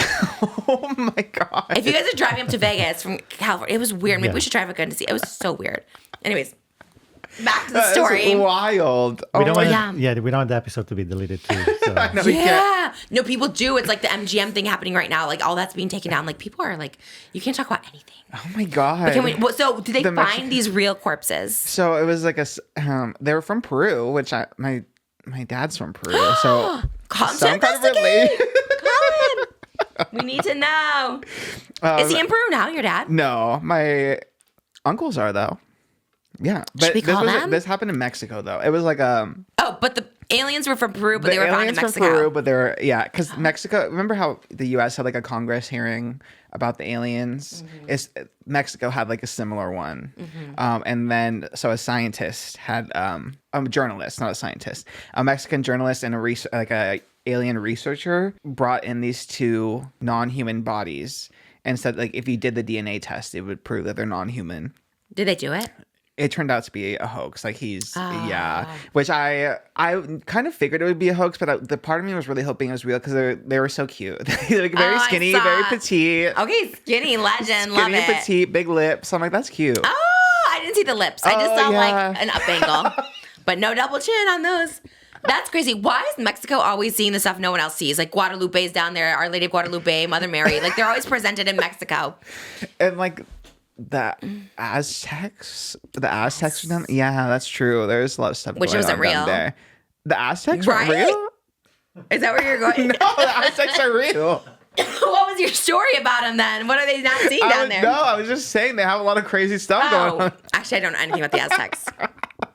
Oh my God. If you guys are driving up to Vegas from California, it was weird. Maybe we should drive again to see. It was so weird. Anyways, back to the story. That's wild. We don't want yeah. we don't want the episode to be deleted too. So. I know we can't. Yeah. No, people do. It's like the MGM thing happening right now. Like all that's being taken down. Like people are like, you can't talk about anything. Oh my God. Can we? So did they The find these real corpses? So it was like they were from Peru, which my dad's from Peru. So Call him to some kind of investigate. relate. Call him. We need to know. Is he in Peru now? Your dad? No, my uncles are though. Yeah, but we call them? this happened in Mexico though. It was like Oh, but the aliens were from Peru, but the they were found in aliens from Mexico. Peru, but they were because Mexico. Remember how the U.S. had like a Congress hearing about the aliens? Mexico had like a similar one, and then so a scientist had a journalist, not a scientist, a Mexican journalist and a alien researcher brought in these two non-human bodies and said like if you did the DNA test, it would prove that they're non-human. Did they do it? It turned out to be a hoax. Like which I kind of figured it would be a hoax, but the part of me was really hoping it was real because they were so cute, like very skinny, very petite. Okay, skinny legend, love Skinny, it. petite, big lips. I'm like, that's cute. Oh, I didn't see the lips. I just saw yeah. like an up angle, but no double chin on those. That's crazy. Why is Mexico always seeing the stuff no one else sees? Like Guadalupe's down there, Our Lady of Guadalupe, Mother Mary. Like they're always presented in Mexico. And like the Aztecs were down. Yeah, that's true. There's a lot of stuff. Which going wasn't on real. down there. The Aztecs Right? were real. Is that where you're going? No, the Aztecs are real. What was your story about them then? What are they not seeing down there? No, I was just saying they have a lot of crazy stuff going on. Actually, I don't know anything about the Aztecs.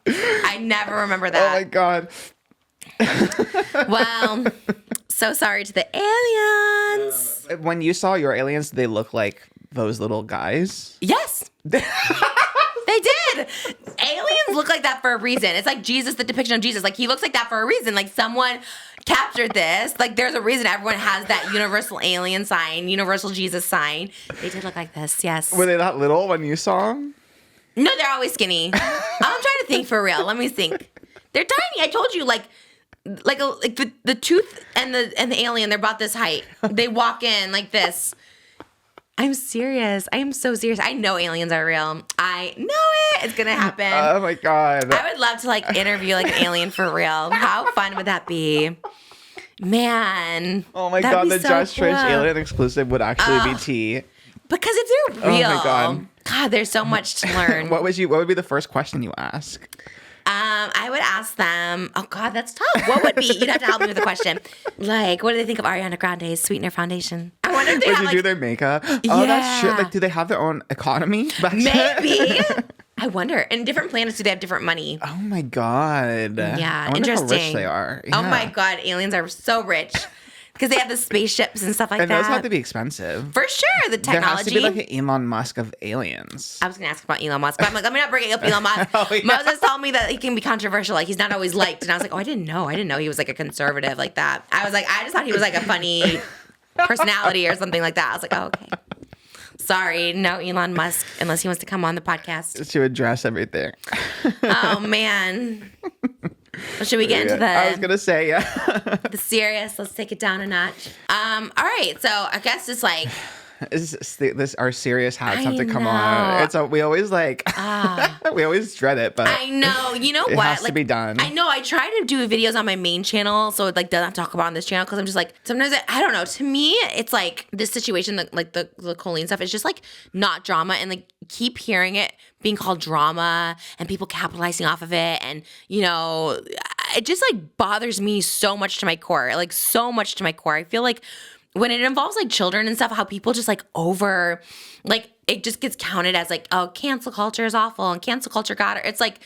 I never remember Oh my that. God. Well, so sorry to the aliens. When you saw your aliens, did they look like those little guys? Yes. They did. Aliens look like that for a reason. It's like Jesus, the depiction of Jesus. Like he looks like that for a reason. Like someone captured this. Like there's a reason everyone has that universal alien sign, universal Jesus sign. They did look like this. Yes. Were they that little when you saw them? No, they're always skinny. I'm trying to think for real. Let me think. They're tiny. I told you, like the tooth and the alien. They're about this height. They walk in like this. I'm serious. I am so serious. I know aliens are real. I know it. It's gonna happen. Oh my God. I would love to like interview like an alien for real. How fun would that be? Man. Oh my that'd God, be the so Just Trish cool. alien exclusive would actually be tea. Because if they're real, Oh my God. there's so much to learn. What would be the first question you ask? I would ask them, oh God, that's tough. What would be, you'd have to help me with the question. Like, what do they think of Ariana Grande's Sweetener Foundation? I wonder if they Would have you like, do their makeup? Oh, that's true. Yeah. Like, do they have their own economy back then? maybe. I wonder. In different planets, do they have different money? Oh my God. Yeah, I wonder interesting. how rich they are. Oh Yeah. my God, aliens are so rich. because they have the spaceships and stuff like And that. those have to be expensive. For sure, the technology. There has to be like an Elon Musk of aliens. I was going to ask about Elon Musk, but I'm like, let me not bring up Elon Musk. Oh, yeah. Moses told me that he can be controversial. Like, he's not always liked. And I was like, oh, I didn't know. I didn't know he was like a conservative like that. I was like, I just thought he was like a funny personality or something like that. I was like, oh, okay. Sorry, no Elon Musk, unless he wants to come on the podcast. To address everything. Oh, man. Well, should we get into I was going to say, yeah. the serious? Let's take it down a notch. All right. So I guess it's like... This our serious hats have to come know. on. We always like we always dread it, but I know. You know it what? has to be done. I know. I try to do videos on my main channel, so it like doesn't have to talk about on this channel because I'm just like sometimes I don't know. To me, it's like this situation, like the Colleen stuff, is just like not drama, and like keep hearing it being called drama and people capitalizing off of it, and you know, it just like bothers me so much to my core, like so much to my core. I feel like when it involves like children and stuff, how people just like it just gets counted as like, oh, cancel culture is awful and cancel culture got her. It's like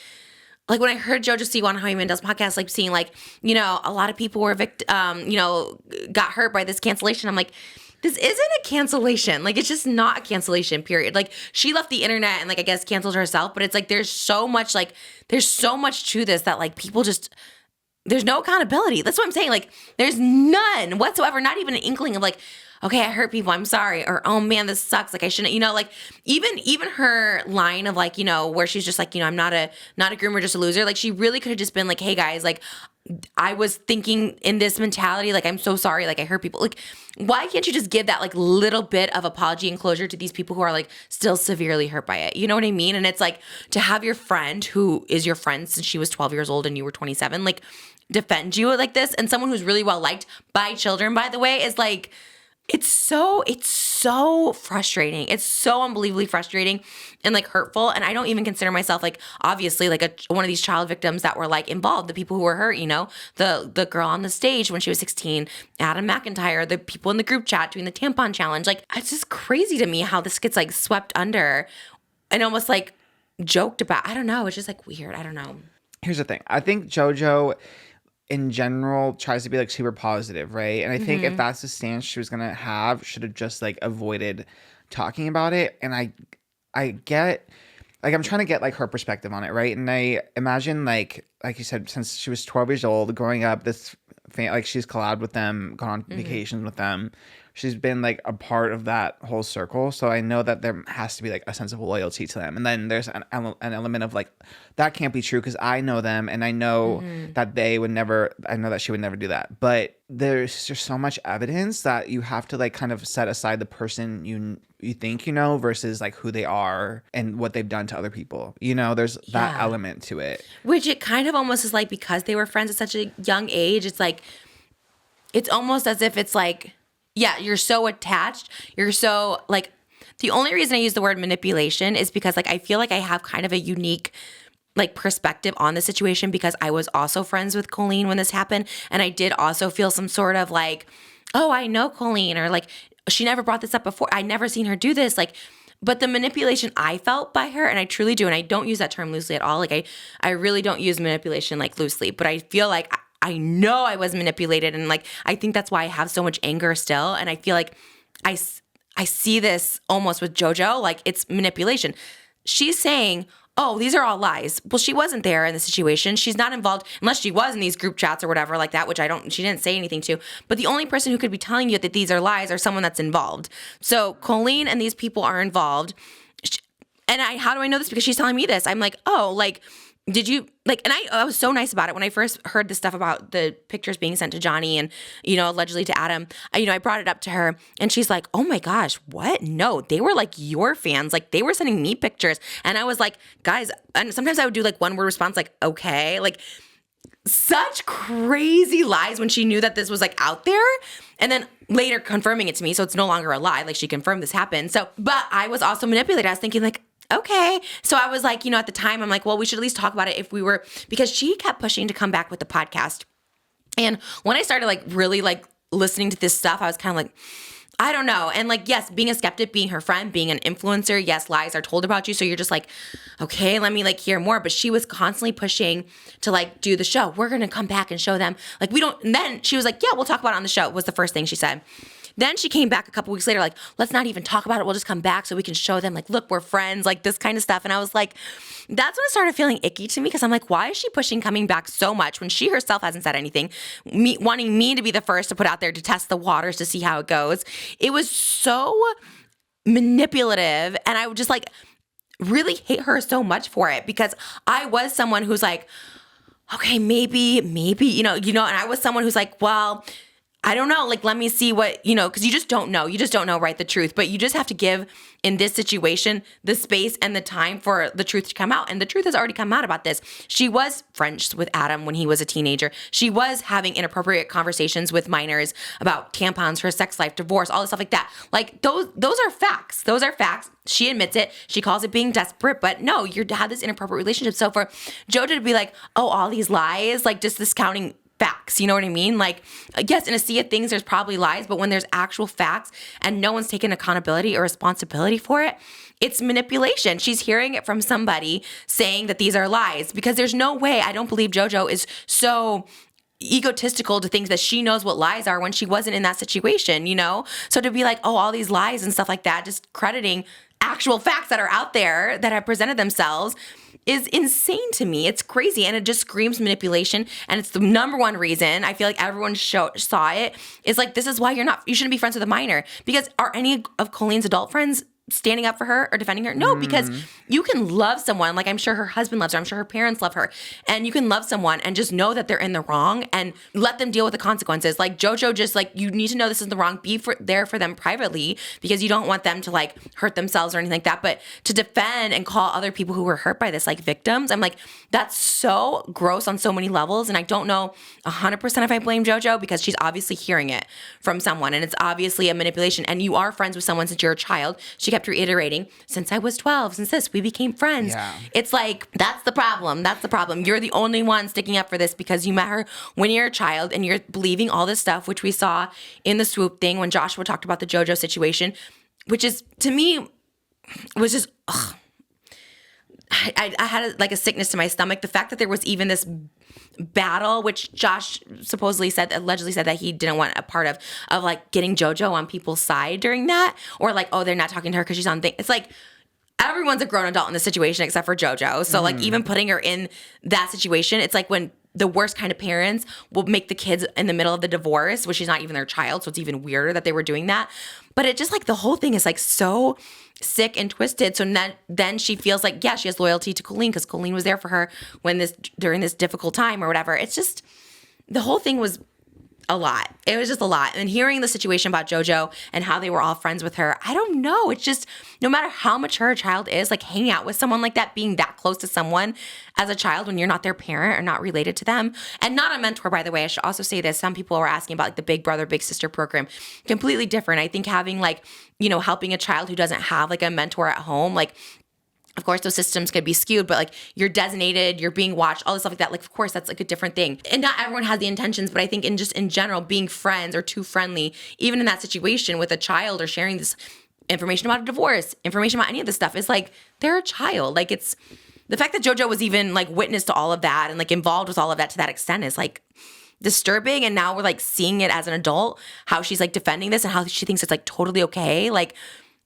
when I heard JoJo Siwa on Howie Mandel's podcast, like seeing like, you know, a lot of people were got hurt by this cancellation. I'm like, this isn't a cancellation. Like, it's just not a cancellation, period. Like, she left the internet and like, I guess canceled herself, but it's like, there's so much to this that like people just, there's no accountability. That's what I'm saying. Like, there's none whatsoever, not even an inkling of like, okay, I hurt people, I'm sorry. Or, oh man, this sucks. Like, I shouldn't, you know, like even her line of like, you know, where she's just like, you know, I'm not a groomer, just a loser. Like, she really could have just been like, hey guys, like, I was thinking in this mentality, like, I'm so sorry, like, I hurt people. Like, why can't you just give that, like, little bit of apology and closure to these people who are, like, still severely hurt by it? You know what I mean? And it's, like, to have your friend who is your friend since she was 12 years old and you were 27, like, defend you like this, and someone who's really well liked by children, by the way, is, like, it's so frustrating. It's so unbelievably frustrating and like hurtful. And I don't even consider myself like obviously like one of these child victims that were like involved, the people who were hurt, you know, the girl on the stage when she was 16, Adam McIntyre, the people in the group chat doing the tampon challenge. Like, it's just crazy to me how this gets like swept under and almost like joked about. I don't know. It's just like weird. I don't know. Here's the thing. I think JoJo in general tries to be like super positive, right? And I think if that's the stance she was gonna have, should have just like avoided talking about it. And I get, like, I'm trying to get like her perspective on it, right? And I imagine like you said, since she was 12 years old, growing up, like she's collabed with them, gone on vacations with them. She's been like a part of that whole circle. So I know that there has to be like a sense of loyalty to them. And then there's an element of like, that can't be true because I know them and I know that I know that she would never do that. But there's just so much evidence that you have to like kind of set aside the person you think you know versus like who they are and what they've done to other people. You know, there's that element to it. Which it kind of almost is like, because they were friends at such a young age, it's like, it's almost as if it's like, yeah, you're so attached. You're so like, the only reason I use the word manipulation is because like, I feel like I have kind of a unique like perspective on the situation because I was also friends with Colleen when this happened. And I did also feel some sort of like, oh, I know Colleen, or like, she never brought this up before. I never seen her do this. Like, but the manipulation I felt by her, and I truly do, and I don't use that term loosely at all. Like I really don't use manipulation like loosely, but I feel like I know I was manipulated, and like I think that's why I have so much anger still. And I feel like I see this almost with JoJo, like it's manipulation. She's saying, oh, these are all lies. Well, she wasn't there in the situation. She's not involved unless she was in these group chats or whatever like that, which she didn't say anything to. But the only person who could be telling you that these are lies are someone that's involved. So Colleen and these people are involved. And how do I know this? Because she's telling me this. I'm like, oh, like, did you like, and I was so nice about it when I first heard the stuff about the pictures being sent to Johnny and, you know, allegedly to Adam. I brought it up to her and she's like, oh my gosh, what? No, they were like your fans. Like they were sending me pictures. And I was like, guys, and sometimes I would do like one word response, like, okay, like such crazy lies when she knew that this was like out there. And then later confirming it to me. So it's no longer a lie. Like she confirmed this happened. So, but I was also manipulated. I was thinking like, okay. So I was like, at the time I'm like, well, we should at least talk about it if we were, because she kept pushing to come back with the podcast. And when I started like really like listening to this stuff, I was kind of like, I don't know. And like, yes, being a skeptic, being her friend, being an influencer, yes, lies are told about you. So you're just like, okay, let me like hear more. But she was constantly pushing to like do the show. We're going to come back and show them. Like we don't, and then she was like, yeah, we'll talk about it on the show was the first thing she said. Then she came back a couple weeks later, like, let's not even talk about it. We'll just come back so we can show them, like, look, we're friends, like this kind of stuff. And I was like, that's when it started feeling icky to me because I'm like, why is she pushing coming back so much when she herself hasn't said anything? Wanting me to be the first to put out there to test the waters to see how it goes. It was so manipulative. And I would just like really hate her so much for it because I was someone who's like, okay, maybe, you know, and I was someone who's like, well, I don't know. Like, let me see what, you know, because you just don't know. You just don't know, right, the truth. But you just have to give, in this situation, the space and the time for the truth to come out. And the truth has already come out about this. She was friends with Adam when he was a teenager. She was having inappropriate conversations with minors about tampons, her sex life, divorce, all this stuff like that. Like, those are facts. Those are facts. She admits it. She calls it being desperate. But no, you had this inappropriate relationship. So for JoJo to be like, oh, all these lies, like just discounting facts, you know what I mean? Like, yes, in a sea of things, there's probably lies, but when there's actual facts and no one's taking accountability or responsibility for it, it's manipulation. She's hearing it from somebody saying that these are lies because there's no way, I don't believe JoJo is so egotistical to think that she knows what lies are when she wasn't in that situation, you know? So to be like, oh, all these lies and stuff like that, just crediting actual facts that are out there that have presented themselves is insane to me. It's crazy. And it just screams manipulation. And it's the number one reason I feel like everyone saw it is like, this is why you shouldn't be friends with a minor. Because are any of Colleen's adult friends standing up for her or defending her? No, because you can love someone. Like I'm sure her husband loves her. I'm sure her parents love her. And you can love someone and just know that they're in the wrong and let them deal with the consequences. Like JoJo just like, you need to know this is the wrong. Be there for them privately because you don't want them to like hurt themselves or anything like that. But to defend and call other people who were hurt by this like victims, I'm like, that's so gross on so many levels. And I don't know 100% if I blame JoJo because she's obviously hearing it from someone and it's obviously a manipulation. And you are friends with someone since you're a child. She kept reiterating, since I was 12, since this, we became friends. Yeah. It's like, that's the problem. That's the problem. You're the only one sticking up for this because you met her when you're a child and you're believing all this stuff, which we saw in the SWOOP thing when Joshua talked about the JoJo situation, which is, to me, was just, ugh. I had like a sickness to my stomach. The fact that there was even this battle, which Josh allegedly said that he didn't want a part of like getting JoJo on people's side during that, or like, oh, they're not talking to her because she's on thing. It's like everyone's a grown adult in this situation except for JoJo. So like even putting her in that situation, it's like when the worst kind of parents will make the kids in the middle of the divorce, which is not even their child. So it's even weirder that they were doing that. But it just like the whole thing is like so sick and twisted. So then she feels like, yeah, she has loyalty to Colleen because Colleen was there for her during this difficult time or whatever. It's just, the whole thing was a lot. It was just a lot. And hearing the situation about JoJo and how they were all friends with her, I don't know. It's just, no matter how mature a child is, like hanging out with someone like that, being that close to someone as a child when you're not their parent or not related to them, and not a mentor, by the way. I should also say this. Some people were asking about like the Big Brother, Big Sister program. Completely different. I think having like, you know, helping a child who doesn't have like a mentor at home, like, of course, those systems could be skewed, but like you're designated, you're being watched, all this stuff like that. Like, of course, that's like a different thing. And not everyone has the intentions, but I think in general, being friends or too friendly, even in that situation with a child or sharing this information about a divorce, information about any of this stuff, is like, they're a child. Like, it's the fact that JoJo was even like witness to all of that and like involved with all of that to that extent is like disturbing. And now we're like seeing it as an adult, how she's like defending this and how she thinks it's like totally okay. Like,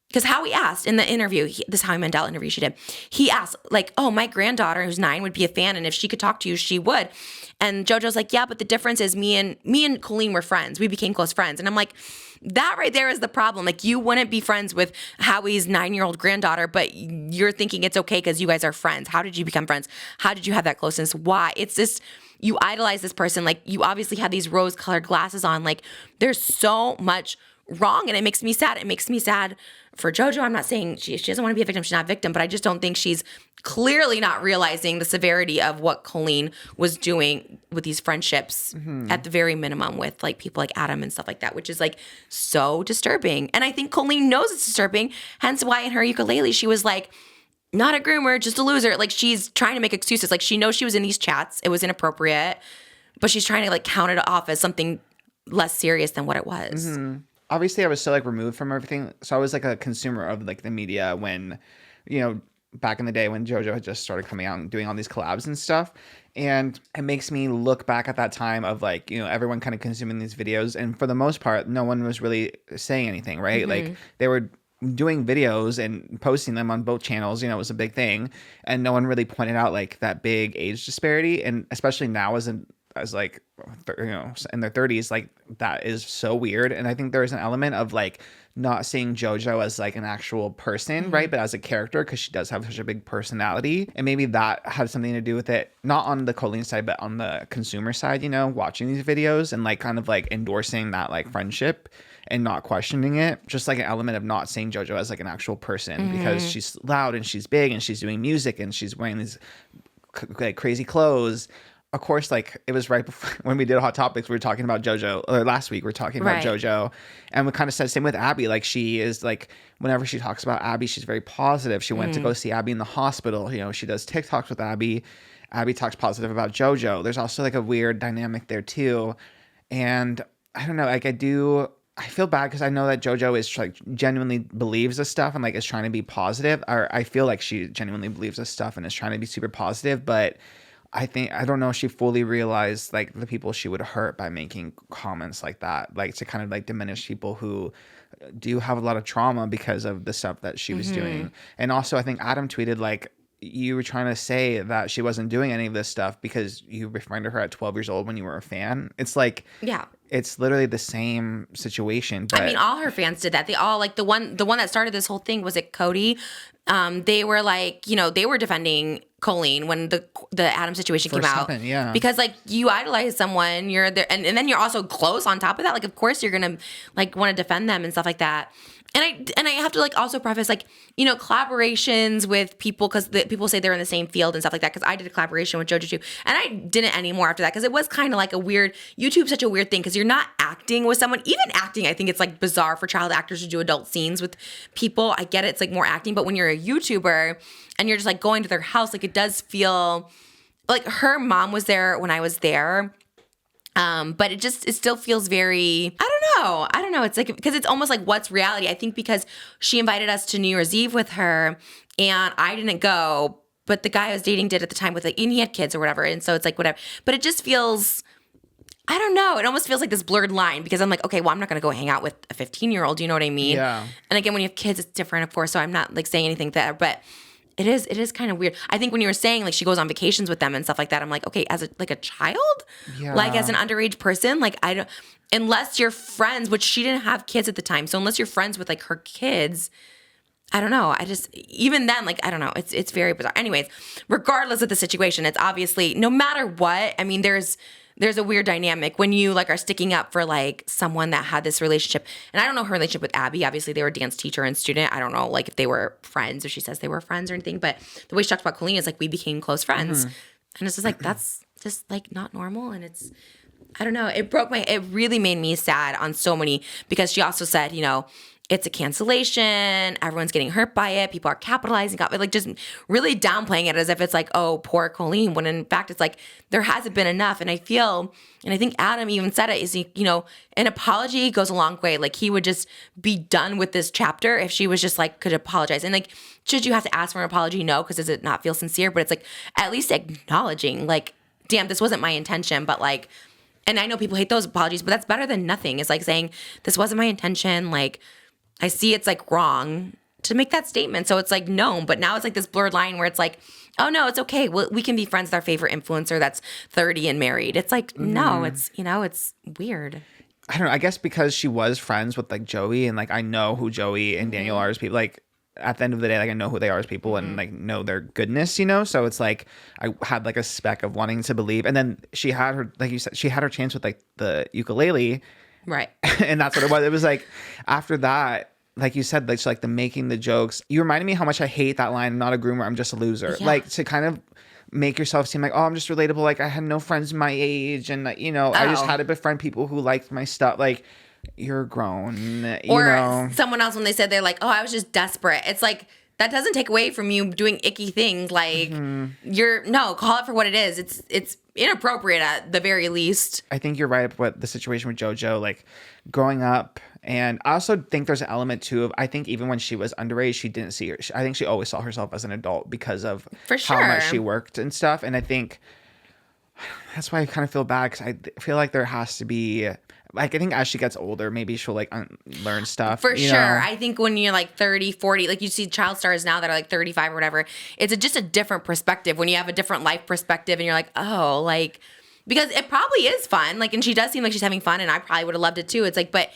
because Howie asked in the interview, this Howie Mandel interview she did, he asked, like, oh, my granddaughter who's 9 would be a fan, and if she could talk to you, she would. And JoJo's like, yeah, but the difference is me and Colleen were friends. We became close friends. And I'm like, that right there is the problem. Like, you wouldn't be friends with Howie's 9-year-old granddaughter, but you're thinking it's okay because you guys are friends. How did you become friends? How did you have that closeness? Why? It's this, you idolize this person. Like, you obviously have these rose-colored glasses on. Like, there's so much wrong, and it makes me sad. It makes me sad for JoJo. I'm not saying she doesn't want to be a victim. She's not a victim, but I just don't think she's clearly not realizing the severity of what Colleen was doing with these friendships at the very minimum with like people like Adam and stuff like that, which is like so disturbing. And I think Colleen knows it's disturbing, hence why in her ukulele she was like, not a groomer, just a loser. Like, she's trying to make excuses. Like, she knows she was in these chats. It was inappropriate, but she's trying to like count it off as something less serious than what it was. obviously I was so like removed from everything. So I was like a consumer of like the media when, you know, back in the day when JoJo had just started coming out and doing all these collabs and stuff. And it makes me look back at that time of like, you know, everyone kind of consuming these videos. And for the most part, no one was really saying anything, right? Like they were doing videos and posting them on both channels, you know, it was a big thing. And no one really pointed out like that big age disparity. And especially now as like, you know, in their 30s, like that is so weird. And I think there's an element of like not seeing JoJo as like an actual person, right? But as a character, because she does have such a big personality. And maybe that had something to do with it, not on the Colleen side, but on the consumer side, you know, watching these videos and like kind of like endorsing that like friendship and not questioning it. Just like an element of not seeing JoJo as like an actual person because she's loud and she's big and she's doing music and she's wearing these like crazy clothes. Of course, like it was right before when we did Hot Topics, we were talking about JoJo, or last week we were talking about JoJo, and we kind of said same with Abby. Like she is like, whenever she talks about Abby, she's very positive. She went to go see Abby in the hospital. You know, she does TikToks with Abby. Abby talks positive about JoJo. There's also like a weird dynamic there too. And I don't know, like I feel bad because I know that JoJo is like genuinely believes this stuff and like is trying to be positive. Or I feel like she genuinely believes this stuff and is trying to be super positive, but I don't know if she fully realized like the people she would hurt by making comments like that, like to kind of like diminish people who do have a lot of trauma because of the stuff that she was doing. And also I think Adam tweeted like, you were trying to say that she wasn't doing any of this stuff because you befriended her at 12 years old when you were a fan. It's like, yeah, it's literally the same situation. But I mean, all her fans did that. They all like the one that started this whole thing, was it Cody? They were like, you know, they were defending Colleen when the Adam situation came out. Yeah. Because like you idolize someone, you're there, and then you're also close on top of that. Like, of course you're gonna like want to defend them and stuff like that. And I have to like also preface like, you know, collaborations with people, because people say they're in the same field and stuff like that, because I did a collaboration with JoJo too, and I didn't anymore after that because it was kind of like a weird, YouTube's such a weird thing because you're not acting with someone. Even acting, I think it's like bizarre for child actors to do adult scenes with people. I get it, it's like more acting, but when you're a YouTuber and you're just like going to their house, like it does feel like her mom was there when I was there. But it still feels very, I don't know. It's like, because it's almost like, what's reality? I think because she invited us to New Year's Eve with her and I didn't go, but the guy I was dating did at the time with like, and he had kids or whatever. And so it's like, whatever, but it just feels, I don't know. It almost feels like this blurred line because I'm like, okay, well, I'm not going to go hang out with a 15-year-old. You know what I mean? Yeah. And again, when you have kids, it's different, of course. So I'm not like saying anything there, but it is kind of weird. I think when you were saying like she goes on vacations with them and stuff like that, I'm like, okay, as a child, like as an underage person, like I don't, unless you're friends, which she didn't have kids at the time, so unless you're friends with like her kids, I don't know. Even then, like I don't know. It's very bizarre. Anyways, regardless of the situation, it's obviously no matter what. I mean, there's a weird dynamic when you like are sticking up for like someone that had this relationship. And I don't know her relationship with Abby. Obviously, they were dance teacher and student. I don't know like if they were friends, if she says they were friends or anything. But the way she talked about Colleen is like we became close friends, and it's just like that's just like not normal. And it's, I don't know. It really made me sad on so many, because she also said, you know, it's a cancellation. Everyone's getting hurt by it. People are capitalizing off it, like just really downplaying it as if it's like, oh, poor Colleen. When in fact, it's like there hasn't been enough. And I think Adam even said it, is he, you know, an apology goes a long way. Like he would just be done with this chapter if she was just like, could apologize. And like, should you have to ask for an apology? No, because does it not feel sincere? But it's like at least acknowledging like, damn, this wasn't my intention, but like, and I know people hate those apologies, but that's better than nothing. It's like saying, this wasn't my intention. Like, I see it's like wrong to make that statement. So it's like, no, but now it's like this blurred line where it's like, oh no, it's okay. We can be friends with our favorite influencer that's 30 and married. It's like, no, it's, you know, it's weird. I don't know. I guess because she was friends with like Joey, and like I know who Joey and Daniel are as people. Like at the end of the day, like I know who they are as people and like know their goodness, you know? So it's like I had like a speck of wanting to believe. And then she had her, like you said, she had her chance with like the ukulele. Right. And that's what it was. It was like after that, like you said, like the making the jokes. You reminded me how much I hate that line, "I'm not a groomer, I'm just a loser." Yeah. Like to kind of make yourself seem like, oh, I'm just relatable. Like I had no friends my age, and you know, I just had to befriend people who liked my stuff. Like you're grown, you know. Someone else when they said they're like, oh, I was just desperate. It's like that doesn't take away from you doing icky things. Like call it for what it is. It's inappropriate at the very least. I think you're right about the situation with JoJo. Like growing up And I also think there's an element too of, I think even when she was underage, she didn't see her. I think she always saw herself as an adult because of how much she worked and stuff. And I think that's why I kind of feel bad, because I feel like there has to be, like, I think as she gets older, maybe she'll like learn stuff. For sure. I think when you're like 30, 40, like you see child stars now that are like 35 or whatever, it's just a different perspective when you have a different life perspective and you're like, oh, like, because it probably is fun. Like, and she does seem like she's having fun, and I probably would have loved it too. It's like, but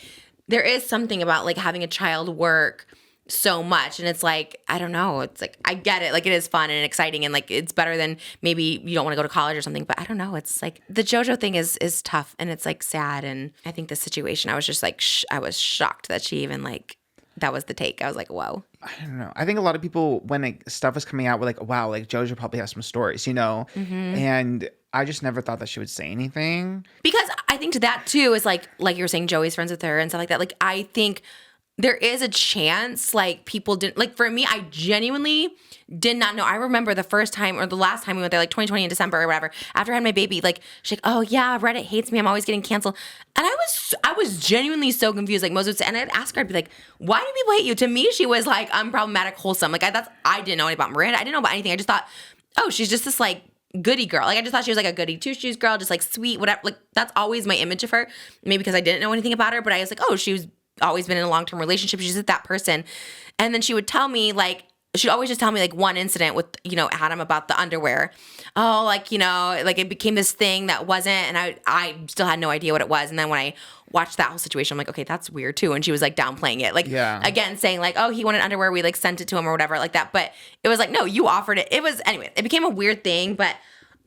there is something about like having a child work so much, and it's like, I don't know, it's like, I get it, like it is fun and exciting, and like it's better than maybe you don't want to go to college or something, but I don't know, it's like the JoJo thing is tough, and it's like sad. And I think the situation, I was just like I was shocked that she even like, that was the take. I was like, whoa. I don't know. I think a lot of people, when like, stuff was coming out, were like, wow, like JoJo probably has some stories, you know? And I just never thought that she would say anything. Because I think to that too is like you were saying, Joey's friends with her and stuff like that. Like, I think there is a chance, like, people didn't, like, for me, I genuinely did not know. I remember the first time or the last time we went there, like 2020 in December or whatever, after I had my baby, like, she's like, oh yeah, Reddit hates me, I'm always getting canceled. And I was genuinely so confused. Like, most would say, and I'd ask her, I'd be like, why do people hate you? To me, she was like unproblematic, wholesome. Like, I didn't know anything about Miranda. I didn't know about anything. I just thought, oh, she's just this like goody girl. Like, I just thought she was like a goody two shoes girl, just like sweet, whatever. Like, that's always my image of her. Maybe because I didn't know anything about her, but I was like, oh, she was always been in a long-term relationship. She's just that person. And then she would tell me, like, she'd always just tell me like one incident with, you know, Adam about the underwear. Oh, like, you know, like it became this thing that wasn't, and I still had no idea what it was. And then when I watched that whole situation, I'm like, okay, that's weird too. And she was like downplaying it. Like, again, saying like, oh, he wanted underwear, we like sent it to him or whatever like that. But it was like, no, you offered it. It was, anyway, it became a weird thing, but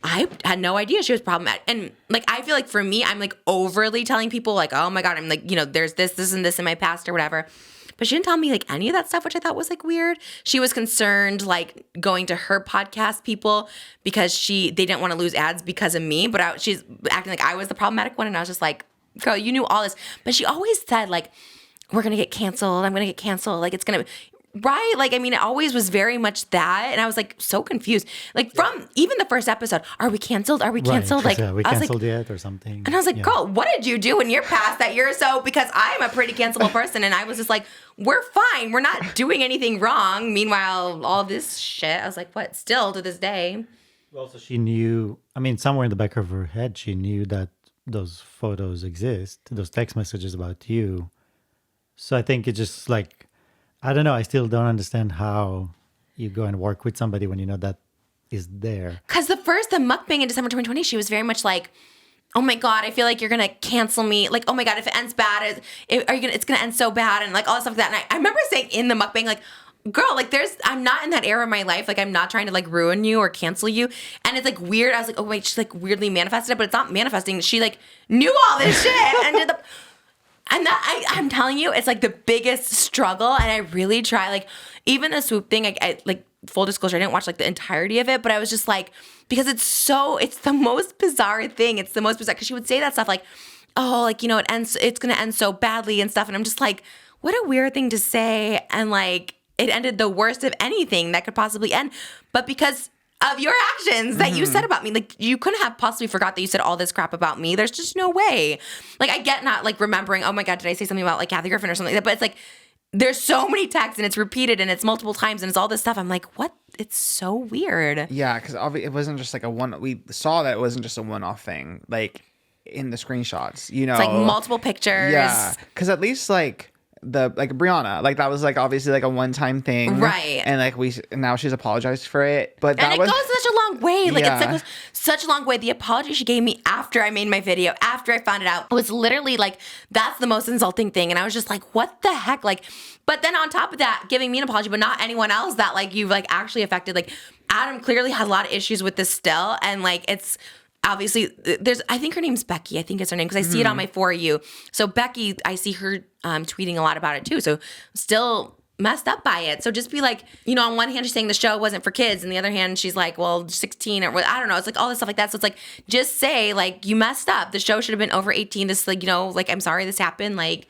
I had no idea she was problematic. And like, I feel like for me, I'm like overly telling people like, oh my God, I'm like, you know, there's this and this in my past or whatever. But she didn't tell me like any of that stuff, which I thought was like weird. She was concerned like going to her podcast people because they didn't want to lose ads because of me. But she's acting like I was the problematic one. And I was just like, girl, you knew all this. But she always said like, we're going to get canceled. I'm going to get canceled. Like, it's going to, right? Like, I mean, it always was very much that. And I was like so confused. Like, from even the first episode, are we canceled? Are we canceled? Right, like, are we canceled yet or something? And I was like, girl, what did you do in your past that you're so, because I'm a pretty cancelable person. And I was just like, we're fine. We're not doing anything wrong. Meanwhile, all this shit, I was like, what? Still to this day. Also, she knew, I mean, somewhere in the back of her head, she knew that those photos exist, those text messages about you. So I think it's just like, I don't know. I still don't understand how you go and work with somebody when you know that is there. Because the mukbang in December 2020, she was very much like, oh my God, I feel like you're going to cancel me. Like, oh my God, if it ends bad, it's going to end so bad. And like all stuff like that. And I remember saying in the mukbang, like, girl, like I'm not in that era of my life. Like, I'm not trying to like ruin you or cancel you. And it's like weird. I was like, oh wait, she's like weirdly manifested it, but it's not manifesting. She like knew all this shit and did the... And that, I'm telling you, it's like the biggest struggle. And I really try, like, even the SWOOP thing, I like, full disclosure, I didn't watch like the entirety of it, but I was just like, because it's the most bizarre thing. It's the most bizarre, because she would say that stuff like, oh, like, you know, it's going to end so badly and stuff. And I'm just like, what a weird thing to say. And like, it ended the worst of anything that could possibly end. But because of your actions that you said about me. Like, you couldn't have possibly forgot that you said all this crap about me. There's just no way. Like, I get not, like, remembering, oh my God, did I say something about, like, Kathy Griffin or something like that? But it's like, there's so many texts and it's repeated and it's multiple times and it's all this stuff. I'm like, what? It's so weird. Yeah, because it wasn't just like we saw that it wasn't just a one-off thing, like, in the screenshots, you know? It's like multiple pictures. Yeah, because at least, like, Brianna, like, that was like obviously like a one-time thing, right? And like now she's apologized for it, but it goes such a long way. Like, it's like such a long way. The apology she gave me after I made my video, after I found it out, was literally like, that's the most insulting thing. And I was just like, what the heck? Like, but then on top of that, giving me an apology, but not anyone else that like you've like actually affected. Like, Adam clearly had a lot of issues with this still, and like it's. Obviously, I think her name's Becky. I think it's her name because I see it on my For You. So Becky, I see her tweeting a lot about it too. So still messed up by it. So just be like, you know, on one hand, she's saying the show wasn't for kids. And the other hand, she's like, well, 16 or I don't know. It's like all this stuff like that. So it's like, just say like, you messed up. The show should have been over 18. This like, you know, like, I'm sorry this happened. Like,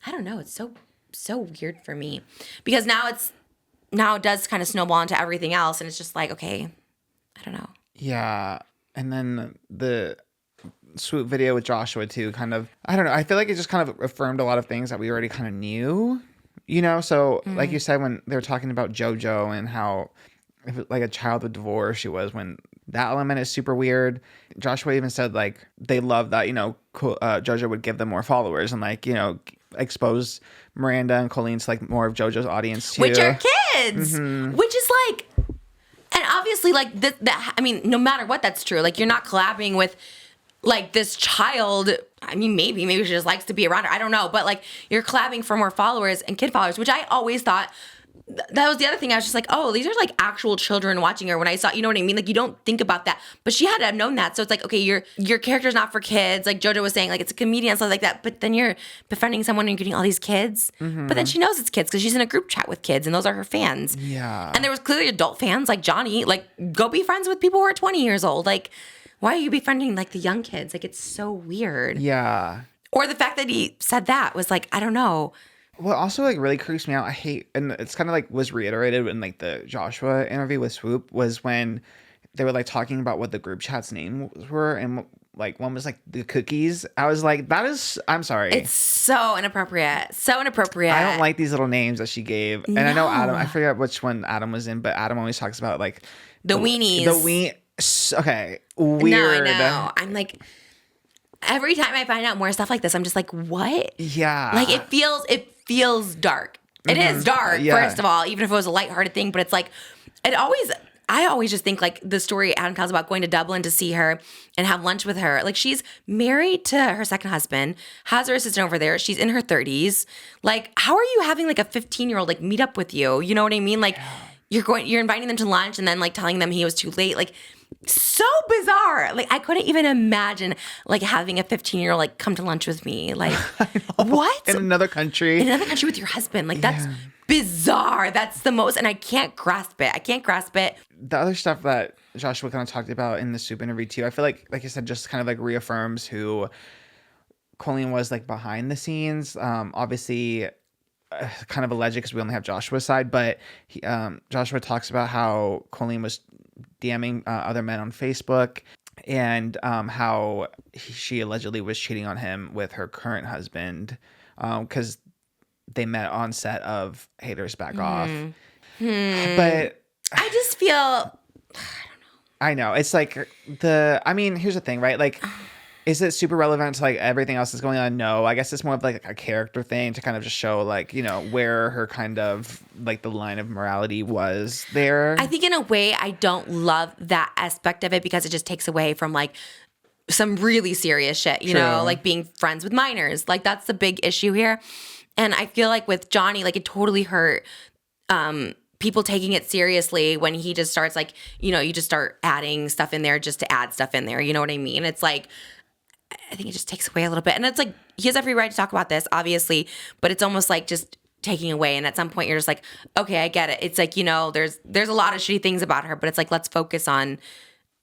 I don't know. It's so weird for me because now it does kind of snowball into everything else. And it's just like, okay, I don't know. Yeah. And then SWOOP video with Joshua too, kind of, I don't know. I feel like it just kind of affirmed a lot of things that we already kind of knew, you know? So like you said, when they were talking about JoJo and how if it, like a child with divorce she was, when that element is super weird. Joshua even said like they love that, you know, JoJo would give them more followers and like, you know, expose Miranda and Colleen to like more of JoJo's audience too. Which are kids. Which is like, and obviously like that, I mean, no matter what, that's true. Like you're not collabing with like this child. I mean, maybe she just likes to be around her. I don't know. But like you're collabing for more followers and kid followers, which I always thought that was the other thing. I was just like, oh, these are like actual children watching her when I saw, you know what I mean? Like you don't think about that, but she had to have known that. So it's like, okay, your character's not for kids. Like JoJo was saying, like it's a comedian and stuff like that, but then you're befriending someone and you're getting all these kids, but then she knows it's kids because she's in a group chat with kids and those are her fans. Yeah. And there was clearly adult fans like Johnny, like go be friends with people who are 20 years old. Like why are you befriending like the young kids? Like it's so weird. Yeah. Or the fact that he said that was like, I don't know. What also like really creeps me out, I hate, and it's kind of like was reiterated in like the Joshua interview with SWOOP, was when they were like talking about what the group chat's names were, and like one was like the cookies. I was like, that is, I'm sorry. It's so inappropriate. So inappropriate. I don't like these little names that she gave. And I know Adam, I forget which one Adam was in, but Adam always talks about like the weenies. Okay. Weird. No, I know. I'm like, every time I find out more stuff like this, I'm just like, what? Yeah. Like it feels dark. It is dark, first of all, even if it was a lighthearted thing, but it's like, I always just think like the story Adam tells about going to Dublin to see her and have lunch with her. Like she's married to her second husband, has her assistant over there. She's in her 30s. Like, how are you having like a 15-year-old like meet up with you? You know what I mean? Like you're inviting them to lunch and then like telling them he was too late. Like so bizarre. Like I couldn't even imagine like having a 15-year-old like come to lunch with me. Like what? In another country. In another country with your husband. Like that's bizarre. That's the most, and I can't grasp it. The other stuff that Joshua kind of talked about in the SWOOP interview too, I feel like you said, just kind of like reaffirms who Colleen was like behind the scenes. Obviously kind of alleged because we only have Joshua's side, but Joshua talks about how Colleen was DMing other men on Facebook and how she allegedly was cheating on him with her current husband because they met on set of Haters Back Off. But I just feel, I don't know. I know. It's like here's the thing, right? Like, is it super relevant to like everything else that's going on? No, I guess it's more of like a character thing to kind of just show like, you know, where her kind of like the line of morality was there. I think in a way I don't love that aspect of it because it just takes away from like some really serious shit, you know, like being friends with minors. Like that's the big issue here. And I feel like with Johnny, like it totally hurt people taking it seriously when he just starts like, you know, you just start adding stuff in there just to add stuff in there. You know what I mean? It's like, I think it just takes away a little bit. And it's like, he has every right to talk about this, obviously, but it's almost like just taking away. And at some point you're just like, okay, I get it. It's like, you know, there's a lot of shitty things about her, but it's like, let's focus on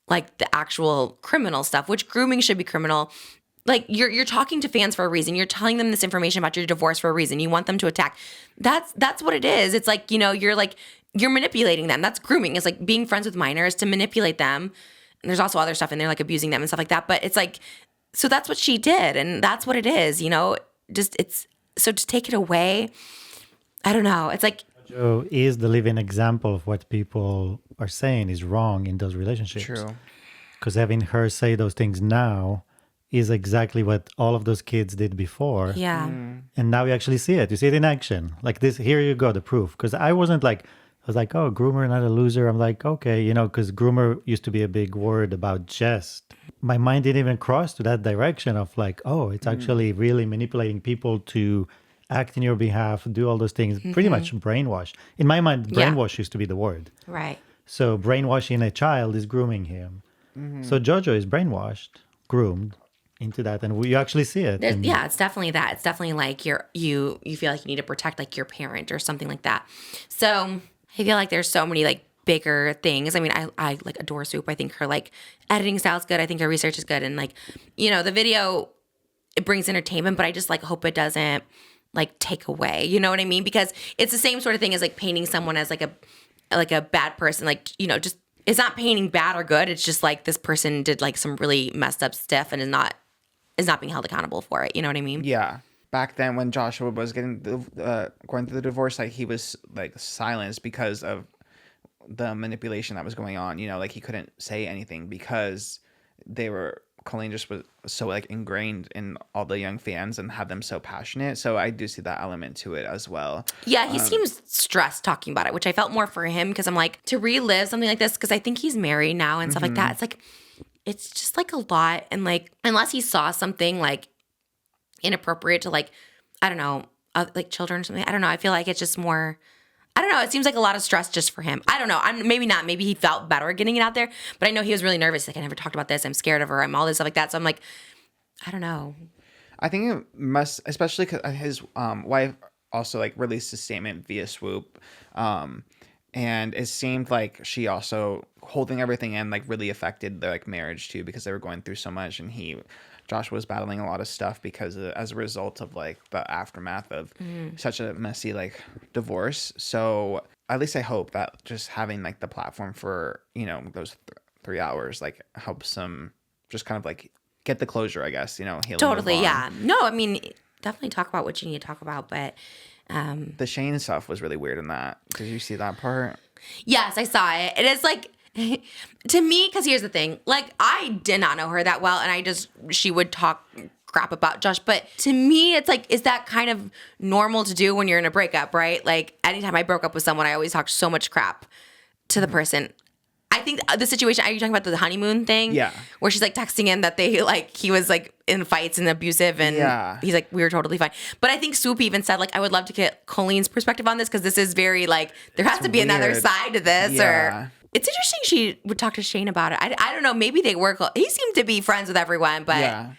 like the actual criminal stuff, which grooming should be criminal. Like you're talking to fans for a reason. You're telling them this information about your divorce for a reason. You want them to attack. That's what it is. It's like, you know, you're manipulating them. That's grooming. It's like being friends with minors to manipulate them. And there's also other stuff in there like abusing them and stuff like that. But it's like, so that's what she did. And that's what it is, you know, so to take it away, I don't know. It's like, JoJo is the living example of what people are saying is wrong in those relationships. True. Because having her say those things now is exactly what all of those kids did before. yeah. And now you actually see it. You see it in action. Like this, here you go, the proof. Because I was like, oh, groomer, not a loser. I'm like, okay, you know, because groomer used to be a big word about jest. My mind didn't even cross to that direction of like, oh, it's actually really manipulating people to act in your behalf, do all those things, pretty much brainwash. In my mind, brainwash used to be the word. Right. So brainwashing a child is grooming him. So JoJo is brainwashed, groomed into that, and you actually see it. Yeah, it's definitely that. It's definitely like you feel like you need to protect like your parent or something like that. So I feel like there's so many like bigger things. I mean, I like adore SWOOP. I think her like editing style is good. I think her research is good, and like, you know, the video, it brings entertainment, but I just like hope it doesn't like take away. You know what I mean? Because it's the same sort of thing as like painting someone as like a bad person. Like, you know, just it's not painting bad or good. It's just like this person did like some really messed up stuff and is not is not being held accountable for it. You know what I mean? Yeah. Back then when Joshua was going through the divorce, like he was like silenced because of the manipulation that was going on. You know, like he couldn't say anything because Colleen just was so like ingrained in all the young fans and had them so passionate. So I do see that element to it as well. Yeah, he seems stressed talking about it, which I felt more for him because I'm like, to relive something like this, because I think he's married now and stuff like that. It's like, it's just like a lot. And like, unless he saw something like inappropriate to like, I don't know, like children or something. I don't know. I feel like it's just more, I don't know. It seems like a lot of stress just for him. I don't know. Maybe not. Maybe he felt better getting it out there. But I know he was really nervous. Like, I never talked about this. I'm scared of her. I'm all this stuff like that. So I'm like, I don't know. I think it must, especially because his wife also like released a statement via SWOOP. And it seemed like she also holding everything in like really affected their like marriage too, because they were going through so much, and Josh was battling a lot of stuff because as a result of like the aftermath of such a messy like divorce. So at least I hope that just having like the platform for, you know, those 3 hours like helps them just kind of like get the closure, I guess, you know, healing. Totally, yeah. No, I mean, definitely talk about what you need to talk about, but the Shane stuff was really weird in that. Did you see that part? Yes, I saw it. It is like, to me, because here's the thing, like, I did not know her that well, and she would talk crap about Josh, but to me, it's like, is that kind of normal to do when you're in a breakup, right? Like, anytime I broke up with someone, I always talked so much crap to the person. I think the situation, are you talking about the honeymoon thing? Yeah. Where she's like texting him that he was like in fights and abusive, and he's like, we were totally fine. But I think Swoop even said, like, I would love to get Colleen's perspective on this, because this is very like, there has to be another side to this. Yeah. Or it's interesting she would talk to Shane about it. I don't know, maybe they work, he seemed to be friends with everyone, but I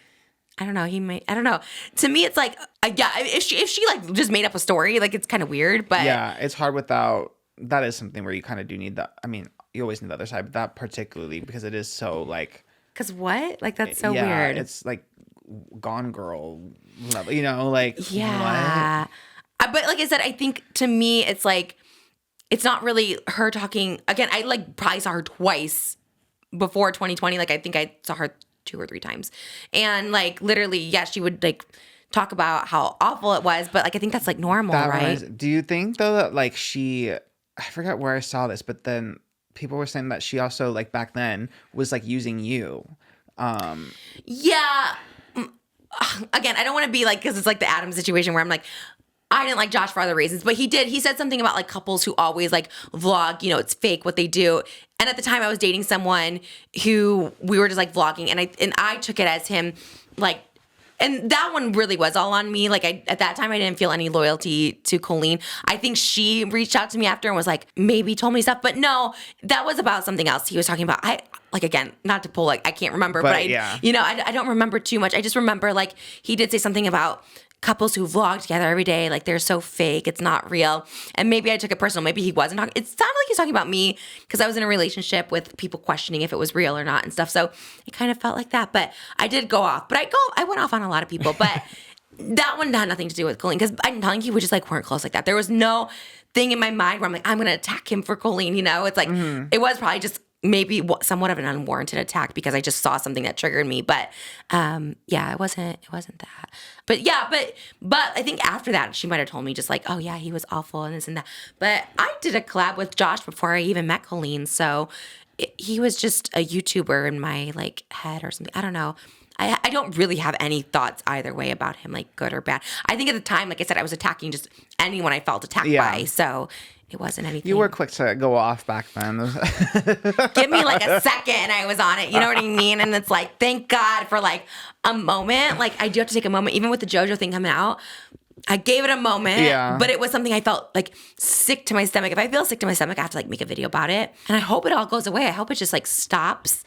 don't know, I don't know. To me, it's like, if she like just made up a story, like, it's kind of weird, but. Yeah, it's hard without, that is something where you kind of do need that. I mean, you always need the other side, but that particularly because it is so like. Because what? Like, that's so weird. It's like Gone Girl level, you know, like. Yeah. What? But like I said, I think to me, it's like, it's not really her talking. Again, I like probably saw her twice before 2020. Like, I think I saw her 2 or 3 times. And like, literally, yeah, she would like talk about how awful it was. But like, I think that's like normal, right? Do you think though that like I forgot where I saw this, but then people were saying that she also like back then was like using you. Yeah. Again, I don't want to be like, because it's like the Adam situation where I'm like, I didn't like Josh for other reasons, but he said something about like couples who always like vlog, you know, it's fake what they do. And at the time I was dating someone who we were just like vlogging, and I took it as him like, and that one really was all on me. Like, at that time, I didn't feel any loyalty to Colleen. I think she reached out to me after and was like, maybe told me stuff. But no, that was about something else he was talking about. Like, again, not to pull, like, I can't remember. But I don't remember too much. I just remember, like, he did say something about couples who vlog together every day, like, they're so fake, it's not real. And maybe I took it personal. Maybe he wasn't talking. It sounded like he was talking about me because I was in a relationship with people questioning if it was real or not and stuff. So it kind of felt like that. But I did go off. But I went off on a lot of people. But that one had nothing to do with Colleen, because I'm telling you, we just like weren't close like that. There was no thing in my mind where I'm like, I'm going to attack him for Colleen. You know, it's like, It was probably just maybe somewhat of an unwarranted attack because I just saw something that triggered me. But yeah, it wasn't that. But yeah, but I think after that, she might have told me just like, oh yeah, he was awful and this and that. But I did a collab with Josh before I even met Colleen. So he was just a YouTuber in my like head or something. I don't know. I don't really have any thoughts either way about him, like good or bad. I think at the time, like I said, I was attacking just anyone I felt attacked by. So it wasn't anything. You were quick to go off back then. Give me like a second, I was on it. You know what I mean? And it's like, thank God for like a moment. Like, I do have to take a moment, even with the JoJo thing coming out. I gave it a moment, but it was something I felt like sick to my stomach. If I feel sick to my stomach, I have to like make a video about it. And I hope it all goes away. I hope it just like stops.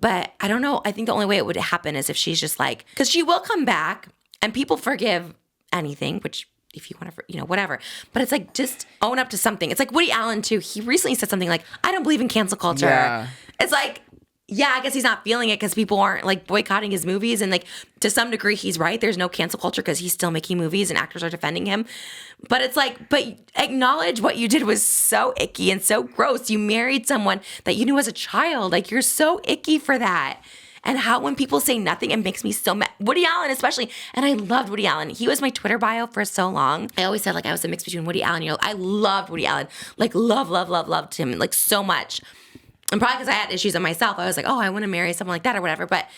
But I don't know. I think the only way it would happen is if she's just like, because she will come back and people forgive anything, which if you want to, you know, whatever. But it's like, just own up to something. It's like Woody Allen too. He recently said something like, I don't believe in cancel culture. Yeah. It's like, yeah, I guess he's not feeling it because people aren't like boycotting his movies. And like, to some degree, he's right. There's no cancel culture because he's still making movies and actors are defending him. But it's like, but acknowledge what you did was so icky and so gross. You married someone that you knew as a child. Like, you're so icky for that. And how when people say nothing, it makes me so mad. Woody Allen especially. And I loved Woody Allen. He was my Twitter bio for so long. I always said like I was a mix between Woody Allen. I loved Woody Allen. Like loved him like so much. And probably because I had issues on myself. I was like, oh, I want to marry someone like that or whatever. But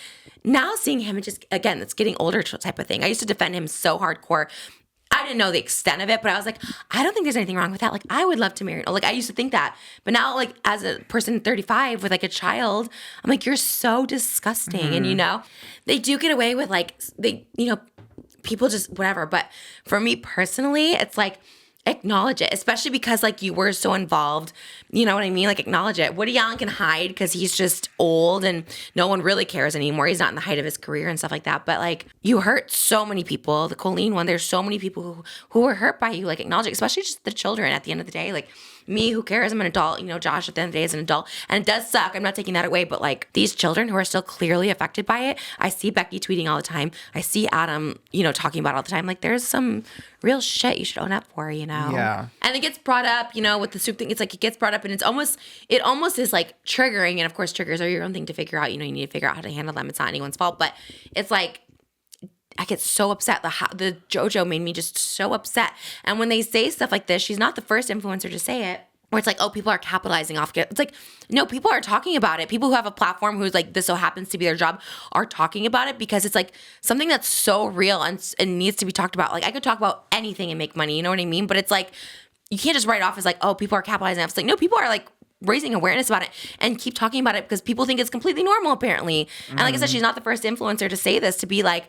now seeing him, again, it's getting older type of thing. I used to defend him so hardcore. I didn't know the extent of it, but I was like, I don't think there's anything wrong with that. Like, I would love to marry. Like, I used to think that. But now, like, as a person 35 with, like, a child, I'm like, you're so disgusting. Mm-hmm. And, they do get away with, like, people just whatever. But for me personally, it's like, acknowledge it, especially because like you were so involved, you know what I mean? Like acknowledge it. Woody Allen can hide because he's just old and no one really cares anymore. He's not in the height of his career and stuff like that. But like you hurt so many people. The Colleen one, there's so many people who were hurt by you. Like acknowledge it, especially just the children at the end of the day. Like me, who cares? I'm an adult. Josh at the end of the day is an adult. And it does suck. I'm not taking that away. But like these children who are still clearly affected by it, I see Becky tweeting all the time. I see Adam, talking about it all the time. Like there's some real shit you should own up for, Yeah. And it gets brought up, with the SWOOP thing. It's like it gets brought up and it almost is like triggering. And of course, triggers are your own thing to figure out. You need to figure out how to handle them. It's not anyone's fault. But it's like, I get so upset. The JoJo made me just so upset. And when they say stuff like this, she's not the first influencer to say it. Where it's like, oh, people are capitalizing off it. It's like, no, people are talking about it. People who have a platform who's like, this so happens to be their job are talking about it because it's like something that's so real and needs to be talked about. Like I could talk about anything and make money. You know what I mean? But it's like, you can't just write it off as like, oh, people are capitalizing off. It's like, no, people are like raising awareness about it and keep talking about it because people think it's completely normal apparently. And like I said, she's not the first influencer to say this, to be like,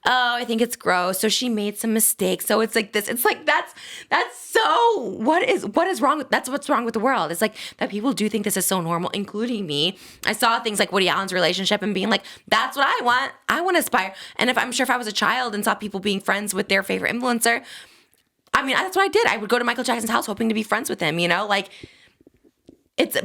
oh, I think it's gross. So she made some mistakes. So it's like this. It's like that's so what is wrong? That's what's wrong with the world. It's like that people do think this is so normal, including me. I saw things like Woody Allen's relationship and being like, that's what I want. I want to aspire. And if I was a child and saw people being friends with their favorite influencer, I mean, that's what I did. I would go to Michael Jackson's house hoping to be friends with him, like.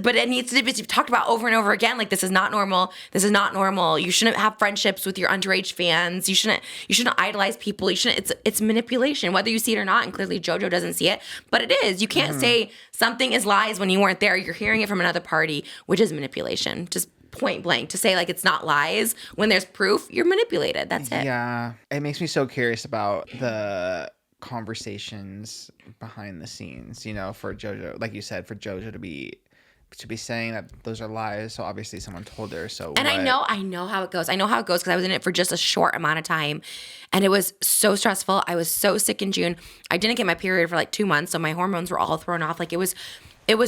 But it needs to be talked about over and over again. Like, this is not normal. This is not normal. You shouldn't have friendships with your underage fans. You shouldn't idolize people. It's manipulation, whether you see it or not. And clearly JoJo doesn't see it, but it is. You can't say something is lies when you weren't there. You're hearing it from another party, which is manipulation. Just point blank. To say like it's not lies when there's proof, you're manipulated. That's it. Yeah. It makes me so curious about the conversations behind the scenes, for JoJo, like you said, for JoJo to be saying that those are lies. So obviously someone told her. So and I know how it goes. I know how it goes because I was in it for just a short amount of time, and it was so stressful. I was so sick in June. I didn't get my period for like 2 months, so my hormones were all thrown off. Like it was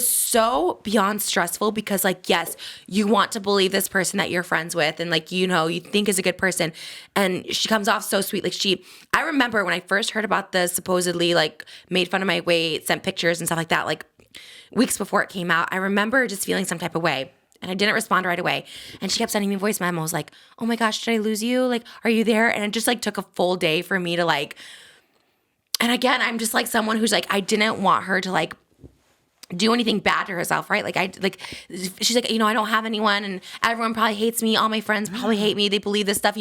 so beyond stressful because like, yes, you want to believe this person that you're friends with and like, you think is a good person. And she comes off so sweet. Like I remember when I first heard about the supposedly like made fun of my weight, sent pictures and stuff like that, like weeks before it came out, I remember just feeling some type of way. And I didn't respond right away. And she kept sending me voice memos like, oh my gosh, did I lose you? Like, are you there? And it just like took a full day for me to like, and again, I'm just like someone who's like, I didn't want her to like do anything bad to herself, right? She's like, I don't have anyone and everyone probably hates me. All my friends probably hate me. They believe this stuff,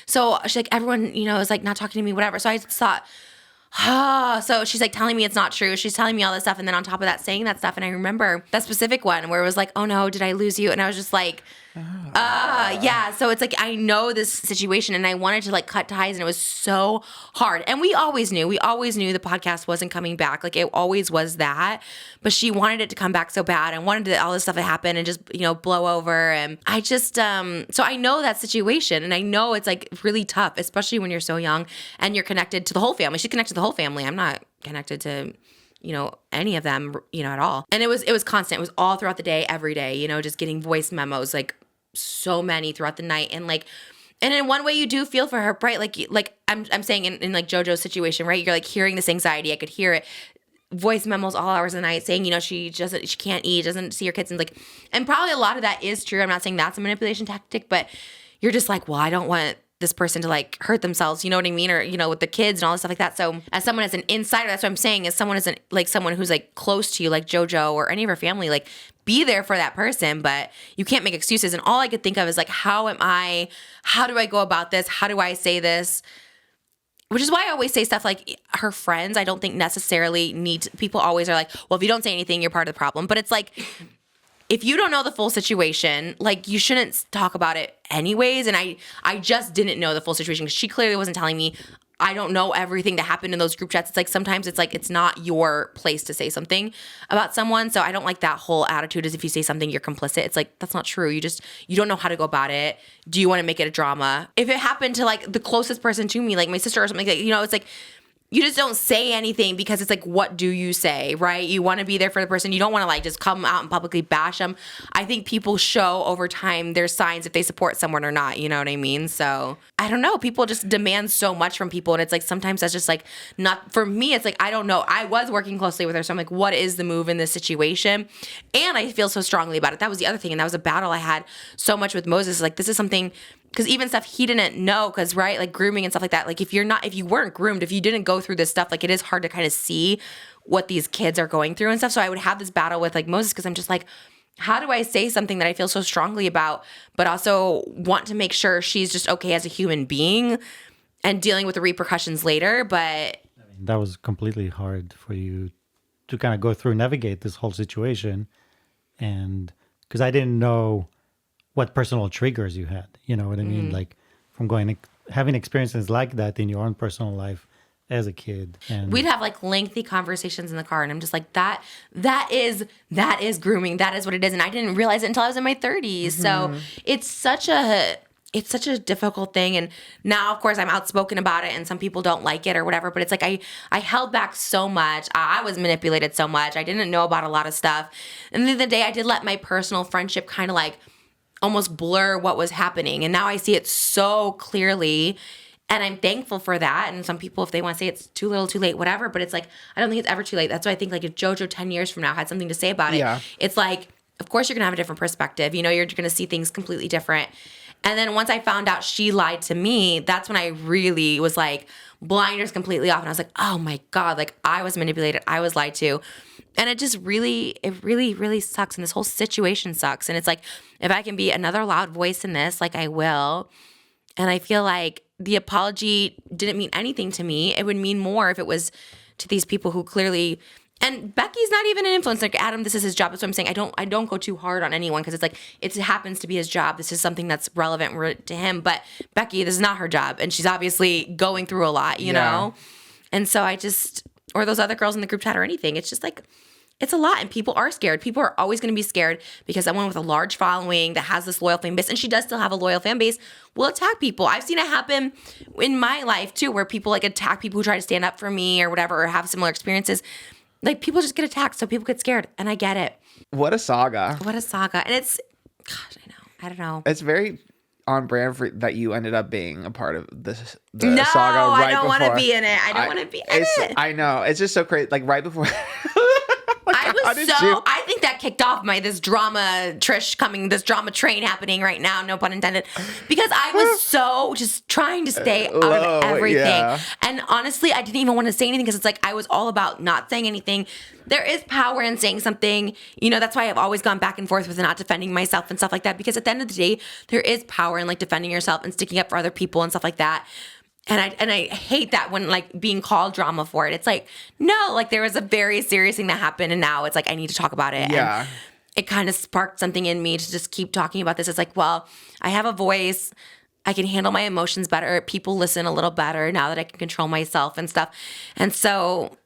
So she's like, everyone, is like not talking to me, whatever. So I just thought, so she's like telling me it's not true. She's telling me all this stuff. And then on top of that, saying that stuff. And I remember that specific one where it was like, oh no, did I lose you? And I was just like, yeah. So it's like, I know this situation and I wanted to like cut ties and it was so hard. And we always knew the podcast wasn't coming back. Like it always was that, but she wanted it to come back so bad and wanted all this stuff to happen and just, blow over. And I just, so I know that situation and I know it's like really tough, especially when you're so young and you're connected to the whole family. She's connected to the whole family. I'm not connected to any of them, at all. And it was constant. It was all throughout the day, every day, just getting voice memos, like so many throughout the night. And like, and in one way you do feel for her, right? Like I'm saying in like JoJo's situation, right? You're like hearing this anxiety. I could hear it. Voice memos all hours of the night saying, she can't eat, doesn't see her kids. And like, and probably a lot of that is true. I'm not saying that's a manipulation tactic, but you're just like, well, I don't want this person to like hurt themselves, you know what I mean? Or, with the kids and all this stuff like that. So as someone as an insider, that's what I'm saying, as someone someone who's like close to you, like JoJo or any of her family, like be there for that person, but you can't make excuses. And all I could think of is like, how do I go about this? How do I say this? Which is why I always say stuff like her friends, I don't think necessarily people always are like, well, if you don't say anything, you're part of the problem. But it's like, if you don't know the full situation, like you shouldn't talk about it anyways. And I just didn't know the full situation because she clearly wasn't telling me. I don't know everything that happened in those group chats. It's like sometimes it's like it's not your place to say something about someone. So I don't like that whole attitude as if you say something, you're complicit. It's like, that's not true. You don't know how to go about it. Do you want to make it a drama? If it happened to like the closest person to me, like my sister or something like that, it's like, you just don't say anything because it's like, what do you say, right? You want to be there for the person. You don't want to like just come out and publicly bash them. I think people show over time their signs if they support someone or not. You know what I mean? So I don't know. People just demand so much from people. And it's like, sometimes that's just like, not for me. It's like, I don't know. I was working closely with her. So I'm like, what is the move in this situation? And I feel so strongly about it. That was the other thing. And that was a battle I had so much with Moses. Like, this is something, because even stuff he didn't know, because right, like grooming and stuff like that, like if you weren't groomed, if you didn't go through this stuff, like it is hard to kind of see what these kids are going through and stuff. So I would have this battle with like Moses, because I'm just like, how do I say something that I feel so strongly about, but also want to make sure she's just okay as a human being and dealing with the repercussions later. But that was completely hard for you to kind of go through, navigate this whole situation. And because I didn't know what personal triggers you had, you know what I mean? Like from having experiences like that in your own personal life as a kid. And we'd have like lengthy conversations in the car, and I'm just like, that is grooming. That is what it is. And I didn't realize it until I was in my 30s. So it's such a difficult thing. And now, of course, I'm outspoken about it and some people don't like it or whatever, but it's like I held back so much. I was manipulated so much. I didn't know about a lot of stuff. And at the end of the day, I did let my personal friendship kind of like almost blur what was happening. And now I see it so clearly. And I'm thankful for that. And some people, if they want to say it's too little, too late, whatever, but it's like, I don't think it's ever too late. That's why I think like if JoJo 10 years from now had something to say about it, it's like, of course you're going to have a different perspective. You're going to see things completely different. And then once I found out she lied to me, that's when I really was like blinders completely off. And I was like, oh my God, like I was manipulated. I was lied to. And it really sucks. And this whole situation sucks. And it's like, if I can be another loud voice in this, like I will. And I feel like the apology didn't mean anything to me. It would mean more if it was to these people who clearly, and Becky's not even an influencer. Like Adam, this is his job. That's what I'm saying. I don't go too hard on anyone because it's like, it happens to be his job. This is something that's relevant to him. But Becky, this is not her job. And she's obviously going through a lot, you know? And so or those other girls in the group chat or anything, it's just like, it's a lot, and people are scared. People are always going to be scared because someone with a large following that has this loyal fan base, and she does still have a loyal fan base, will attack people. I've seen it happen in my life too, where people like attack people who try to stand up for me or whatever, or have similar experiences. Like people just get attacked, so people get scared, and I get it. What a saga. And it's, gosh, I don't know. It's very on brand for that you ended up being a part of the saga right before. I don't want to be in it. I don't want to be in it. I know. It's just so crazy. Like right before. I think that kicked off this drama this drama train happening right now, no pun intended, because I was so just trying to stay out of everything. Yeah. And honestly, I didn't even want to say anything because it's like I was all about not saying anything. There is power in saying something. That's why I've always gone back and forth with not defending myself and stuff like that, because at the end of the day, there is power in like defending yourself and sticking up for other people and stuff like that. And I hate that when like being called drama for it. It's like, no, like there was a very serious thing that happened and now it's like I need to talk about it. Yeah. And it kind of sparked something in me to just keep talking about this. It's like, well, I have a voice. I can handle my emotions better. People listen a little better now that I can control myself and stuff. And so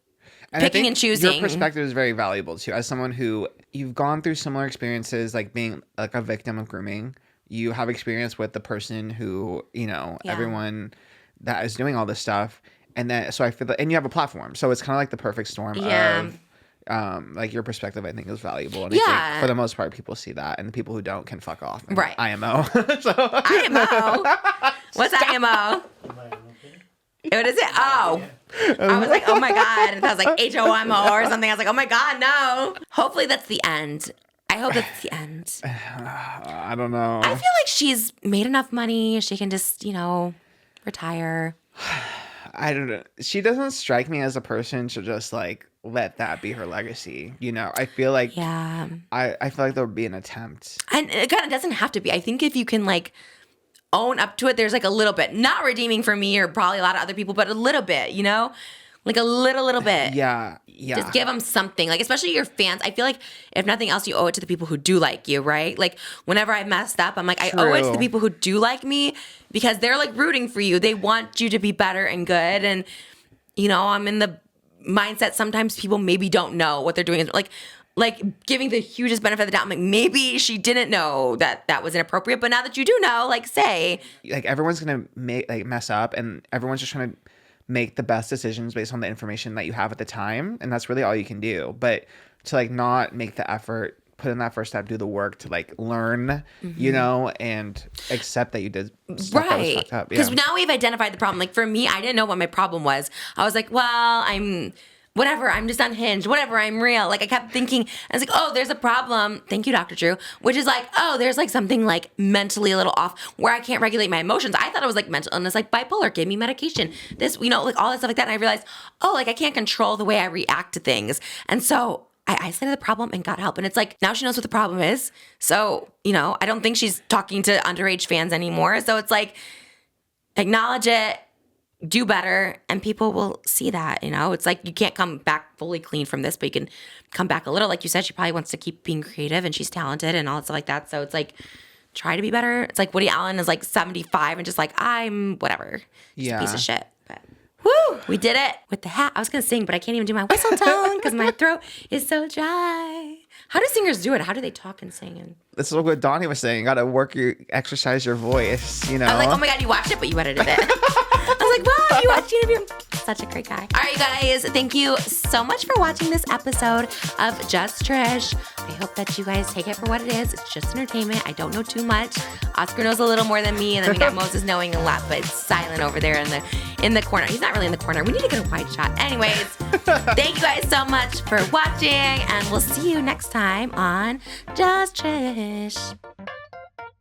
picking and choosing. Your perspective is very valuable too. As someone who you've gone through similar experiences, like being like a victim of grooming, you have experience with the person who, everyone that is doing all this stuff, and then so I feel and you have a platform, so it's kind of like the perfect storm of like your perspective. I think is valuable, and I think for the most part people see that, and the people who don't can fuck off. Right. IMO. IMO. What's IMO? What is it? Oh, I was like, oh my God. And I was like HOMO or something. I was like, oh my God, no. Hopefully that's the end. I hope that's the end. I don't know. I feel like she's made enough money. She can just, retire. I don't know. She doesn't strike me as a person to just like let that be her legacy. I feel like I feel like there would be an attempt. And again, it doesn't have to be. I think if you can like own up to it, there's like a little bit, not redeeming for me or probably a lot of other people, but a little bit, Like a little bit. Yeah. Just give them something. Like, especially your fans. I feel like if nothing else, you owe it to the people who do like you, right? Like, whenever I messed up, I'm like, I owe it to the people who do like me because they're like rooting for you. They want you to be better and good. And, you know, I'm in the mindset sometimes people maybe don't know what they're doing. Like giving the hugest benefit of the doubt. I'm like, maybe she didn't know that was inappropriate, but now that you do know, like, say. Like, everyone's going to mess up, and everyone's just trying to make the best decisions based on the information that you have at the time, and that's really all you can do. But to like not make the effort, put in that first step, do the work to like learn, you know, and accept that you did stuff that was fucked up. Because now we've identified the problem. Like, for me, I didn't know what my problem was. I was like, well, I'm just unhinged, whatever, I'm real. Like, I kept thinking, I was like, oh, there's a problem. Thank you, Dr. Drew. Which is like, oh, there's like something like mentally a little off where I can't regulate my emotions. I thought it was like mental illness, like bipolar, give me medication. This, you know, like all that stuff like that. And I realized, oh, like I can't control the way I react to things. And so I isolated the problem and got help. And it's like, now she knows what the problem is. So, you know, I don't think she's talking to underage fans anymore. So it's like, acknowledge it, do better, and people will see that, you know? It's like you can't come back fully clean from this, but you can come back a little. Like you said, she probably wants to keep being creative, and she's talented and all that stuff like that. So it's like, try to be better. It's like Woody Allen is like 75 and just like, I'm whatever. Just a piece of shit. But woo, we did it with the hat. I was going to sing, but I can't even do my whistle tone because my throat is so dry. How do singers do it? How do they talk and sing? And this is what Donnie was saying. You got to exercise your voice, you know? I was like, oh my God, you watched it, but you edited it. I was like, wow, you watched it. Such a great guy. All right, you guys, thank you so much for watching this episode of Just Trish. I hope that you guys take it for what it is. It's just entertainment. I don't know too much. Oscar knows a little more than me, and then we got Moses knowing a lot, but it's silent over there in the corner. He's not really in the corner. We need to get a wide shot. Anyways, thank you guys so much for watching, and we'll see you next time on Just Trish.